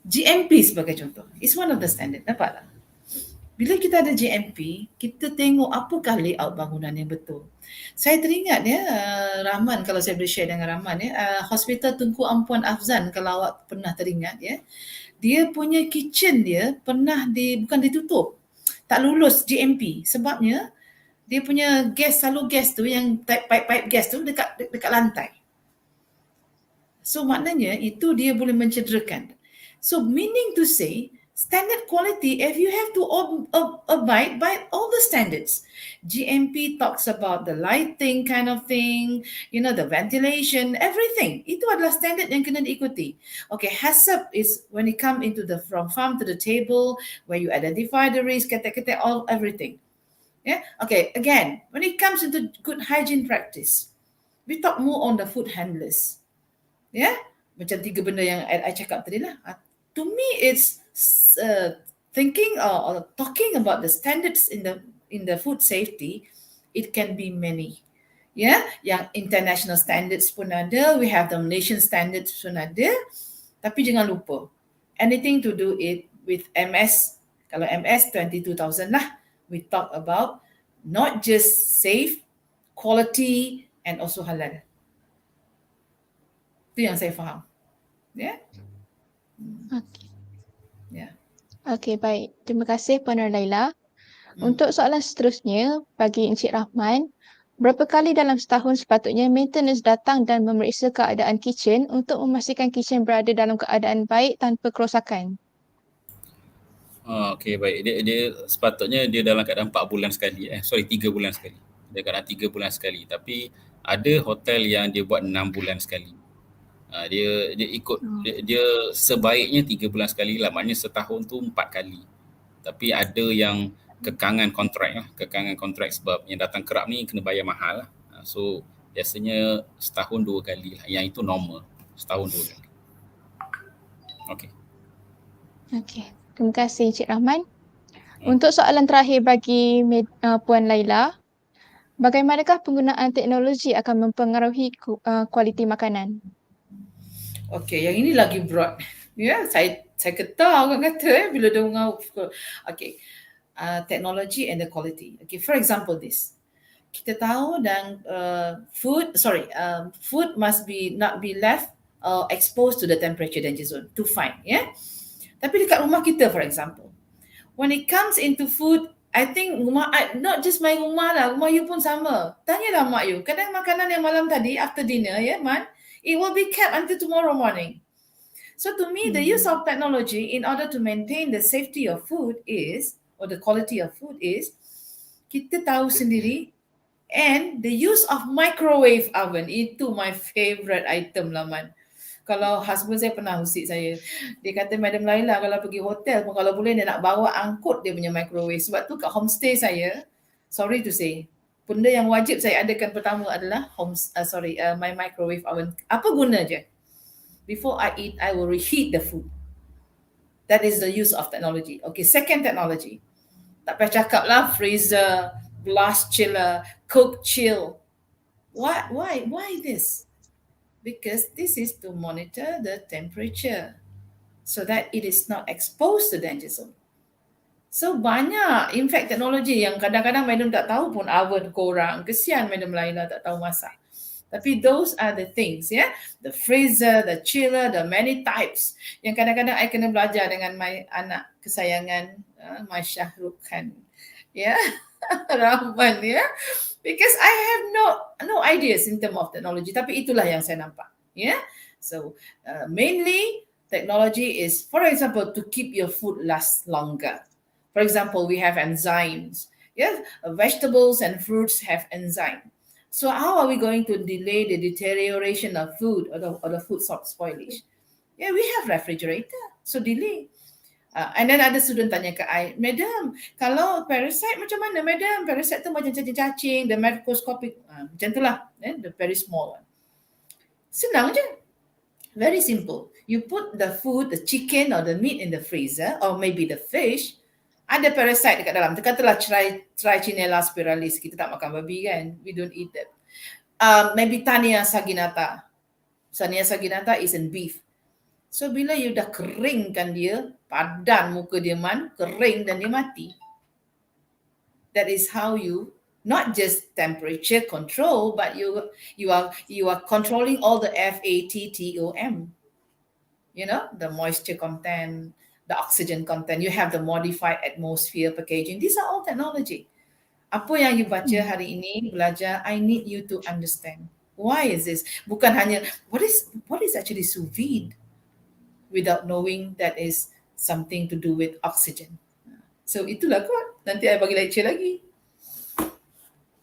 GMP sebagai contoh. It's one of the standard, nampak tak? Bila kita ada GMP, kita tengok apakah layout bangunan yang betul. Saya teringat ya, Rahman, kalau saya boleh share dengan Rahman ya, Hospital Tunku Ampuan Afzan, kalau awak pernah teringat ya, dia punya kitchen dia pernah bukan ditutup, tak lulus GMP sebabnya dia punya selalu gas tu yang pipe gas tu dekat lantai. So maknanya itu dia boleh mencederakan. So meaning to say, standard quality, if you have to abide by all the standards. GMP talks about the lighting kind of thing, the ventilation, everything. Itu adalah standard yang kena diikuti. Okay, HACCP is when it comes into from farm to the table, where you identify the risk, everything. Yeah. Okay, again, when it comes into good hygiene practice, we talk more on the food handlers. Yeah, macam 3 benda yang I cakap tadi lah. To me, it's thinking or talking about the standards in the food safety. It can be many. Yeah, yang international standards pun ada. We have the Malaysian standards pun ada. Tapi jangan lupa, anything to do it with MS. Kalau MS 22,000 lah. We talk about not just safe, quality, and also halal. Itu yang saya faham. Ya. Okey. Ya. Okey, baik. Terima kasih Puan Laila. Untuk soalan seterusnya, bagi Encik Rahman, berapa kali dalam setahun sepatutnya maintenance datang dan memeriksa keadaan kitchen untuk memastikan kitchen berada dalam keadaan baik tanpa kerosakan? Okey, baik. Dia sepatutnya dia dalam keadaan 4 bulan sekali. 3 bulan sekali. Dia keadaan 3 bulan sekali. Tapi ada hotel yang dia buat 6 bulan sekali. Dia ikut dia sebaiknya 3 bulan sekali lah. Maknanya setahun tu 4 kali. Tapi ada yang kekangan kontrak sebab yang datang kerap ni kena bayar mahal lah. So biasanya setahun 2 kali lah. Yang itu normal. Setahun 2 kali. Okey. Okey. Terima kasih Encik Rahman. Untuk soalan terakhir bagi Puan Laila, bagaimanakah penggunaan teknologi akan mempengaruhi kualiti makanan? Okay, yang ini lagi broad. Ya, saya ketawa orang kata bila dia mengauk. Okay, technology and the quality. Okay, for example this. Kita tahu dan food must not be left exposed to the temperature danger zone to fine. Yeah. Tapi dekat rumah kita, for example, when it comes into food, I think not just my rumah lah, rumah you pun sama. Tanyalah mak you, kadang makanan yang malam tadi, after dinner, Man, it will be kept until tomorrow morning. So to me, the use of technology in order to maintain the safety of food or the quality of food is, kita tahu sendiri, and the use of microwave oven, itu my favorite item lah, Man. Kalau husband saya pernah usik saya, dia kata, Madam Laila kalau pergi hotel pun kalau boleh dia nak bawa angkut dia punya microwave. Sebab tu kat homestay saya, sorry to say, benda yang wajib saya adakan pertama adalah my microwave oven. Apa guna je? Before I eat, I will reheat the food. That is the use of technology. Okay, second technology. Tak payah cakap lah, freezer, blast chiller, cook chill. Why this? Because this is to monitor the temperature so that it is not exposed to danger zone. So banyak, in fact, teknologi yang kadang-kadang Madam tak tahu pun oven korang. Kesian Madam Laila tak tahu masak. Tapi those are the things, yeah. The freezer, the chiller, the many types. Yang kadang-kadang I kena belajar dengan my anak kesayangan, my Syahrukh Khan. Yeah, Rahman, yeah. Because I have no ideas in terms of technology. Tapi itulah yang saya nampak. Yeah. So mainly technology is, for example, to keep your food last longer. For example, we have enzymes. Yes, vegetables and fruits have enzyme. So how are we going to delay the deterioration of food or the food spoilage? Yeah, we have refrigerator, so delay. And then ada student tanya ke I, Madam, kalau parasite macam mana, Madam? Parasite tu macam cacing-cacing, the microscopic, macam tu lah, the very small one. Senang je. Very simple. You put the food, the chicken or the meat in the freezer, or maybe the fish, ada parasite dekat dalam. Katalah Trichinella spiralis, kita tak makan babi kan, we don't eat that. Maybe Tania saginata. Tania saginata is in beef. So bila you dah keringkan dia, padan muka dia kering dan dia mati. That is how you not just temperature control, but you are controlling all the FATTOM. You know, the moisture content, the oxygen content. You have the modified atmosphere packaging. These are all technology. Apa yang you baca hari ini, belajar, I need you to understand. Why is this? Bukan hanya, what is actually sous vide? Without knowing that is something to do with oxygen. So itulah kot. Nanti I bagi lecture lagi.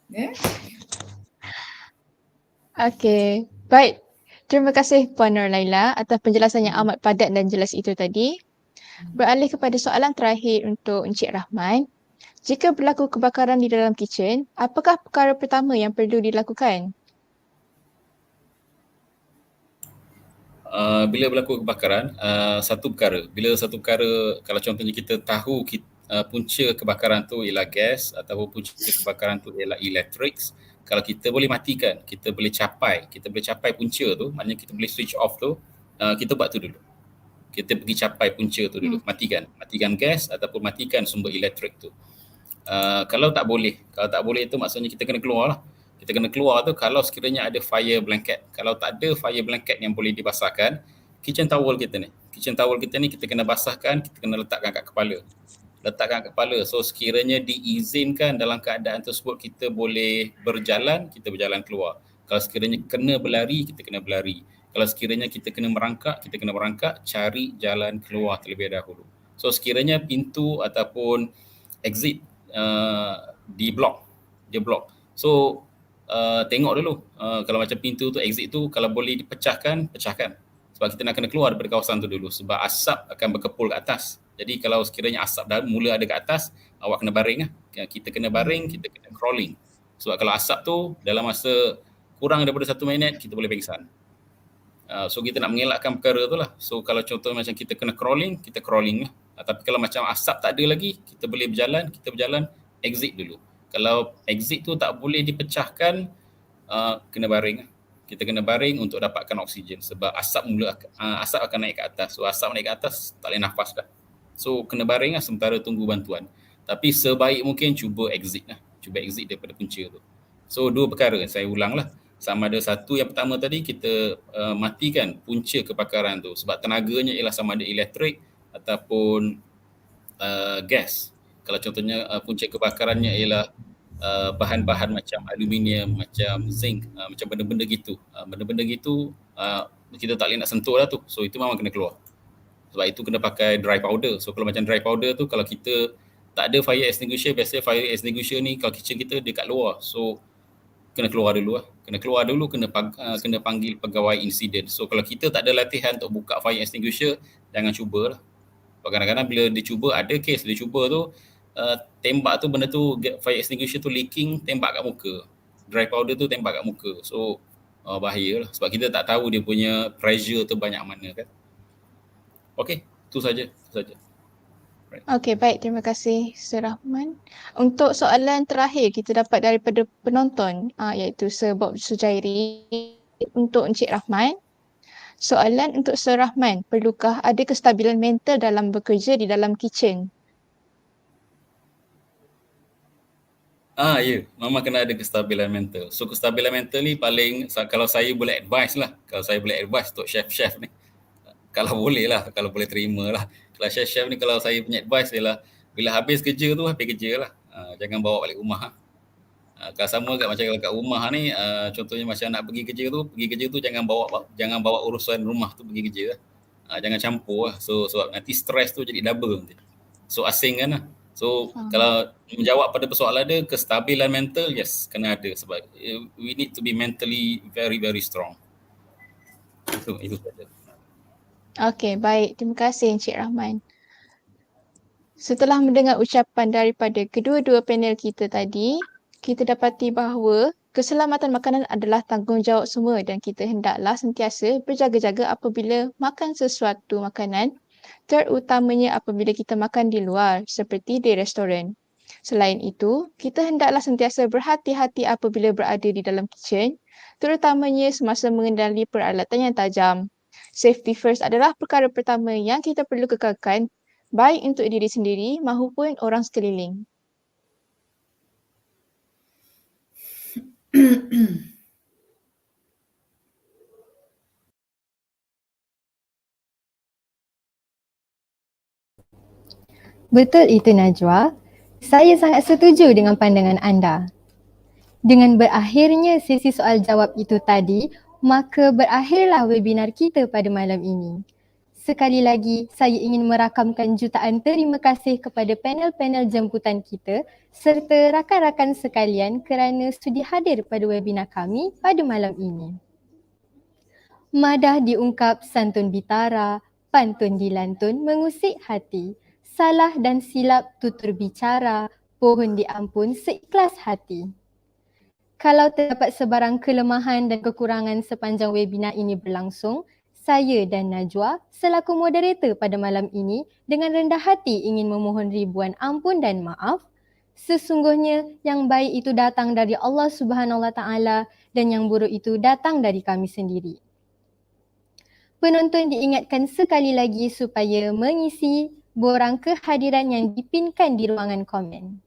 Yeah. Okey, baik. Terima kasih Puan Nur Laila atas penjelasan yang amat padat dan jelas itu tadi. Beralih kepada soalan terakhir untuk Encik Rahman. Jika berlaku kebakaran di dalam kitchen, apakah perkara pertama yang perlu dilakukan? Bila berlaku kebakaran, satu perkara. Kalau contohnya kita tahu punca kebakaran tu ialah gas ataupun punca kebakaran tu ialah elektrik, kalau kita boleh matikan, kita boleh capai punca tu, maknanya kita boleh switch off tu, kita buat tu dulu. Kita pergi capai punca tu dulu, matikan gas ataupun matikan sumber elektrik tu. Kalau tak boleh tu maksudnya kita kena keluar lah. Kita kena keluar tu kalau sekiranya ada fire blanket. Kalau tak ada fire blanket yang boleh dibasahkan, kitchen towel kita ni kita kena basahkan, kita kena letakkan kat kepala. So sekiranya diizinkan dalam keadaan tersebut kita boleh berjalan, kita berjalan keluar. Kalau sekiranya kena berlari, kita kena berlari. Kalau sekiranya kita kena merangkak, kita kena merangkak, cari jalan keluar terlebih dahulu. So sekiranya pintu ataupun exit dia block. So tengok dulu kalau macam pintu tu, exit tu kalau boleh dipecahkan. Sebab kita nak kena keluar daripada kawasan tu dulu sebab asap akan berkepul ke atas. Jadi kalau sekiranya asap dah mula ada ke atas, awak kena baring lah. Kita kena baring, kita kena crawling. Sebab kalau asap tu dalam masa kurang daripada 1 minit, kita boleh pingsan. So kita nak mengelakkan perkara tu lah. So kalau contoh macam kita kena crawling, kita crawling lah. Tapi kalau macam asap tak ada lagi, kita boleh berjalan, exit dulu. Kalau exit tu tak boleh dipecahkan, kena baring. Kita kena baring untuk dapatkan oksigen sebab asap akan naik ke atas. So asap naik ke atas, tak boleh nafas dah. So kena baring lah sementara tunggu bantuan. Tapi sebaik mungkin cuba exit daripada punca tu. So 2 perkara, saya ulang lah. Sama ada satu, yang pertama tadi kita matikan punca kebakaran tu sebab tenaganya ialah sama ada elektrik ataupun gas. Kalau contohnya punca kebakarannya ialah bahan-bahan macam aluminium, macam zinc, macam benda-benda gitu. Benda-benda gitu kita tak boleh nak sentuh lah tu. So itu memang kena keluar. Sebab itu kena pakai dry powder. So kalau macam dry powder tu, kalau kita tak ada fire extinguisher, biasanya fire extinguisher ni kalau kitchen kita dekat luar. So kena keluar dulu lah. Kena panggil pegawai insiden. So kalau kita tak ada latihan untuk buka fire extinguisher, jangan cubalah. Kadang-kadang bila dia cuba, ada kes dia cuba tu, tembak tu benda tu, fire extinguisher tu leaking, tembak kat muka. Dry powder tu tembak kat muka. So bahaya lah sebab kita tak tahu dia punya pressure tu banyak mana kan. Okey, itu saja. Right. Okey, baik. Terima kasih Sir Rahman. Untuk soalan terakhir kita dapat daripada penonton iaitu Sir Bob Sujairi untuk Encik Rahman. Soalan untuk Sir Rahman, perlukah ada kestabilan mental dalam bekerja di dalam kitchen? Ya, memang kena ada kestabilan mental. So kestabilan mental ni paling, kalau saya boleh advice untuk chef-chef ni, kalau boleh terima lah. Kalau chef-chef ni, kalau saya punya advice ialah bila habis kerja lah. Jangan bawa balik rumah. Kalau sama macam kalau kat rumah ni, contohnya macam nak pergi kerja tu jangan bawa urusan rumah tu pergi kerja lah. Jangan campur lah. So sebab nanti stres tu jadi double nanti. So asingkan lah. So kalau menjawab pada persoalan dia, kestabilan mental, yes, kena ada sebab we need to be mentally very, very strong. Itu saja. Okey, baik. Terima kasih Encik Rahman. Setelah mendengar ucapan daripada kedua-dua panel kita tadi, kita dapati bahawa keselamatan makanan adalah tanggungjawab semua dan kita hendaklah sentiasa berjaga-jaga apabila makan sesuatu makanan, terutamanya apabila kita makan di luar seperti di restoran. Selain itu, kita hendaklah sentiasa berhati-hati apabila berada di dalam kitchen, terutamanya semasa mengendali peralatan yang tajam. Safety first adalah perkara pertama yang kita perlu kekalkan, baik untuk diri sendiri maupun orang sekeliling. Betul itu Najwa. Saya sangat setuju dengan pandangan anda. Dengan berakhirnya sesi soal jawab itu tadi, maka berakhirlah webinar kita pada malam ini. Sekali lagi, saya ingin merakamkan jutaan terima kasih kepada panel-panel jemputan kita serta rakan-rakan sekalian kerana sudi hadir pada webinar kami pada malam ini. Madah diungkap, santun bitara, pantun dilantun mengusik hati. Salah dan silap tutur bicara, pohon diampun seikhlas hati. Kalau terdapat sebarang kelemahan dan kekurangan sepanjang webinar ini berlangsung, saya dan Najwa selaku moderator pada malam ini dengan rendah hati ingin memohon ribuan ampun dan maaf. Sesungguhnya yang baik itu datang dari Allah Subhanahu Wa Taala dan yang buruk itu datang dari kami sendiri. Penonton diingatkan sekali lagi supaya mengisi borang kehadiran yang dipinkan di ruangan komen.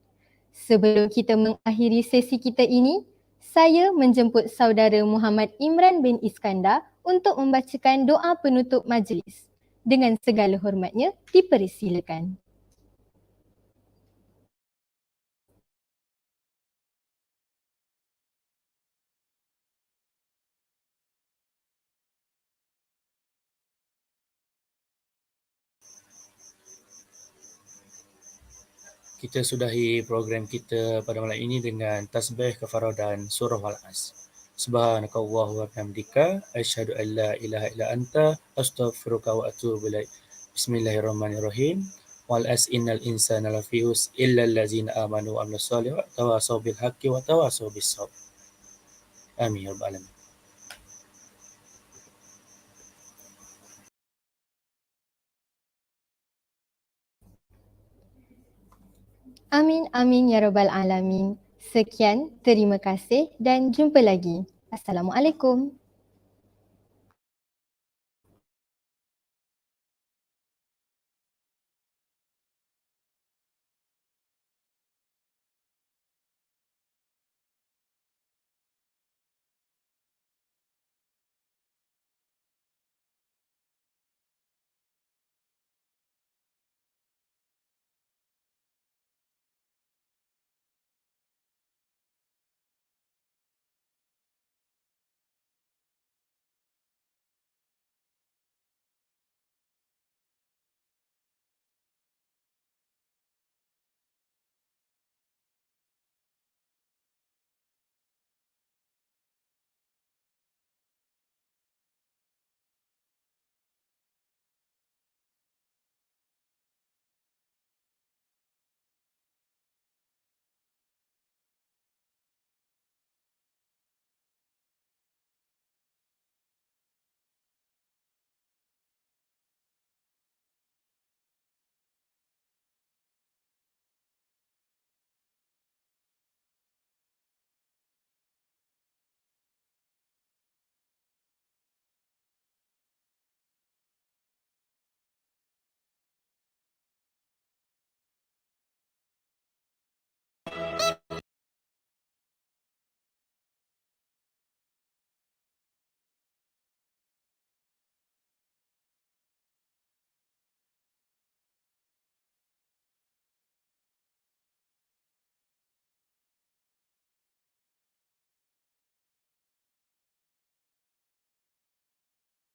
Sebelum kita mengakhiri sesi kita ini, saya menjemput saudara Muhammad Imran bin Iskandar untuk membacakan doa penutup majlis. Dengan segala hormatnya, dipersilakan. Kita sudahi program kita pada malam ini dengan tasbih, kafarah dan surah Al-As. Subhanakallahumma wa bihamdika asyhadu an la ilaha illa anta astaghfiruka wa atubu ilaik. Bismillahirrahmanirrahim. Wal as innal insana lafi khusr illa allazina amanu wa amilus solihat wa tawasaw bil haqqi wa tawasaw bis sabr. Amin ya rabbal alamin. Amin, amin ya rabbal alamin. Sekian, terima kasih dan jumpa lagi. Assalamualaikum.